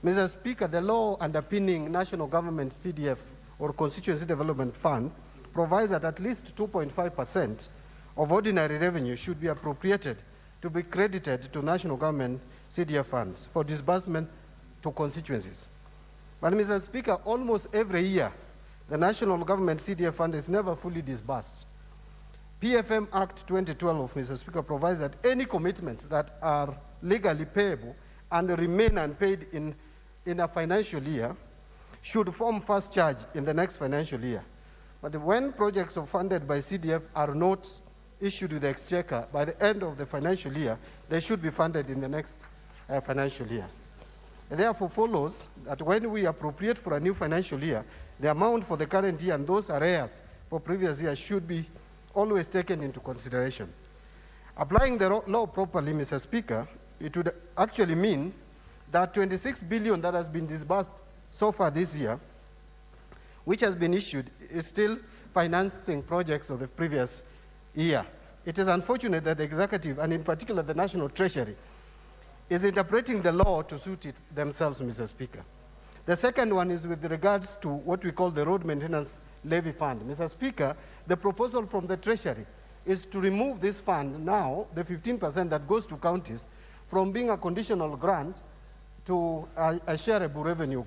Mr. Speaker, the law underpinning national government CDF or Constituency Development Fund provides that at least 2.5% of ordinary revenue should be appropriated to be credited to national government CDF funds for disbursement to constituencies. But Mr. Speaker, almost every year, the national government CDF fund is never fully disbursed. PFM Act 2012, Mr. Speaker, provides that any commitments that are legally payable and remain unpaid in a financial year should form first charge in the next financial year. But when projects funded by CDF are not issued with the exchequer by the end of the financial year, they should be funded in the next financial year. It therefore follows that when we appropriate for a new financial year, the amount for the current year and those arrears for previous years should be always taken into consideration. Applying the law properly, Mr. Speaker, it would actually mean that 26 billion that has been disbursed so far this year, which has been issued, is still financing projects of the previous year. It is unfortunate that the executive, and in particular the National Treasury, is interpreting the law to suit it themselves, Mr. Speaker. The second one is with regards to what we call the Road Maintenance Levy Fund. Mr. Speaker, the proposal from the Treasury is to remove this fund now, the 15% that goes to counties, from being a conditional grant to a shareable revenue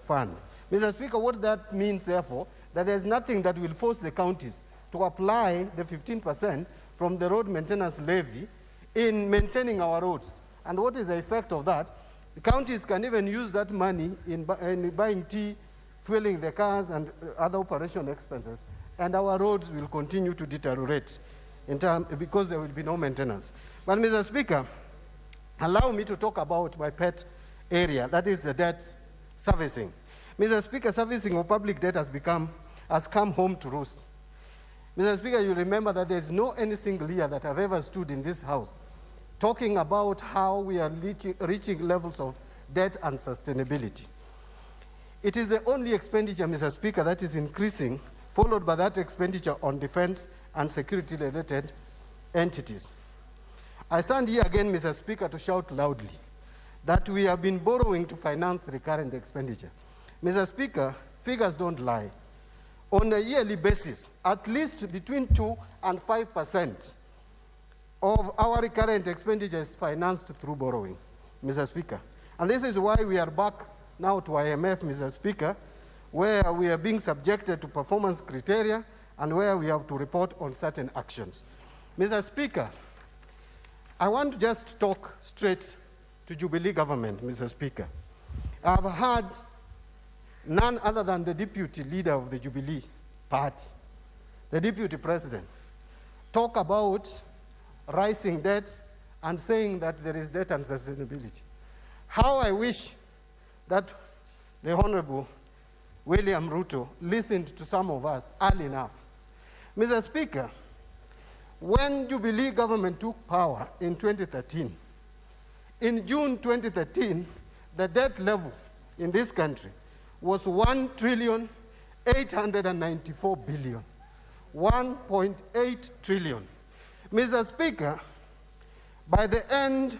fund. Mr. Speaker, what that means, therefore, that there's nothing that will force the counties to apply the 15% from the road maintenance levy in maintaining our roads. And what is the effect of that? The counties can even use that money in buying tea, fueling the cars, and other operation expenses, and our roads will continue to deteriorate because there will be no maintenance. But, Mr. Speaker, allow me to talk about my pet area, that is the debt servicing. Mr. Speaker, servicing of public debt has come home to roost. Mr. Speaker, you remember that there is no any single year that I've ever stood in this House talking about how we are reaching levels of debt and sustainability. It is the only expenditure, Mr. Speaker, that is increasing, followed by that expenditure on defense and security-related entities. I stand here again, Mr. Speaker, to shout loudly that we have been borrowing to finance recurrent expenditure. Mr. Speaker, figures don't lie. On a yearly basis, at least between 2 and 5% of our recurrent expenditure is financed through borrowing, Mr. Speaker. And this is why we are back now to IMF, Mr. Speaker, where we are being subjected to performance criteria and where we have to report on certain actions. Mr. Speaker, I want to just talk straight to Jubilee government, Mr. Speaker. I've heard none other than the deputy leader of the Jubilee party, the deputy president, talk about rising debt and saying that there is debt and sustainability. How I wish that the Honorable William Ruto listened to some of us early enough. Mr. Speaker, when Jubilee government took power in 2013, in June 2013, the debt level in this country was 1,894 billion, 1.8 trillion. Mr. Speaker, by the end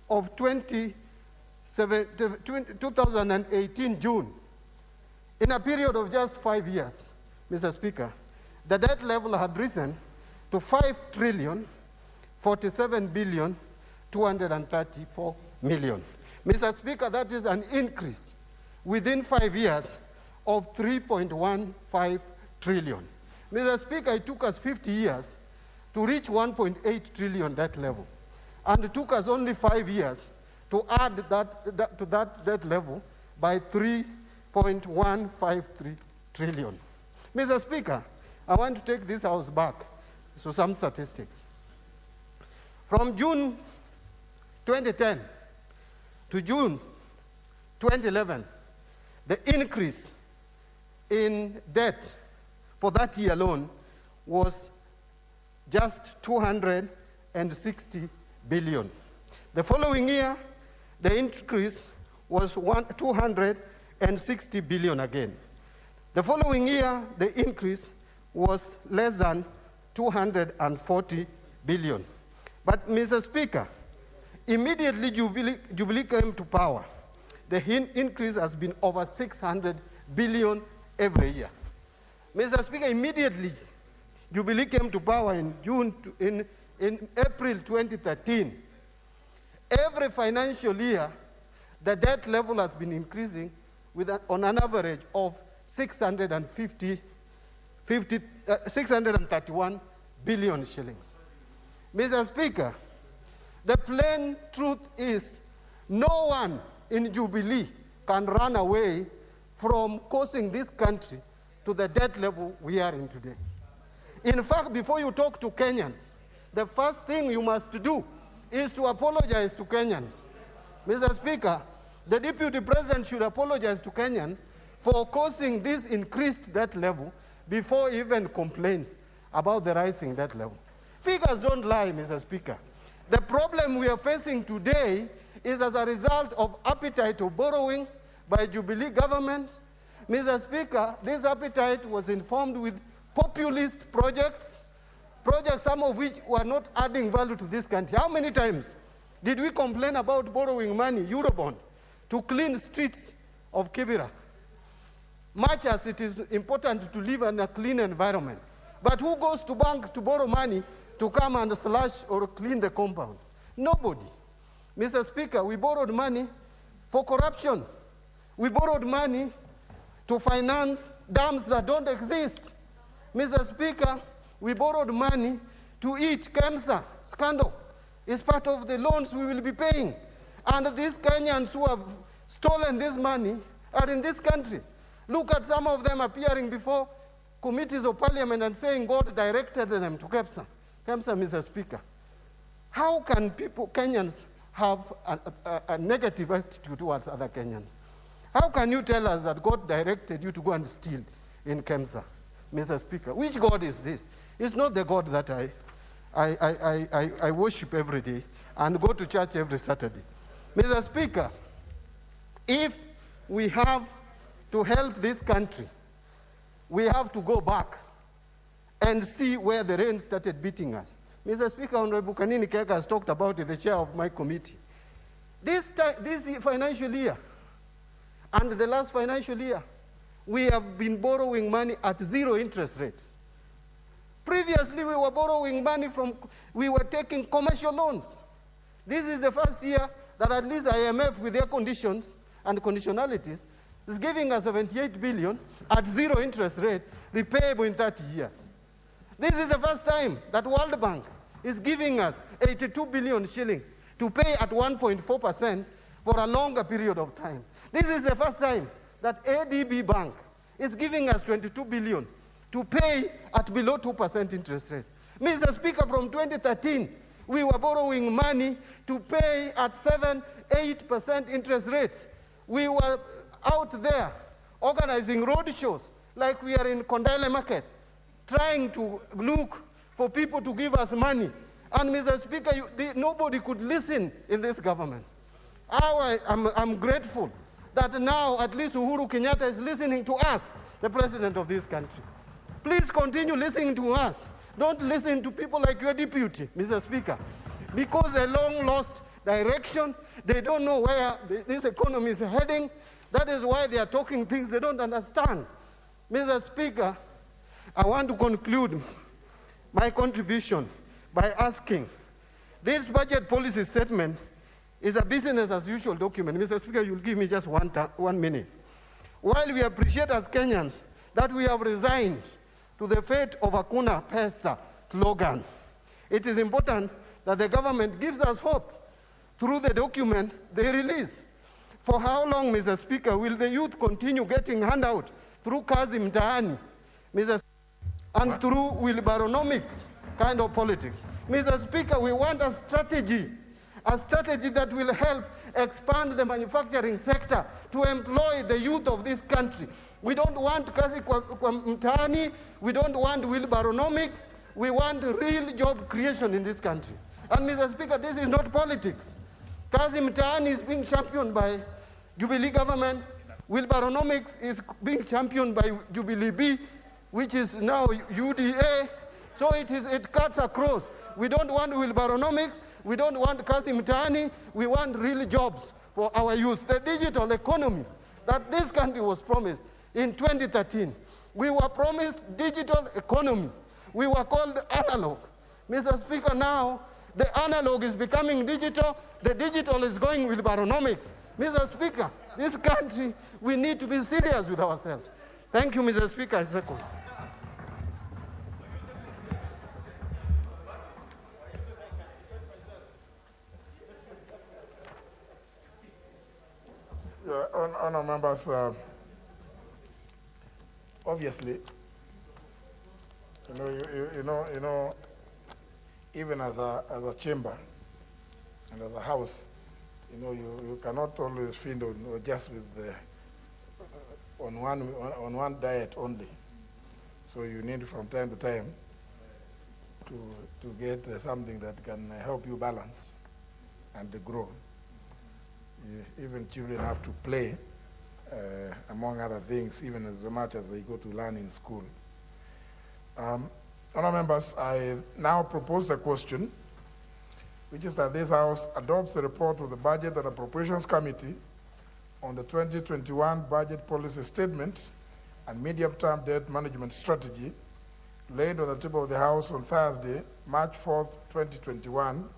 of 2018 June, in a period of just 5 years, Mr. Speaker, the debt level had risen to 5,047,234 million. Mr. Speaker, that is an increase within 5 years of 3.15 trillion. Mr. Speaker, it took us 50 years to reach 1.8 trillion debt level. And it took us only 5 years to add to that debt level by 3.153 trillion. Mr. Speaker, I want to take this House back to some statistics. From June 2010 to June 2011, the increase in debt for that year alone was just 260 billion. The following year, the increase was 260 billion again. The following year, the increase was less than 240 billion. But, Mr. Speaker, immediately Jubilee came to power, the increase has been over 600 billion every year. Mr. Speaker, immediately Jubilee came to power in April 2013. Every financial year, the debt level has been increasing on an average of 631 billion shillings. Mr. Speaker, the plain truth is no one in Jubilee can run away from causing this country to the debt level we are in today. In fact, before you talk to Kenyans, the first thing you must do is to apologize to Kenyans. Mr. Speaker, the Deputy President should apologize to Kenyans for causing this increased debt level before even complains about the rising debt level. Figures don't lie, Mr. Speaker. The problem we are facing today is as a result of appetite of borrowing by Jubilee government. Mr. Speaker, this appetite was informed with populist projects, some of which were not adding value to this country. How many times did we complain about borrowing money, Eurobond, to clean streets of Kibera? Much as it is important to live in a clean environment. But who goes to bank to borrow money to come and slash or clean the compound? Nobody. Mr. Speaker, we borrowed money for corruption. We borrowed money to finance dams that don't exist. Mr. Speaker, we borrowed money to eat KEMSA scandal. It's part of the loans we will be paying. And these Kenyans who have stolen this money are in this country. Look at some of them appearing before committees of parliament and saying God directed them to KEMSA. KEMSA, Mr. Speaker. How can Kenyans, have a negative attitude towards other Kenyans? How can you tell us that God directed you to go and steal in KEMSA, Mr. Speaker? Which God is this? It's not the God that I worship every day and go to church every Saturday. Mr. Speaker, if we have to help this country, we have to go back and see where the rain started beating us. Mr. Speaker, Honorable Kanini Keka has talked about it, the chair of my committee. This financial year and the last financial year, we have been borrowing money at 0 interest rates. Previously, we were borrowing money we were taking commercial loans. This is the first year that at least IMF, with their conditions and conditionalities, is giving us 78 billion at 0 interest rate, repayable in 30 years. This is the first time that World Bank is giving us 82 billion shilling to pay at 1.4% for a longer period of time. This is the first time that ADB Bank is giving us 22 billion to pay at below 2% interest rate. Mr. Speaker, from 2013, we were borrowing money to pay at 7-8% interest rates. We were out there organizing road shows like we are in Kondele Market, trying to look for people to give us money. And Mr. Speaker, nobody could listen in this government. I'm grateful that now at least Uhuru Kenyatta is listening to us, the president of this country. Please continue listening to us. Don't listen to people like your deputy, Mr. Speaker, because a long-lost direction, they don't know where this economy is heading. That is why they are talking things they don't understand. Mr. Speaker, I want to conclude my contribution by asking, this budget policy statement is a business as usual document. Mr. Speaker, you'll give me just 1 minute. While we appreciate as Kenyans that we have resigned to the fate of Hakuna Pesa slogan, it is important that the government gives us hope through the document they release. For how long, Mr. Speaker, will the youth continue getting handout through Kazi Mtaani, and through Wilbaronomics kind of politics? Mr. Speaker, we want a strategy that will help expand the manufacturing sector to employ the youth of this country. We don't want kazi kwa mtaani. We don't want wheelbarrownomics. We want real job creation in this country. And Mr. Speaker, this is not politics. Kazi mtaani is being championed by Jubilee government. Wheelbarrownomics is being championed by Jubilee B, which is now UDA. So it cuts across. We don't want wheelbarrownomics. We don't want kazi mtaani. We want real jobs for our youth. The digital economy that this country was promised in 2013. We were promised digital economy. We were called analog. Mr. Speaker, now the analog is becoming digital. The digital is going with wheelbarrownomics. Mr. Speaker, this country, we need to be serious with ourselves. Thank you, Mr. Speaker. I second. Honour members, obviously, you know, even as a chamber and as a house, you cannot always feed on just with the on one diet only. So you need from time to time to get something that can help you balance and grow. Even children have to play, among other things, even as much as they go to learn in school. Honour members, I now propose a question, which is that this House adopts the report of the Budget and Appropriations Committee on the 2021 Budget Policy Statement and Medium-Term Debt Management Strategy, laid on the table of the House on Thursday, March 4th, 2021,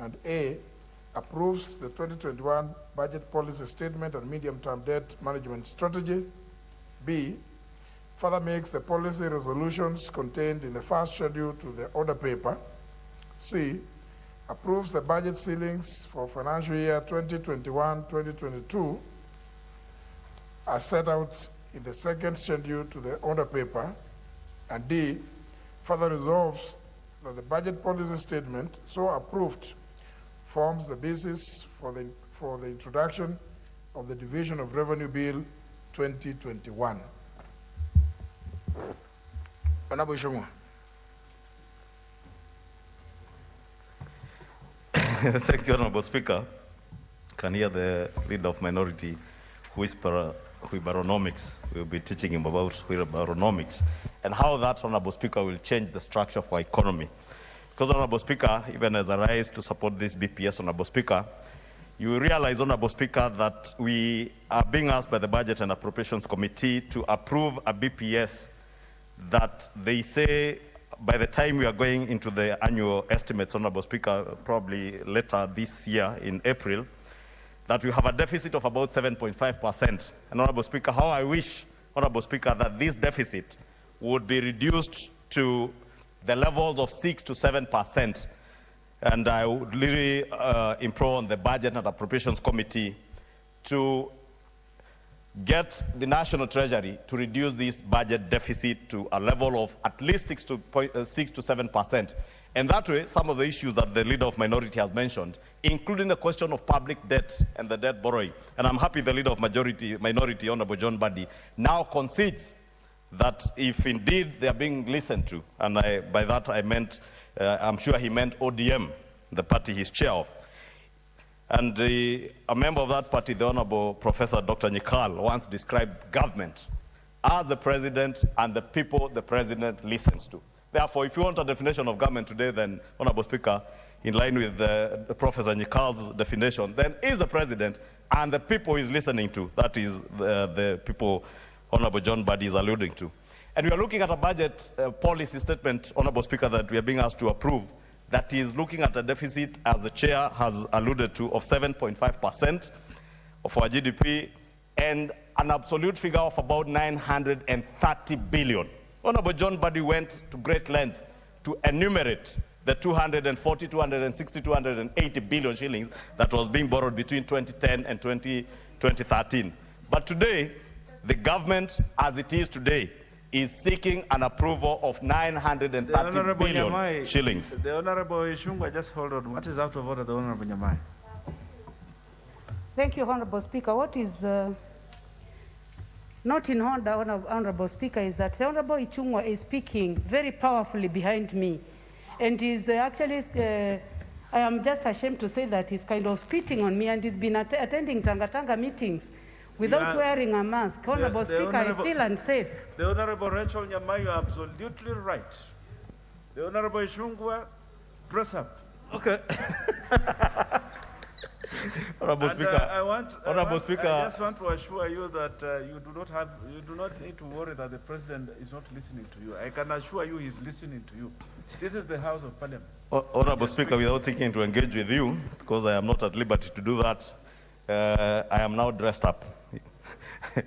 and A, approves the 2021 Budget Policy Statement and Medium-Term Debt Management Strategy. B, further makes the policy resolutions contained in the first schedule to the order paper. C, approves the budget ceilings for financial year 2021-2022 as set out in the second schedule to the order paper. And D, further resolves that the budget policy statement so approved forms the basis for the introduction of the Division of Revenue Bill 2021. Honorable Shungwa. Thank you, Honorable Speaker. Can hear the leader of minority wheelbarrownomics. We'll be teaching him about wheelbarrownomics and how that, Honorable Speaker, will change the structure of our economy. Because, Honorable Speaker, even as I rise to support this BPS, Honorable Speaker, you realize, Honorable Speaker, that we are being asked by the Budget and Appropriations Committee to approve a BPS that they say by the time we are going into the annual estimates, Honorable Speaker, probably later this year in April, that we have a deficit of about 7.5%. And Honorable Speaker, how I wish, Honorable Speaker, that this deficit would be reduced to the levels of 6 to 7%. And I would really implore on the Budget and Appropriations Committee to get the National Treasury to reduce this budget deficit to a level of at least 6 to 7%. And that way, some of the issues that the leader of minority has mentioned, including the question of public debt and the debt borrowing. And I'm happy the leader of minority, Honorable John Buddy, now concedes that if indeed they are being listened to, and by that I meant, I'm sure he meant ODM, the party he's chair of. And a member of that party, the Honorable Professor Dr. Nyikal, once described government as the president and the people the president listens to. Therefore, if you want a definition of government today, then, Honorable Speaker, in line with Professor Nyikal's definition, then is the president and the people he's listening to. That is the people Honorable John Buddy is alluding to. And we are looking at a budget policy statement, Honorable Speaker, that we are being asked to approve, that is looking at a deficit, as the chair has alluded to, of 7.5% of our GDP and an absolute figure of about 930 billion. Honorable John Buddy went to great lengths to enumerate the 240, 260, 280 billion shillings that was being borrowed between 2010 and 2013. But today, the government, as it is today, is seeking an approval of 930 billion Nyamai, shillings. The Honorable Shungwa, just hold on. What is out of order, the Honorable Nyamai? Thank you, Honorable Speaker. What is not in order, Honorable Speaker, is that the Honorable Ichung'wa is speaking very powerfully behind me, and is actually, I am just ashamed to say that he's kind of spitting on me, and he's been attending Tanga meetings without wearing a mask. Honorable Speaker, I feel unsafe. The Honorable Rachel Nyamai, you are absolutely right. The Honorable Ichung'wa, press up. Okay. Honorable Speaker. I just want to assure you that you do not need to worry that the president is not listening to you. I can assure you he's listening to you. This is the House of Parliament. Honorable Speaker, without seeking to engage with you, because I am not at liberty to do that, I am now dressed up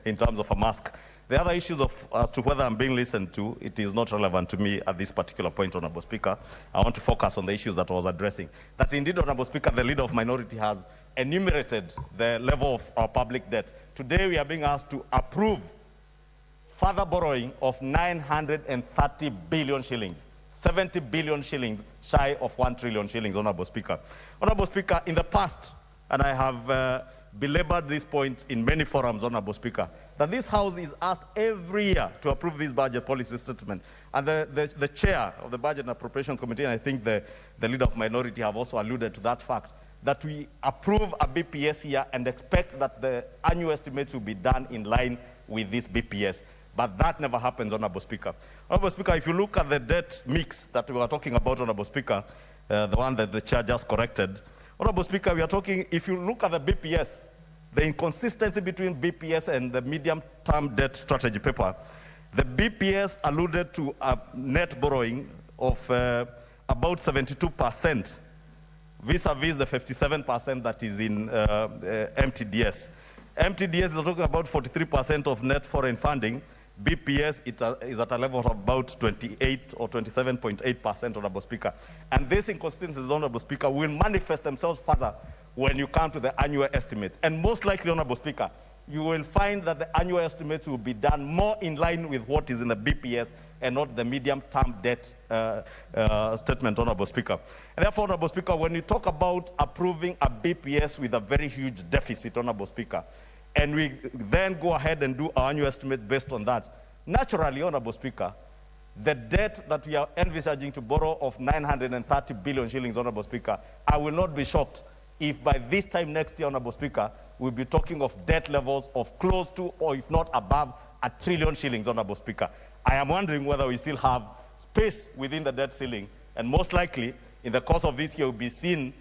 in terms of a mask. The other issues as to whether I'm being listened to, it is not relevant to me at this particular point, Honorable Speaker. I want to focus on the issues that I was addressing. That indeed, Honorable Speaker, the leader of minority has enumerated the level of our public debt. Today, we are being asked to approve further borrowing of 930 billion shillings, 70 billion shillings shy of 1 trillion shillings, Honorable Speaker. Honorable Speaker, in the past, and I have belabored this point in many forums, Honorable Speaker, that this House is asked every year to approve this budget policy statement. And the chair of the Budget and Appropriation Committee, and I think the leader of minority have also alluded to that fact, that we approve a BPS here and expect that the annual estimates will be done in line with this BPS. But that never happens, Honorable Speaker. Honorable Speaker, if you look at the debt mix that we were talking about, Honorable Speaker, the one that the chair just corrected, Honorable Speaker, we are talking, if you look at the BPS, the inconsistency between BPS and the medium-term debt strategy paper, the BPS alluded to a net borrowing of about 72% vis-a-vis the 57% that is in MTDS. MTDS is talking about 43% of net foreign funding. BPS is at a level of about 28 or 27.8%, Honorable Speaker. And these inconsistencies, Honorable Speaker, will manifest themselves further when you come to the annual estimates. And most likely, Honorable Speaker, you will find that the annual estimates will be done more in line with what is in the BPS and not the medium-term debt statement, Honorable Speaker. And therefore, Honorable Speaker, when you talk about approving a BPS with a very huge deficit, Honorable Speaker, and we then go ahead and do our annual estimate based on that, naturally, Honorable Speaker, the debt that we are envisaging to borrow of 930 billion shillings, Honorable Speaker, I will not be shocked if by this time next year, Honorable Speaker, we'll be talking of debt levels of close to, or if not above, 1 trillion shillings, Honorable Speaker. I am wondering whether we still have space within the debt ceiling, and most likely, in the course of this year, we'll be seeing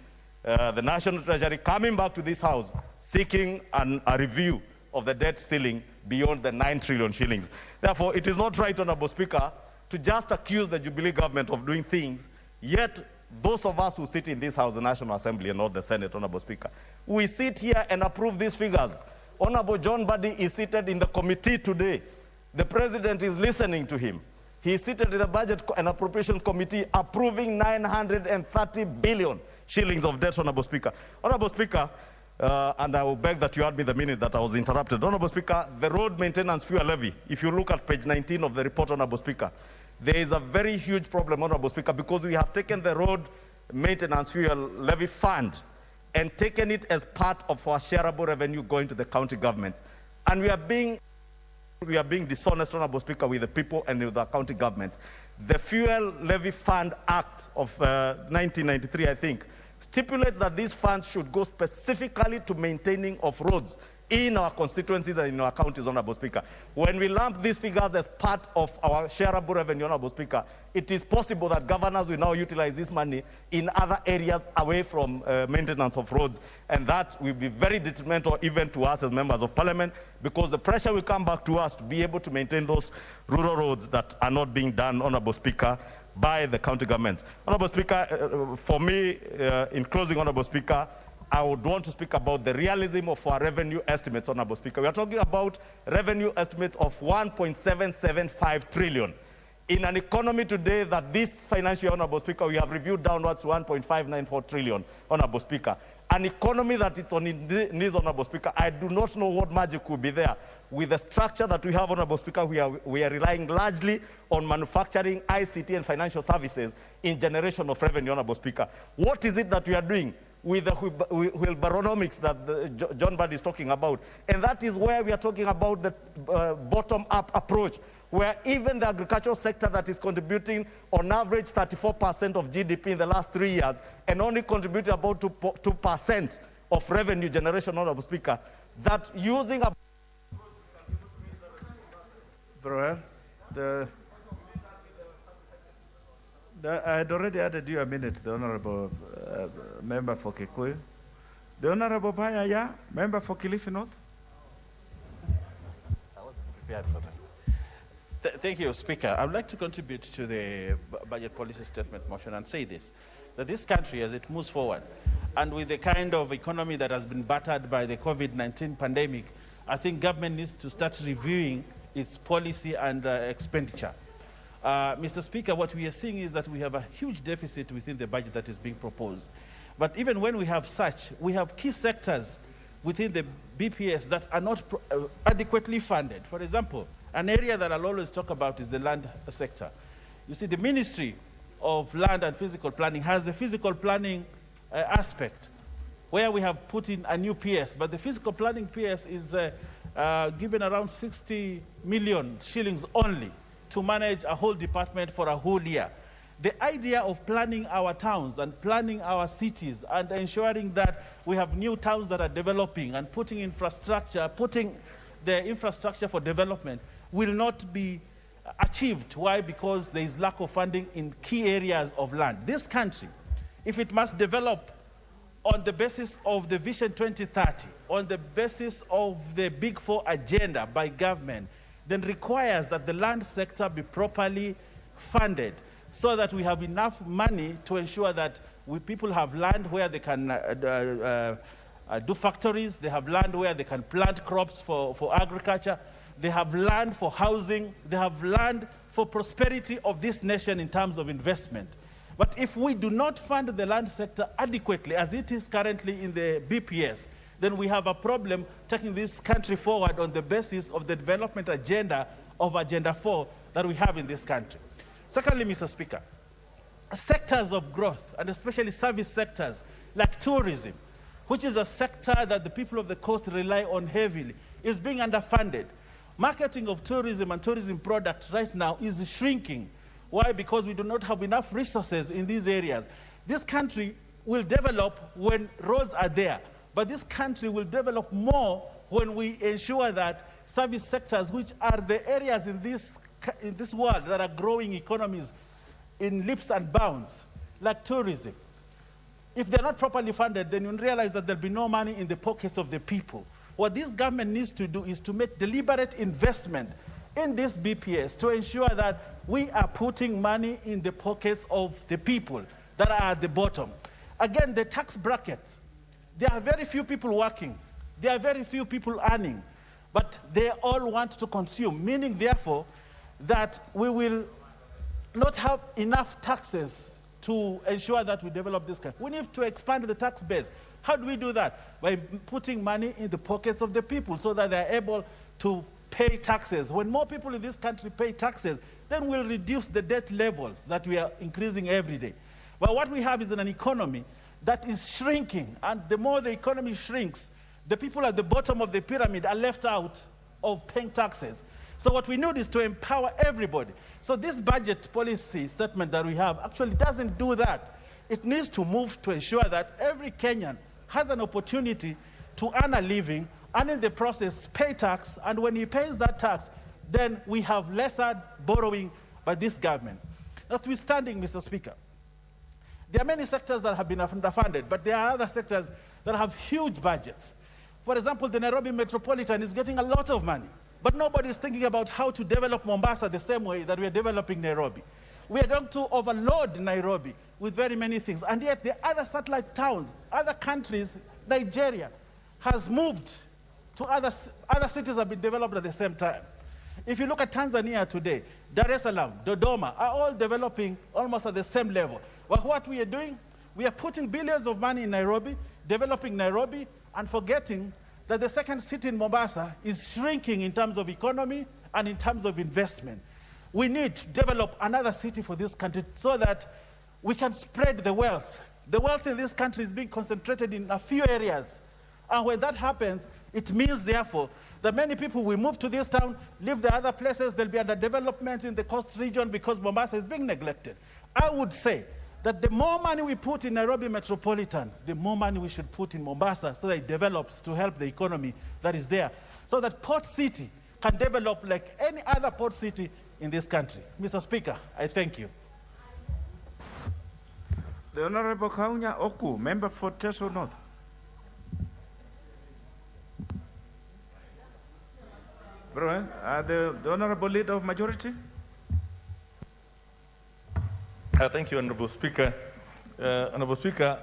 the National Treasury coming back to this House, seeking a review of the debt ceiling beyond the 9 trillion shillings. Therefore, it is not right, Honorable Speaker, to just accuse the Jubilee government of doing things, yet those of us who sit in this House, the National Assembly and not the Senate, Honorable Speaker, we sit here and approve these figures. Honorable John Buddy is seated in the committee today. The President is listening to him. He is seated in the Budget and Appropriations Committee approving 930 billion shillings of debt, Honorable Speaker. Honorable Speaker, and I will beg that you add me the minute that I was interrupted. Honorable Speaker, the road maintenance fuel levy, if you look at page 19 of the report, Honorable Speaker, there is a very huge problem, Honorable Speaker, because we have taken the road maintenance fuel levy fund and taken it as part of our shareable revenue going to the county governments. And we are being dishonest, Honorable Speaker, with the people and with the county governments. The Fuel Levy Fund Act of 1993, I think, stipulates that these funds should go specifically to maintaining of roads in our constituencies and in our counties, Honorable Speaker. When we lump these figures as part of our shareable revenue, Honorable Speaker, it is possible that governors will now utilize this money in other areas away from maintenance of roads. And that will be very detrimental even to us as members of Parliament, because the pressure will come back to us to be able to maintain those rural roads that are not being done, Honorable Speaker, by the county governments. Honorable Speaker, for me, in closing, Honorable Speaker, I would want to speak about the realism of our revenue estimates, Honorable Speaker. We are talking about revenue estimates of 1.775 trillion. In an economy today that this financial year, Honorable Speaker, we have reviewed downwards to 1.594 trillion, Honorable Speaker. An economy that is on its knees, Honorable Speaker, I do not know what magic will be there. With the structure that we have, Honorable Speaker, we are relying largely on manufacturing, ICT, and financial services in generation of revenue, Honorable Speaker. What is it that we are doing? with the wheelbarronomics that John Bad is talking about. And that is where we are talking about the bottom-up approach, where even the agricultural sector that is contributing on average 34% of GDP in the last 3 years and only contributed about 2% of revenue generation, Honorable Speaker, that using a... Very well. I had already added you a minute, the Honorable Member for Kikuyu. The Honorable Bayaya, Member for Kilifi North. I wasn't prepared for that. Thank you, Speaker. I would like to contribute to the budget policy statement motion and say this, that this country, as it moves forward, and with the kind of economy that has been battered by the COVID-19 pandemic, I think government needs to start reviewing its policy and expenditure. Mr. Speaker, what we are seeing is that we have a huge deficit within the budget that is being proposed. But even when we have such, we have key sectors within the BPS that are not adequately funded. For example, an area that I'll always talk about is the land sector. You see, the Ministry of Land and Physical Planning has the physical planning aspect, where we have put in a new PS, but the physical planning PS is given around 60 million shillings only to manage a whole department for a whole year. The idea of planning our towns and planning our cities and ensuring that we have new towns that are developing and putting the infrastructure for development will not be achieved. Why? Because there is lack of funding in key areas of land. This country, if it must develop on the basis of the Vision 2030, on the basis of the Big Four agenda by government, then requires that the land sector be properly funded so that we have enough money to ensure that people have land where they can do factories, they have land where they can plant crops for agriculture, they have land for housing, they have land for prosperity of this nation in terms of investment. But if we do not fund the land sector adequately, as it is currently in the BPS, then we have a problem taking this country forward on the basis of the development agenda of Agenda 4 that we have in this country. Secondly, Mr. Speaker, sectors of growth, and especially service sectors like tourism, which is a sector that the people of the coast rely on heavily, is being underfunded. Marketing of tourism and tourism products right now is shrinking. Why? Because we do not have enough resources in these areas. This country will develop when roads are there, but this country will develop more when we ensure that service sectors, which are the areas in this world that are growing economies in leaps and bounds, like tourism, if they're not properly funded, then you realize that there'll be no money in the pockets of the people. What this government needs to do is to make deliberate investment in this BPS to ensure that we are putting money in the pockets of the people that are at the bottom. Again, the tax brackets. There are very few people working. There are very few people earning. But they all want to consume, meaning, therefore, that we will not have enough taxes to ensure that we develop this country. We need to expand the tax base. How do we do that? By putting money in the pockets of the people so that they're able to pay taxes. When more people in this country pay taxes, then we'll reduce the debt levels that we are increasing every day. But what we have is an economy that is shrinking, and the more the economy shrinks, the people at the bottom of the pyramid are left out of paying taxes. So what we need is to empower everybody. So this budget policy statement that we have actually doesn't do that. It needs to move to ensure that every Kenyan has an opportunity to earn a living and in the process pay tax, and when he pays that tax, then we have lesser borrowing by this government. Notwithstanding, Mr. Speaker, there are many sectors that have been underfunded, but there are other sectors that have huge budgets. For example, the Nairobi Metropolitan is getting a lot of money, but nobody is thinking about how to develop Mombasa the same way that we are developing Nairobi. We are going to overload Nairobi with very many things, and yet the other satellite towns, other countries, Nigeria, has moved to other cities have been developed at the same time. If you look at Tanzania today, Dar es Salaam, Dodoma are all developing almost at the same level. But what we are doing, we are putting billions of money in Nairobi, developing Nairobi, and forgetting that the second city in Mombasa is shrinking in terms of economy and in terms of investment. We need to develop another city for this country so that we can spread the wealth The wealth in this country is being concentrated in a few areas. And when that happens, it means, therefore, that many people will move to this town, leave the other places. There'll be underdevelopment in the coast region because Mombasa is being neglected. I would say that the more money we put in Nairobi Metropolitan, the more money we should put in Mombasa so that it develops to help the economy that is there, so that Port City can develop like any other port city in this country. Mr. Speaker, I thank you. The Honorable Kaunya Oku, member for Teso North. The Honorable Leader of Majority. Thank you, Honorable Speaker. Honorable Speaker,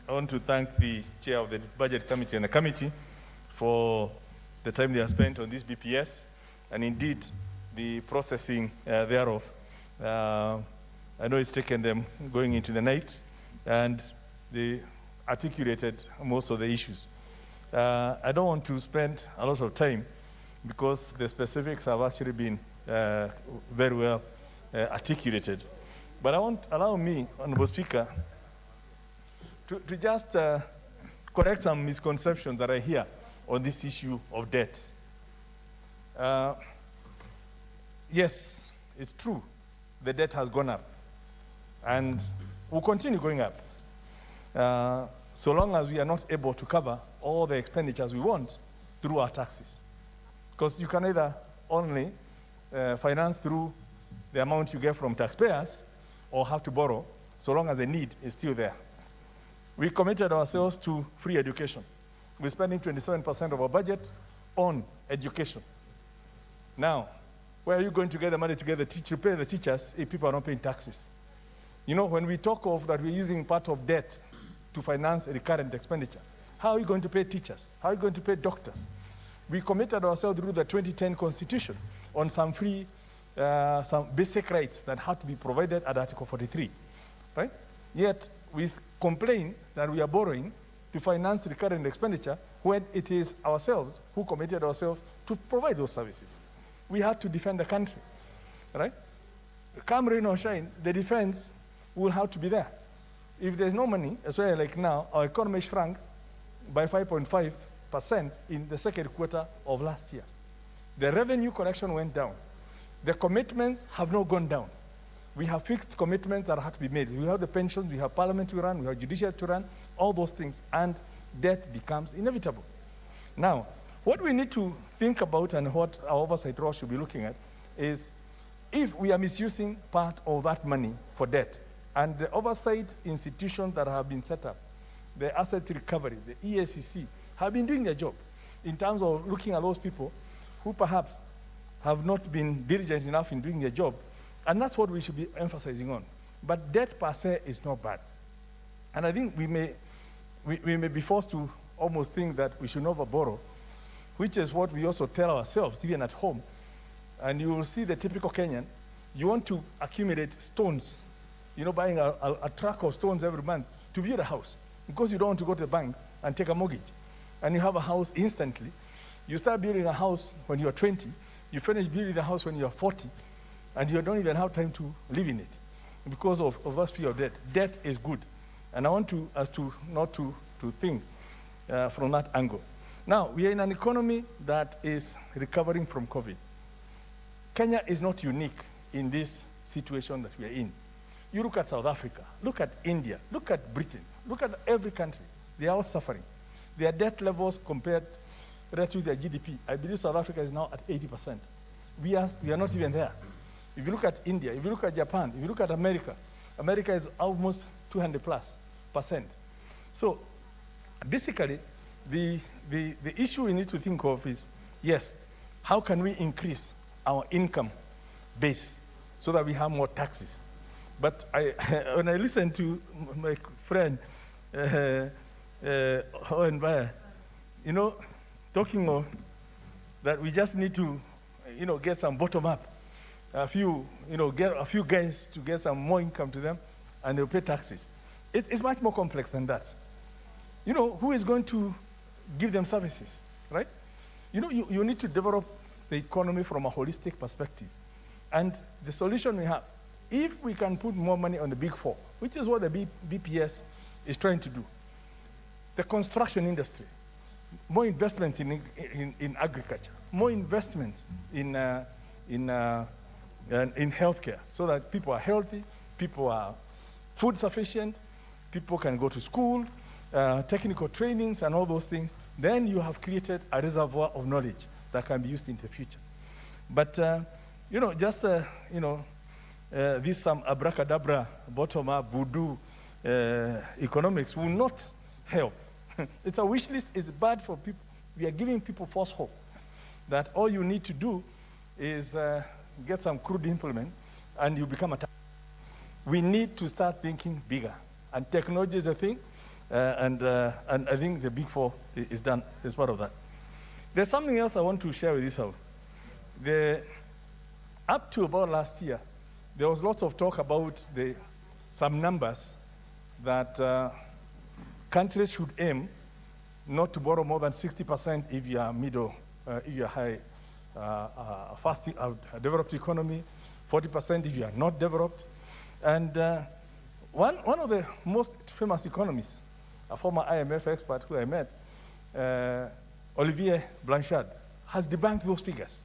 I want to thank the Chair of the Budget Committee and the committee for the time they have spent on this BPS, and indeed the processing thereof. I know it's taken them going into the night, and they articulated most of the issues. I don't want to spend a lot of time because the specifics have actually been very well articulated. But allow me, Honorable Speaker, to just correct some misconceptions that I hear on this issue of debt. Yes, it's true, the debt has gone up and will continue going up so long as we are not able to cover all the expenditures we want through our taxes. Because you can either only finance through the amount you get from taxpayers or have to borrow, so long as the need is still there. We committed ourselves to free education. We're spending 27% of our budget on education. Now, where are you going to get the money to pay the teachers if people are not paying taxes? You know, when we talk of that we're using part of debt to finance a recurrent expenditure, how are you going to pay teachers? How are you going to pay doctors? We committed ourselves through the 2010 Constitution on some free, some basic rights that had to be provided at Article 43, right? Yet, we complain that we are borrowing to finance recurrent expenditure when it is ourselves who committed ourselves to provide those services. We had to defend the country, right? Come rain or shine, the defense will have to be there. If there's no money, especially like now, our economy shrank by 5.5% in the second quarter of last year. The revenue collection went down. The commitments have not gone down. We have fixed commitments that have to be made. We have the pensions, we have parliament to run, we have judiciary to run, all those things, and debt becomes inevitable. Now, what we need to think about and what our oversight role should be looking at is if we are misusing part of that money for debt, and the oversight institutions that have been set up, the asset recovery, the EACC, have been doing their job in terms of looking at those people who perhaps have not been diligent enough in doing their job. And that's what we should be emphasizing on. But debt per se is not bad. And I think we may be forced to almost think that we should never borrow, which is what we also tell ourselves, even at home. And you will see the typical Kenyan, you want to accumulate stones, you know, buying a truck of stones every month to build a house, because you don't want to go to the bank and take a mortgage. And you have a house instantly. You start building a house when you're 20, you finish building the house when you're 40, and you don't even have time to live in it because of that fear of debt. Debt is good. And I want us not to think from that angle. Now, we are in an economy that is recovering from COVID. Kenya is not unique in this situation that we are in. You look at South Africa, look at India, look at Britain, look at every country. They are all suffering. Their debt levels compared to their GDP, I believe South Africa is now at 80%. We are not even there. If you look at India, if you look at Japan, if you look at America, America is almost 200+%. So basically, the issue we need to think of is, yes, how can we increase our income base so that we have more taxes? But when I listen to my friend, Owen Bayer, you know, talking of that we just need to, you know, get some bottom up, get a few guys to get some more income to them, and they'll pay taxes. It's much more complex than that. You know, who is going to give them services, right? You know, you need to develop the economy from a holistic perspective. And the solution we have, if we can put more money on the big four, which is what the BPS is trying to do. The construction industry, more investments in agriculture, more investments in healthcare, so that people are healthy, people are food sufficient, people can go to school, technical trainings and all those things. Then you have created a reservoir of knowledge that can be used in the future. But just this some abracadabra, bottom-up, voodoo economics will not help. It's a wish list. It's bad for people. We are giving people false hope that all you need to do is get some crude implement and you become a. We need to start thinking bigger. And technology is a thing, and I think the Big Four is done as part of that. There's something else I want to share with this house. Up to about last year, there was lots of talk about some numbers that countries should aim not to borrow more than 60% if you are middle, if you are high, fast developed economy, 40% if you are not developed. And one of the most famous economists, a former IMF expert who I met, Olivier Blanchard, has debunked those figures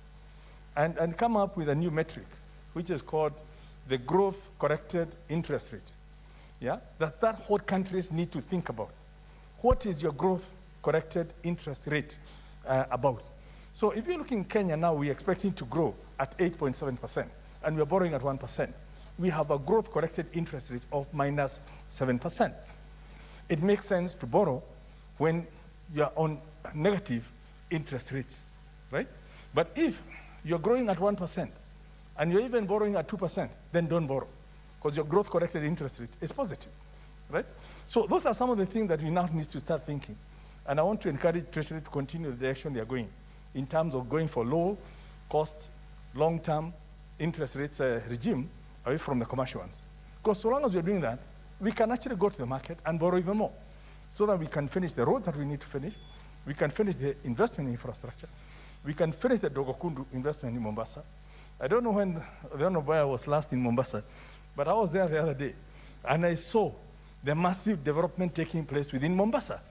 and come up with a new metric, which is called the growth corrected interest rate. Yeah, that's what countries need to think about. What is your growth corrected interest rate about? So if you look in Kenya now, we're expecting to grow at 8.7%, and we're borrowing at 1%. We have a growth corrected interest rate of minus 7%. It makes sense to borrow when you're on negative interest rates, right? But if you're growing at 1% and you're even borrowing at 2%, then don't borrow, because your growth corrected interest rate is positive, right? So those are some of the things that we now need to start thinking. And I want to encourage Treasury to continue the direction they are going in terms of going for low cost, long-term interest rates regime away from the commercial ones. Because so long as we're doing that, we can actually go to the market and borrow even more so that we can finish the road that we need to finish, we can finish the investment in infrastructure, we can finish the Dogokundu investment in Mombasa. I don't know when I was last in Mombasa, but I was there the other day, and I saw the massive development taking place within Mombasa.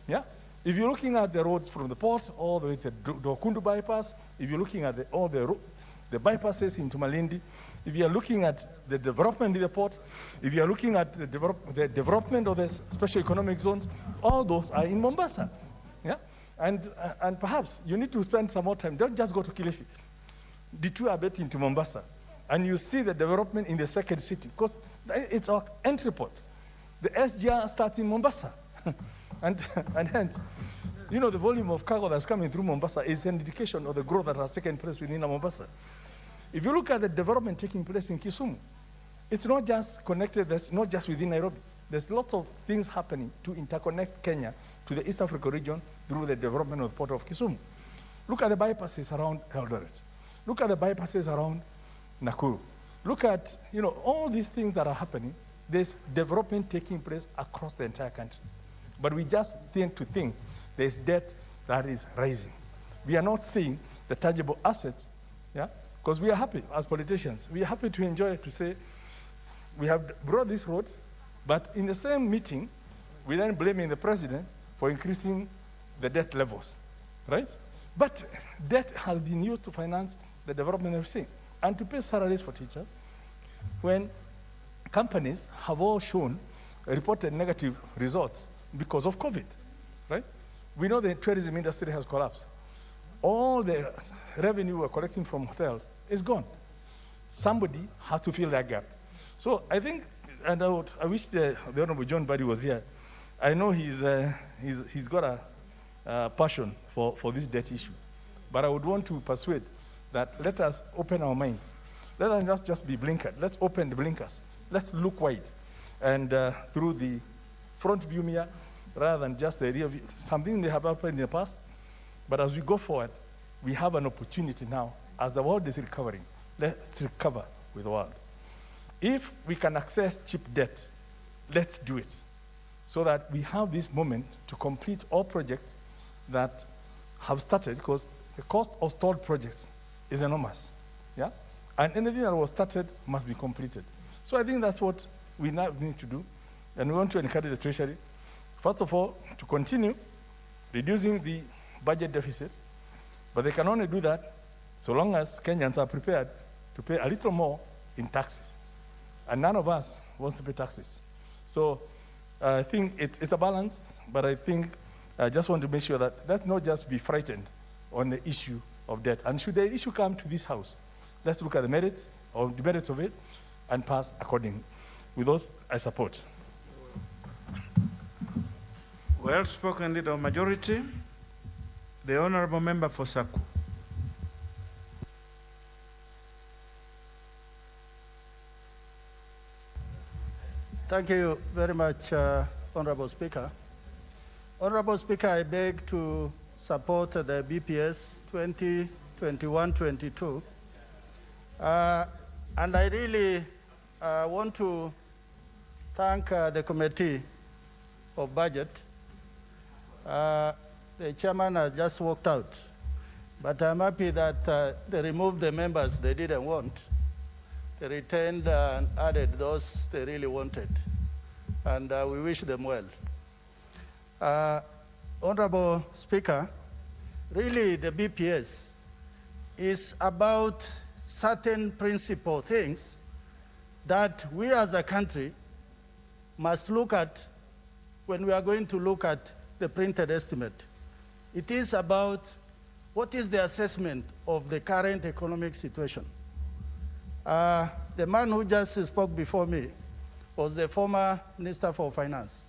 Yeah? If you're looking at the roads from the port all the way to Dokundu bypass, if you're looking at all the bypasses into Malindi, if you're looking at the development in the port, if you're looking at the development of the special economic zones, all those are in Mombasa. Yeah? And perhaps you need to spend some more time. Don't just go to Kilifi. Detour a bit into Mombasa, and you see the development in the second city, because it's our entry port. The SGR starts in Mombasa. and hence, the volume of cargo that's coming through Mombasa is an indication of the growth that has taken place within Mombasa. If you look at the development taking place in Kisumu, it's not just connected, that's not just within Nairobi. There's lots of things happening to interconnect Kenya to the East Africa region through the development of the port of Kisumu. Look at the bypasses around Eldoret. Look at the bypasses around Nakuru. Look at, all these things that are happening. There's development taking place across the entire country. But we just tend to think there's debt that is rising. We are not seeing the tangible assets, yeah? Because we are happy as politicians. We are happy to enjoy to say, we have brought this road, but in the same meeting, we then blaming the president for increasing the debt levels, right? But debt has been used to finance the development of everything and to pay salaries for teachers when companies have all reported negative results because of COVID, right? We know the tourism industry has collapsed. All the revenue we're collecting from hotels is gone. Somebody has to fill that gap. So I think, and I wish the Honorable John Buddy was here. I know he's got a passion for this debt issue. But I would want to persuade that let us open our minds. Let us not just be blinkered. Let's open the blinkers. Let's look wide. And through the front view mirror, rather than just the rear view, something they have happened in the past. But as we go forward, we have an opportunity now. As the world is recovering, let's recover with the world. If we can access cheap debt, let's do it. So that we have this moment to complete all projects that have started, because the cost of stalled projects is enormous. Yeah? And anything that was started must be completed. So I think that's what we now need to do. and we want to encourage the Treasury, first of all, to continue reducing the budget deficit, but they can only do that so long as Kenyans are prepared to pay a little more in taxes. And none of us wants to pay taxes. So I think it's a balance, but I think I just want to make sure that let's not just be frightened on the issue of debt. And should the issue come to this House, let's look at the merits of it and pass accordingly. With those, I support. Well spoken, Leader of Majority. The Honorable Member for Saku. Thank you very much, Honorable Speaker. Honorable Speaker, I beg to support the BPS 2021-22. And I really want to thank the Committee of Budget. The chairman has just walked out, but I'm happy that they removed the members they didn't want. They retained and added those they really wanted, and we wish them well. Honorable Speaker, really the BPS is about certain principal things that we as a country must look at when we are going to look at the printed estimate. It is about what is the assessment of the current economic situation. The man who just spoke before me was the former Minister for Finance.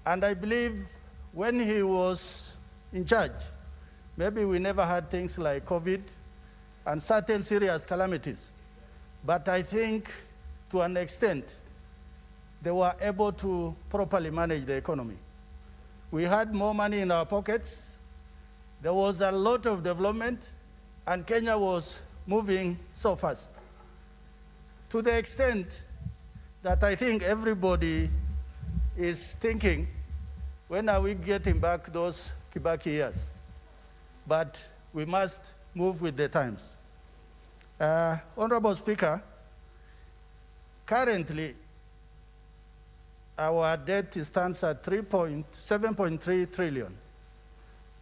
And I believe when he was in charge, maybe we never had things like COVID and certain serious calamities. But I think to an extent, they were able to properly manage the economy. We had more money in our pockets. There was a lot of development, and Kenya was moving so fast. To the extent that I think everybody is thinking, when are we getting back those Kibaki years? But we must move with the times. Honorable Speaker, currently, our debt stands at 7.3 trillion,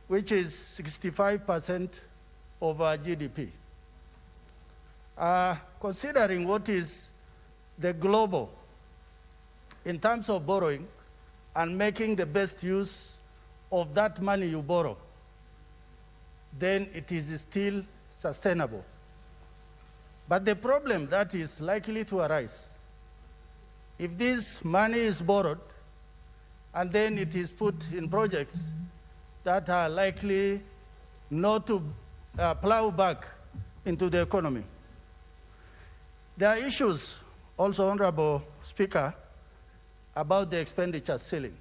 which is 65% of our GDP. Considering what is the global in terms of borrowing and making the best use of that money you borrow, then it is still sustainable. But the problem that is likely to arise, if this money is borrowed and then it is put in projects that are likely not to plow back into the economy. There are issues also, Honorable Speaker, about the expenditure ceiling.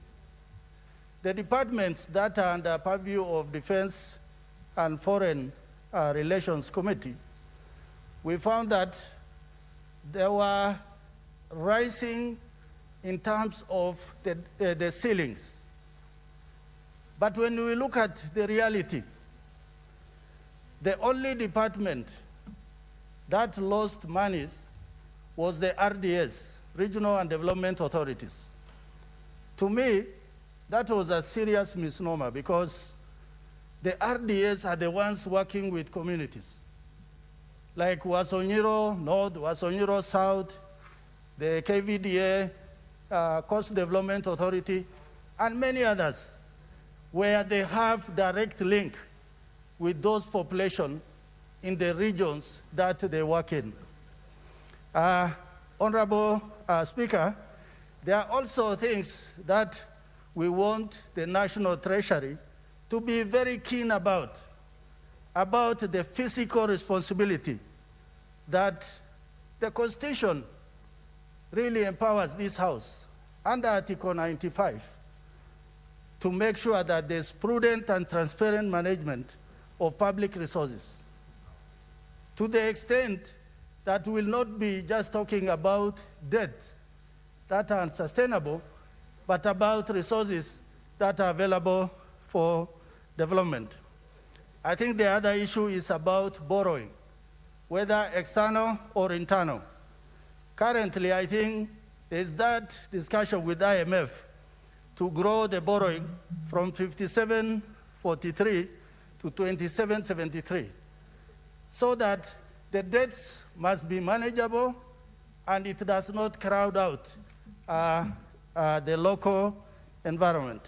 The departments that are under purview of Defense and Foreign Relations Committee, we found that there were rising in terms of the ceilings. But when we look at the reality, the only department that lost monies was the RDS, Regional and Development Authorities. To me, that was a serious misnomer because the RDS are the ones working with communities, like Wasonyiro North, Wasonyiro South, the KVDA, Coast Development Authority, and many others, where they have direct link with those populations in the regions that they work in. Honorable Speaker, there are also things that we want the National Treasury to be very keen about the physical responsibility that the Constitution really empowers this House under Article 95 to make sure that there's prudent and transparent management of public resources. To the extent that will not be just talking about debts that are unsustainable, but about resources that are available for development. I think the other issue is about borrowing, whether external or internal. Currently, I think is that discussion with IMF to grow the borrowing from 57.43 to 27.73, so that the debts must be manageable and it does not crowd out the local environment.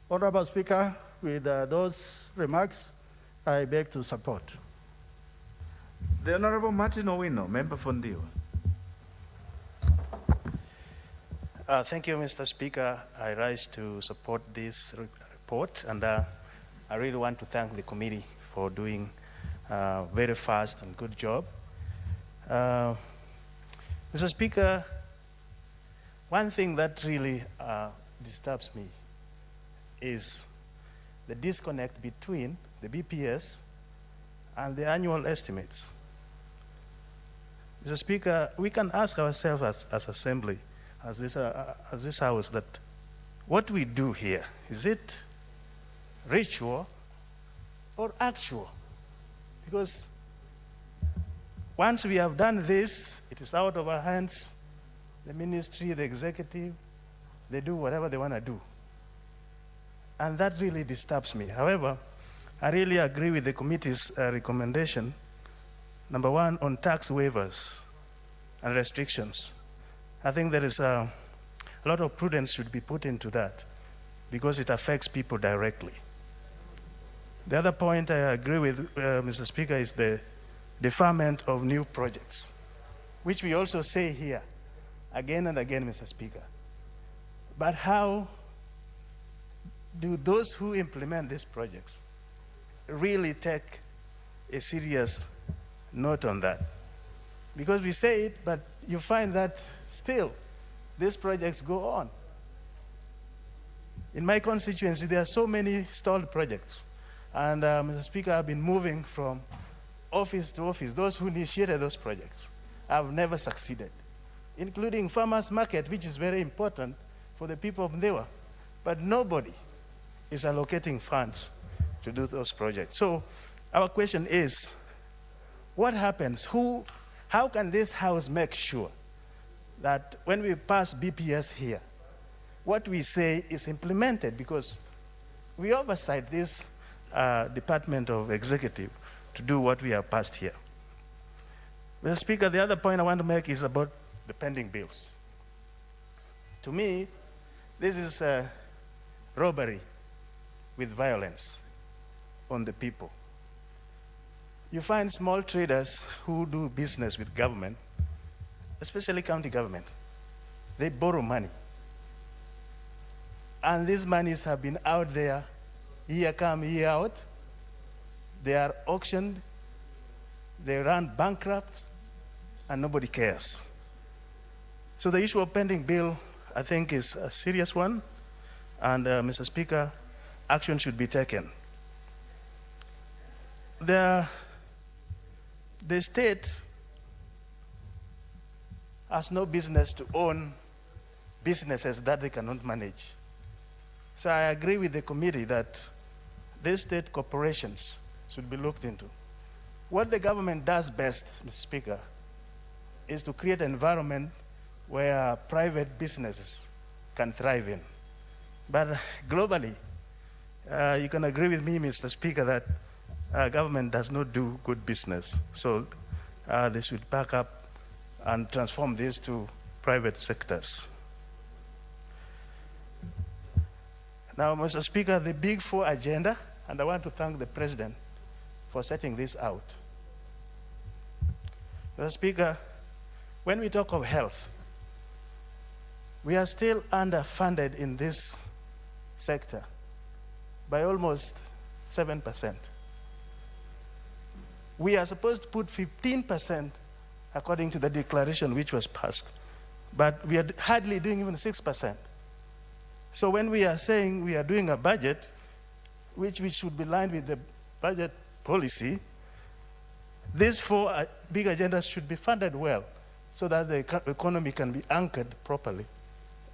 Honorable Speaker, with those remarks, I beg to support. The Honorable Martin Owino, member for Ndiwa. Thank you, Mr. Speaker. I rise to support this report, and I really want to thank the committee for doing a very fast and good job. Mr. Speaker, one thing that really disturbs me is the disconnect between the BPS and the annual estimates. Mr. Speaker, we can ask ourselves as Assembly, as this House, that what we do here, is it ritual or actual? Because once we have done this, it is out of our hands. The ministry, the executive, they do whatever they want to do. And that really disturbs me. However, I really agree with the committee's recommendation, number one, on tax waivers and restrictions. I think there is a lot of prudence should be put into that because it affects people directly. The other point I agree with, Mr. Speaker, is the deferment of new projects, which we also say here again and again, Mr. Speaker. But how do those who implement these projects really take a serious note on that? Because we say it, but you find that still these projects go on. In my constituency, there are so many stalled projects. And Mr. Speaker, I've been moving from office to office. Those who initiated those projects have never succeeded, including farmers' market, which is very important for the people of Ndiwa. But nobody is allocating funds to do those projects. So our question is, what happens? How can this House make sure that when we pass BPS here, what we say is implemented? Because we oversight this Department of Executive to do what we have passed here. Mr. Speaker, the other point I want to make is about the pending bills. To me, this is a robbery with violence on the people. You find small traders who do business with government, especially county government. They borrow money. And these monies have been out there, year come, year out. They are auctioned, they run bankrupt, and nobody cares. So the issue of pending bill, I think, is a serious one. And Mr. Speaker, action should be taken. The state has no business to own businesses that they cannot manage. So I agree with the committee that these state corporations should be looked into. What the government does best, Mr. Speaker, is to create an environment where private businesses can thrive in. But globally, you can agree with me, Mr. Speaker, that government does not do good business. So they should back up and transform this to private sectors. Now, Mr. Speaker, the Big Four agenda, and I want to thank the President for setting this out. Mr. Speaker, when we talk of health, we are still underfunded in this sector by almost 7%. We are supposed to put 15% according to the declaration which was passed, but we are hardly doing even 6%. So when we are saying we are doing a budget, which should be aligned with the budget policy, these four big agendas should be funded well so that the economy can be anchored properly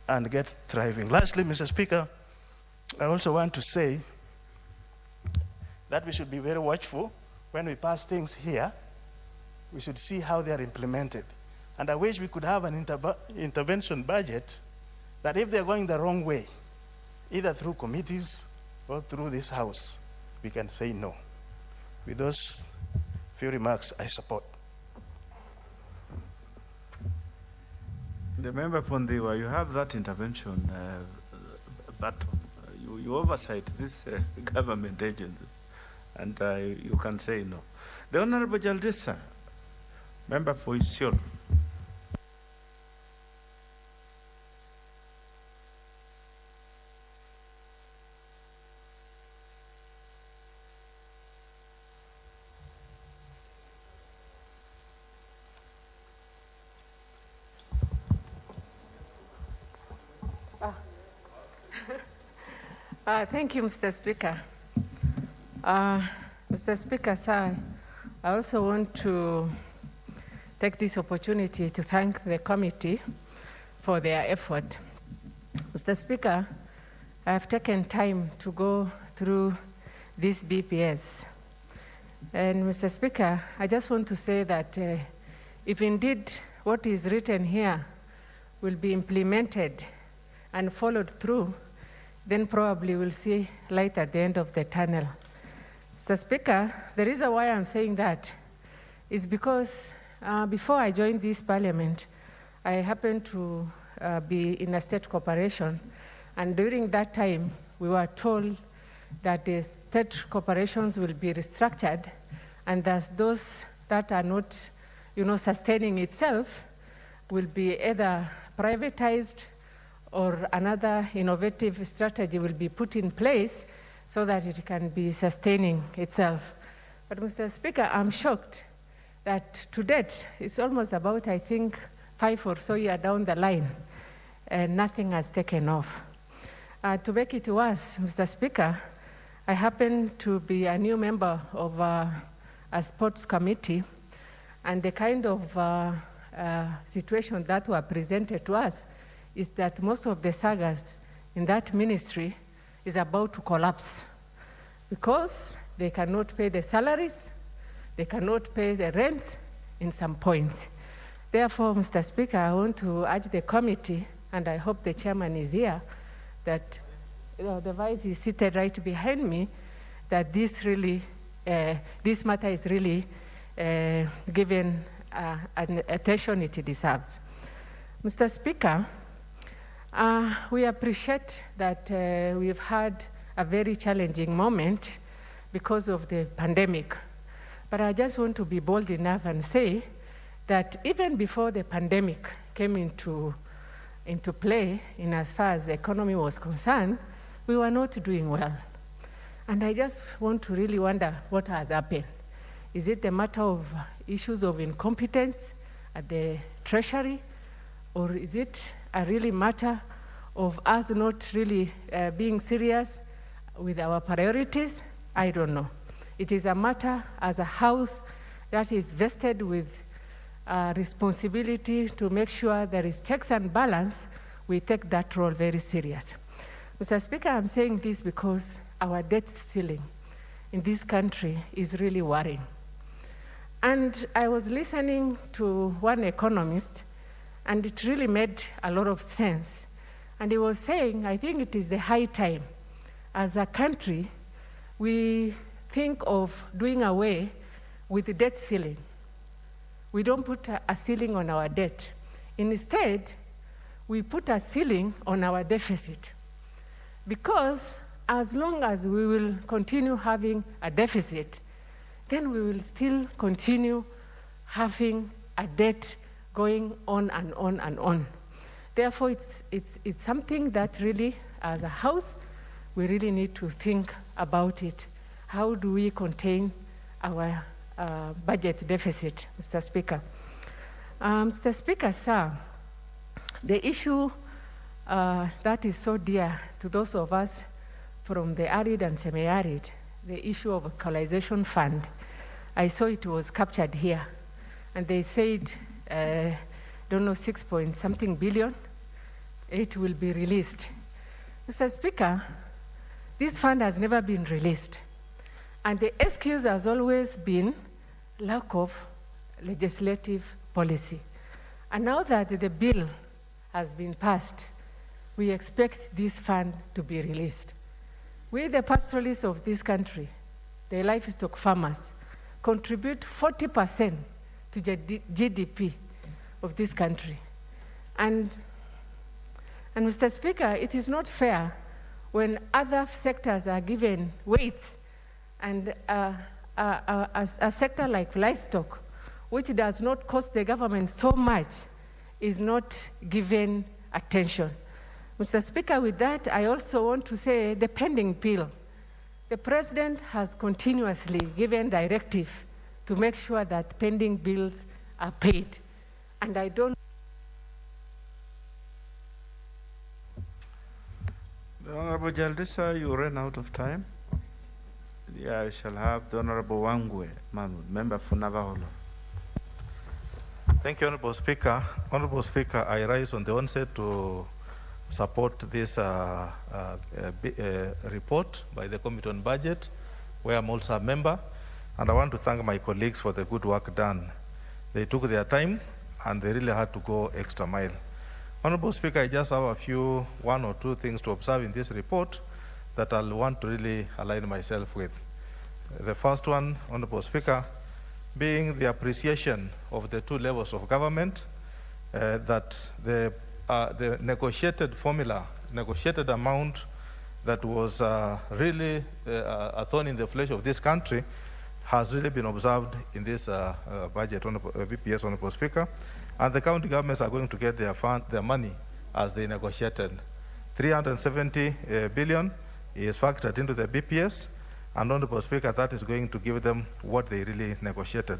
and get thriving. Lastly, Mr. Speaker, I also want to say that we should be very watchful when we pass things here. We should see how they are implemented. And I wish we could have an intervention budget that if they're going the wrong way, either through committees or through this House, we can say no. With those few remarks, I support. The member from Ndiwa, you have that intervention button. You oversight this government agency, and you can say no. The Honorable Jaldisa, member for Isiolo. Thank you, Mr. Speaker. Mr. Speaker, sir, I also want to take this opportunity to thank the committee for their effort. Mr. Speaker, I have taken time to go through this BPS. And Mr. Speaker, I just want to say that if indeed what is written here will be implemented and followed through, then probably we'll see light at the end of the tunnel. Mr. Speaker, the reason why I'm saying that is because before I joined this parliament, I happened to be in a state corporation, and during that time, we were told that the state corporations will be restructured, and thus those that are not, sustaining itself will be either privatized or another innovative strategy will be put in place so that it can be sustaining itself. But Mr. Speaker, I'm shocked that to date, it's almost about, I think, 5 or so years down the line, and nothing has taken off. To make it worse, Mr. Speaker, I happen to be a new member of a sports committee, and the kind of situation that were presented to us is that most of the sagas in that ministry is about to collapse because they cannot pay the salaries, they cannot pay the rent in some points. Therefore, Mr. Speaker, I want to urge the committee, and I hope the chairman is here, that the vice is seated right behind me, that this really, this matter is really given an attention it deserves. Mr. Speaker, we appreciate that we've had a very challenging moment because of the pandemic. But I just want to be bold enough and say that even before the pandemic came into play, in as far as the economy was concerned, we were not doing well. And I just want to really wonder what has happened. Is it a matter of issues of incompetence at the Treasury, or is it a really matter of us not really being serious with our priorities? I don't know. It is a matter as a house that is vested with responsibility to make sure there is checks and balance. We take that role very serious. Mr. Speaker, I'm saying this because our debt ceiling in this country is really worrying. And I was listening to one economist, and it really made a lot of sense. And he was saying, I think it is the high time, as a country, we think of doing away with the debt ceiling. We don't put a ceiling on our debt. Instead, we put a ceiling on our deficit. Because as long as we will continue having a deficit, then we will still continue having a debt going on and on and on. Therefore, it's something that really, as a house, we really need to think about it. How do we contain our budget deficit, Mr. Speaker? Mr. Speaker, sir, the issue that is so dear to those of us from the arid and semi-arid, the issue of equalization fund, I saw it was captured here. And they said, don't know, 6 point something billion, it will be released. Mr. Speaker, this fund has never been released. And the excuse has always been lack of legislative policy. And now that the bill has been passed, we expect this fund to be released. We, the pastoralists of this country, the livestock farmers, contribute 40% to the GDP of this country. And Mr. Speaker, it is not fair when other sectors are given weights and a sector like livestock, which does not cost the government so much, is not given attention. Mr. Speaker, with that, I also want to say the pending bill. The President has continuously given directive to make sure that pending bills are paid. And I don't. The Honorable Jaldisa, you ran out of time. Yeah, I shall have the Honorable Wangwe Mahmoud, member for Navaholo. Thank you, Honorable Speaker. Honorable Speaker, I rise on the onset to support this report by the Committee on Budget, where I'm also a member, and I want to thank my colleagues for the good work done. They took their time, and they really had to go extra mile. Honorable Speaker, I just have one or two things to observe in this report that I'll want to really align myself with. The first one, Honorable Speaker, being the appreciation of the two levels of government, that the negotiated formula, negotiated amount that was really a thorn in the flesh of this country has really been observed in this budget, VPS, Honorable Speaker. And the county governments are going to get their money as they negotiated. 370 billion is factored into the BPS, and Honorable Speaker, that is going to give them what they really negotiated.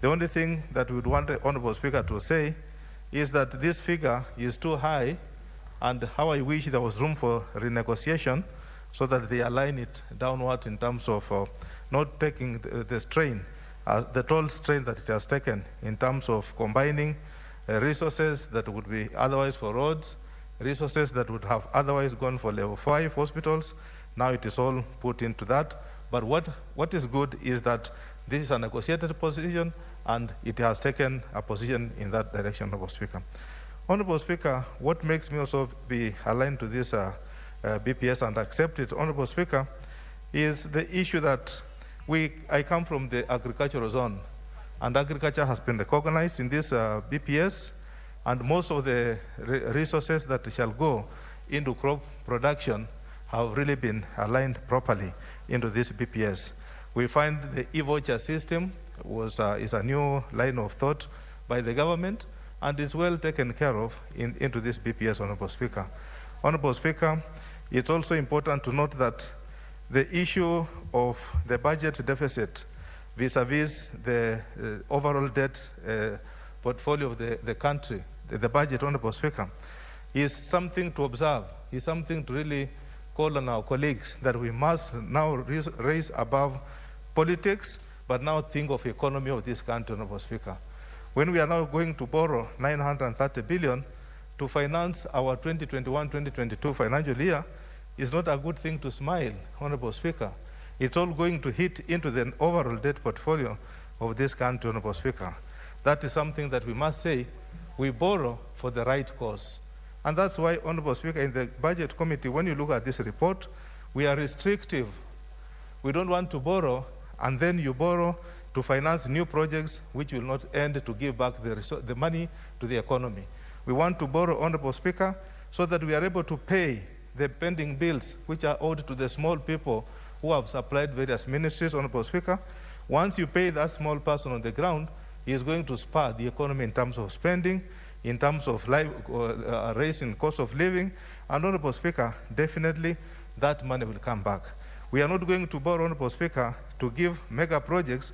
The only thing that we would want the Honorable Speaker to say is that this figure is too high, and how I wish there was room for renegotiation so that they align it downwards in terms of not taking the strain, the toll strain that it has taken in terms of combining resources that would be otherwise for roads, resources that would have otherwise gone for level 5 hospitals. Now it is all put into that. But what is good is that this is a negotiated position, and it has taken a position in that direction, Honorable Speaker. Honorable Speaker, what makes me also be aligned to this BPS and accept it, Honorable Speaker, is the issue that I come from the agricultural zone, and agriculture has been recognized in this BPS, and most of the resources that shall go into crop production have really been aligned properly into this BPS. We find the e-voucher system is a new line of thought by the government, and is well taken care of into this BPS, Honorable Speaker. Honorable Speaker, it's also important to note that the issue of the budget deficit vis-a-vis the overall debt portfolio of the country, the budget, Honorable Speaker, is something to observe, is something to really call on our colleagues that we must now raise above politics, but now think of the economy of this country, Honorable Speaker. When we are now going to borrow 930 billion to finance our 2021-2022 financial year, is not a good thing to smile, Honorable Speaker. It's all going to hit into the overall debt portfolio of this country, Honorable Speaker. That is something that we must say, we borrow for the right cause. And that's why, Honorable Speaker, in the Budget Committee, when you look at this report, we are restrictive. We don't want to borrow, and then you borrow to finance new projects which will not end to give back the money to the economy. We want to borrow, Honorable Speaker, so that we are able to pay the pending bills which are owed to the small people who have supplied various ministries, Honorable Speaker. Once you pay that small person on the ground, he is going to spur the economy in terms of spending, in terms of raising cost of living, and Honorable Speaker, definitely that money will come back. We are not going to borrow, Honorable Speaker, to give mega projects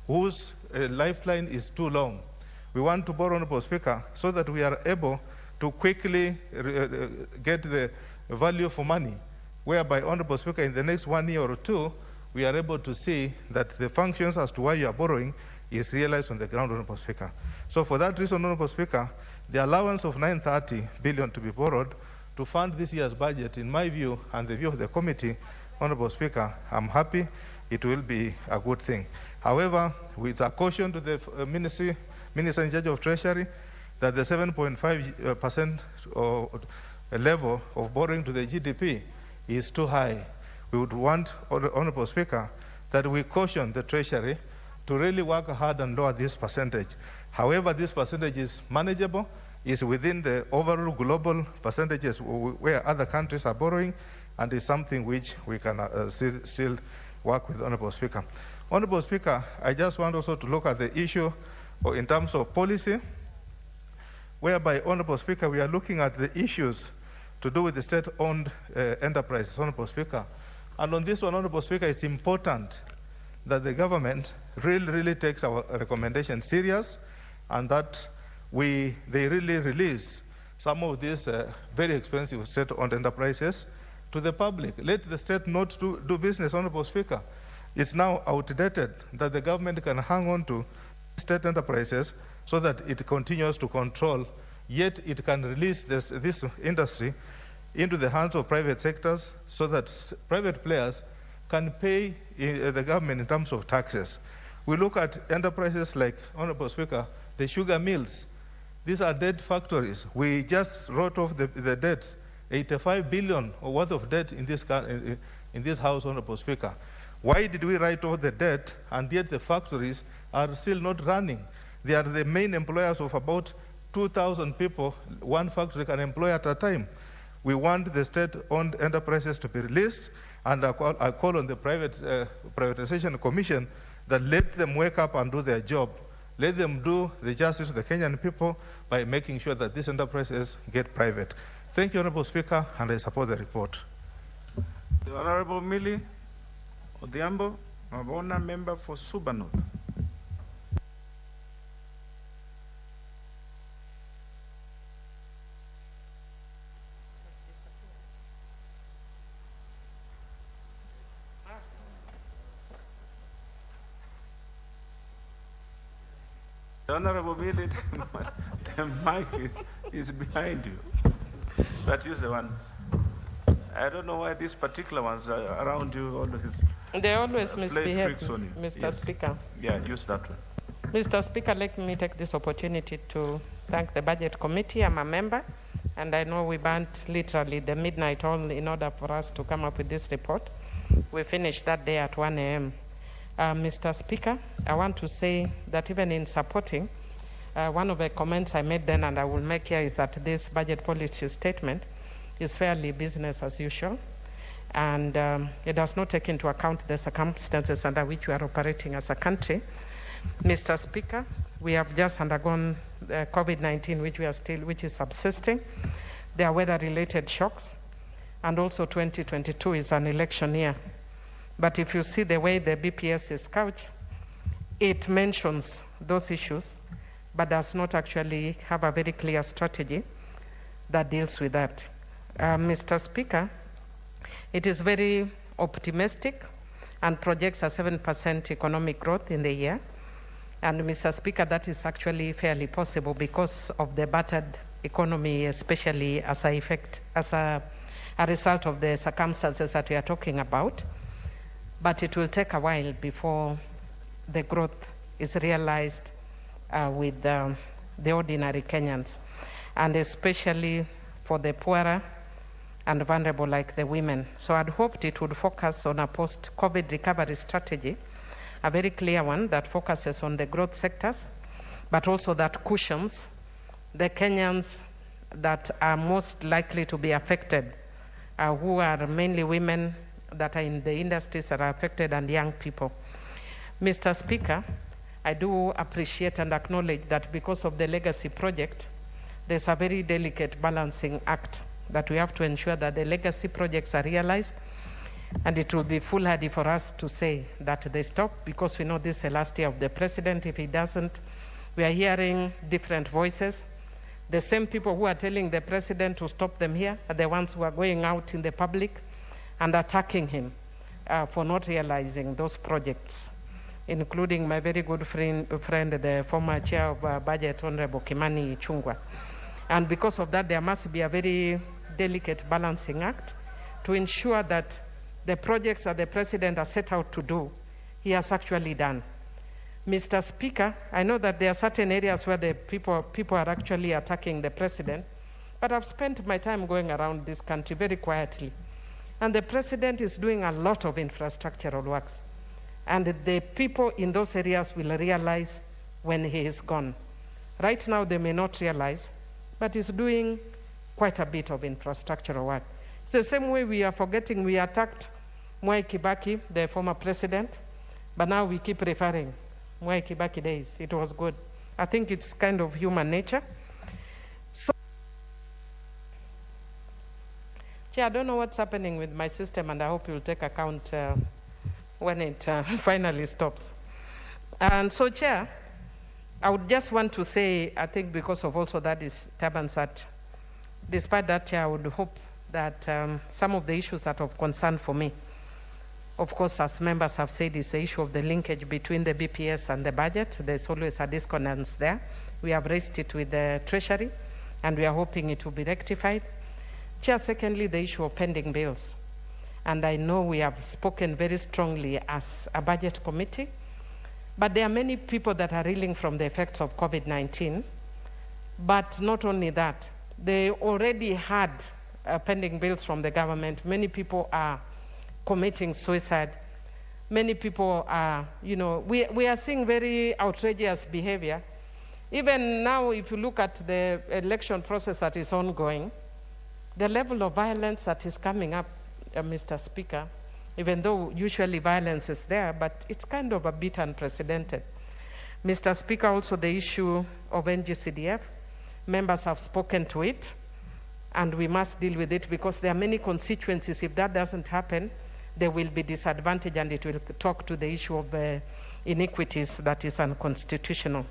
whose lifeline is too long. We want to borrow, Honorable Speaker, so that we are able to quickly get the value for money, whereby, Honorable Speaker, in the next 1 year or two, we are able to see that the functions as to why you are borrowing is realized on the ground, Honorable Speaker. So for that reason, Honorable Speaker, the allowance of 930 billion to be borrowed to fund this year's budget, in my view and the view of the committee, Honorable Speaker, I'm happy. It will be a good thing. However, with a caution to the Minister in charge of Treasury, that the 7.5% level of borrowing to the GDP is too high. We would want, Honorable Speaker, that we caution the Treasury to really work hard and lower this percentage. However, this percentage is manageable, is within the overall global percentages where other countries are borrowing, and is something which we can still work with, Honorable Speaker. Honorable Speaker, I just want also to look at the issue in terms of policy, whereby, Honorable Speaker, we are looking at the issues to do with the state-owned enterprises, Honorable Speaker. And on this one, Honorable Speaker, it's important that the government really takes our recommendation serious, and that they really release some of these very expensive state-owned enterprises to the public. Let the state not do business, Honorable Speaker. It's now outdated that the government can hang on to state enterprises so that it continues to control, yet it can release this industry into the hands of private sectors so that private players can pay the government in terms of taxes. We look at enterprises like, Honorable Speaker, the sugar mills. These are dead factories. We just wrote off the debts, 85 billion worth of debt in this House, Honorable Speaker. Why did we write off the debt, and yet the factories are still not running? They are the main employers of about 2,000 people one factory can employ at a time. We want the state-owned enterprises to be released, and I call on the Privatization Commission that let them wake up and do their job. Let them do the justice to the Kenyan people by making sure that these enterprises get private. Thank you, Honorable Speaker, and I support the report. The Honorable Millie Odhiambo, Mavona, member for Suba North. The Honorable Millie, the mic is behind you, but use the one. I don't know why these particular ones are around you always. They always misbehave, Mr. Yes. Speaker. Yeah, use that one. Mr. Speaker, let me take this opportunity to thank the Budget Committee. I'm a member, and I know we burnt literally the midnight oil in order for us to come up with this report. We finished that day at 1 a.m. Mr. Speaker, I want to say that even in supporting, one of the comments I made then and I will make here is that this budget policy statement is fairly business as usual, and it does not take into account the circumstances under which we are operating as a country. Mr. Speaker, we have just undergone COVID-19, which is subsisting. There are weather-related shocks, and also 2022 is an election year. But if you see the way the BPS is couched, it mentions those issues, but does not actually have a very clear strategy that deals with that. Mr. Speaker, it is very optimistic and projects a 7% economic growth in the year. And Mr. Speaker, that is actually fairly possible because of the battered economy, especially as a result of the circumstances that we are talking about. But it will take a while before the growth is realized with the ordinary Kenyans, and especially for the poorer and vulnerable like the women. So I'd hoped it would focus on a post-COVID recovery strategy, a very clear one that focuses on the growth sectors, but also that cushions the Kenyans that are most likely to be affected, who are mainly women that are in the industries that are affected and young people. Mr. Speaker, I do appreciate and acknowledge that because of the legacy project, there's a very delicate balancing act that we have to ensure that the legacy projects are realized, and it will be foolhardy for us to say that they stop because we know this is the last year of the president. If he doesn't, we are hearing different voices. The same people who are telling the president to stop them here are the ones who are going out in the public and attacking him for not realizing those projects, including my very good friend, the former chair of Budget, Honorable Kimani Ichung'wah. And because of that, there must be a very delicate balancing act to ensure that the projects that the president has set out to do, he has actually done. Mr. Speaker, I know that there are certain areas where the people are actually attacking the president, but I've spent my time going around this country very quietly. And the president is doing a lot of infrastructural works. And the people in those areas will realize when he is gone. Right now, they may not realize, but he's doing quite a bit of infrastructural work. It's the same way we are forgetting we attacked Mwai Kibaki, the former president, but now we keep referring Mwai Kibaki days. It was good. I think it's kind of human nature. So, Chair, I don't know what's happening with my system, and I hope you'll take account when it finally stops. And so, Chair, I would just want to say, I think because of also that disturbance, that despite that, Chair, I would hope that some of the issues that are of concern for me, of course, as members have said, is the issue of the linkage between the BPS and the budget. There's always a disconnect there. We have raised it with the Treasury, and we are hoping it will be rectified. Chair, secondly, the issue of pending bills. And I know we have spoken very strongly as a budget committee, but there are many people that are reeling from the effects of COVID-19. But not only that, they already had pending bills from the government. Many people are committing suicide. Many people are, we are seeing very outrageous behavior. Even now, if you look at the election process that is ongoing, the level of violence that is coming up, Mr. Speaker, even though usually violence is there, but it's kind of a bit unprecedented. Mr. Speaker, also the issue of NGCDF, members have spoken to it, and we must deal with it because there are many constituencies. If that doesn't happen, they will be disadvantaged, and it will talk to the issue of iniquities that is unconstitutional.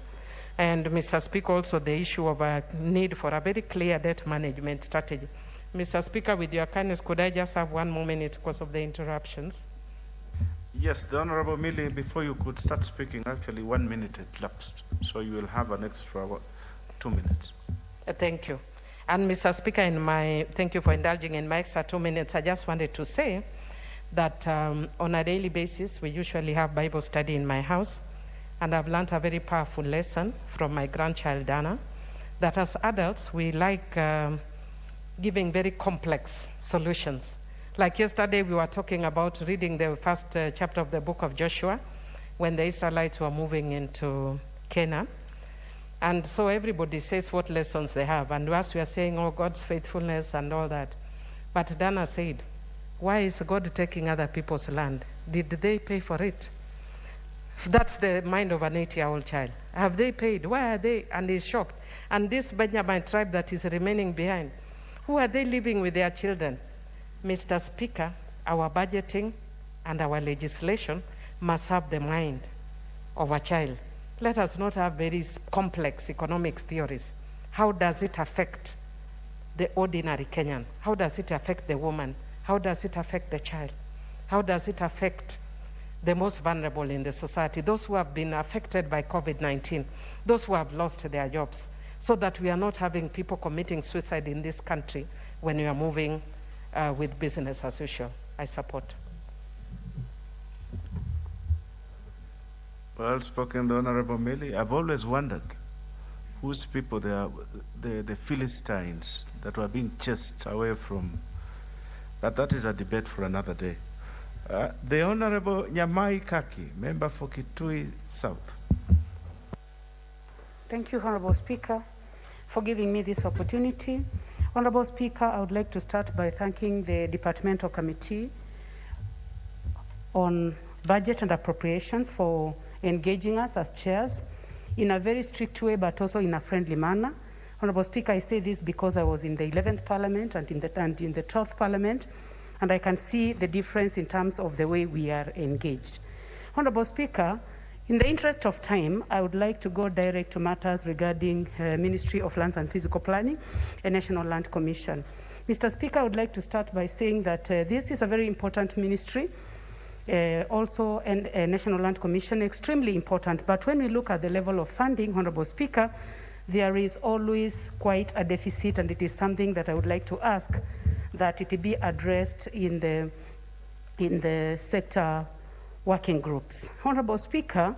And Mr. Speaker, also the issue of a need for a very clear debt management strategy. Mr. Speaker, with your kindness, could I just have 1 more minute because of the interruptions? Yes, the Honorable Millie, before you could start speaking, actually 1 minute had lapsed, so you will have an extra 2 minutes. Thank you. And Mr. Speaker, thank you for indulging in my extra 2 minutes. I just wanted to say that on a daily basis, we usually have Bible study in my house, and I've learned a very powerful lesson from my grandchild, Dana, that as adults, we like giving very complex solutions. Like yesterday, we were talking about reading the first chapter of the book of Joshua when the Israelites were moving into Canaan. And so everybody says what lessons they have. And us, we are saying, oh, God's faithfulness and all that. But Dana said, why is God taking other people's land? Did they pay for it? That's the mind of an 8-year-old child. Have they paid? Why are they? And he's shocked. And this Benjamin tribe that is remaining behind, who are they living with their children? Mr. Speaker, our budgeting and our legislation must have the mind of a child. Let us not have very complex economic theories. How does it affect the ordinary Kenyan? How does it affect the woman? How does it affect the child? How does it affect the most vulnerable in the society, those who have been affected by COVID-19, those who have lost their jobs, so that we are not having people committing suicide in this country when we are moving with business as usual. I support. Well spoken, the Honorable Millie. I've always wondered whose people they are, the Philistines that were being chased away from. But that is a debate for another day. The Honorable Nyamai Kaki, member for Kitui South. Thank you, Honorable Speaker, for giving me this opportunity. Honorable Speaker, I would like to start by thanking the Departmental Committee on Budget and Appropriations for engaging us as chairs in a very strict way, but also in a friendly manner. Honorable Speaker, I say this because I was in the 11th Parliament and in the 12th Parliament, and I can see the difference in terms of the way we are engaged. Honorable Speaker, in the interest of time, I would like to go direct to matters regarding Ministry of Lands and Physical Planning and National Land Commission. Mr. Speaker, I would like to start by saying that this is a very important ministry, also a National Land Commission, extremely important. But when we look at the level of funding, Honorable Speaker, there is always quite a deficit, and it is something that I would like to ask that it be addressed in the sector working groups. Honorable Speaker,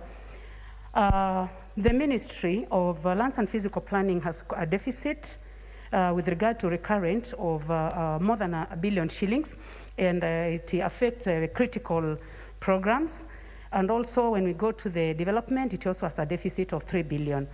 The Ministry of Lands and Physical Planning has a deficit with regard to recurrent of more than R1 billion, and it affects critical programs. And also when we go to the development, it also has a deficit of 3 billion.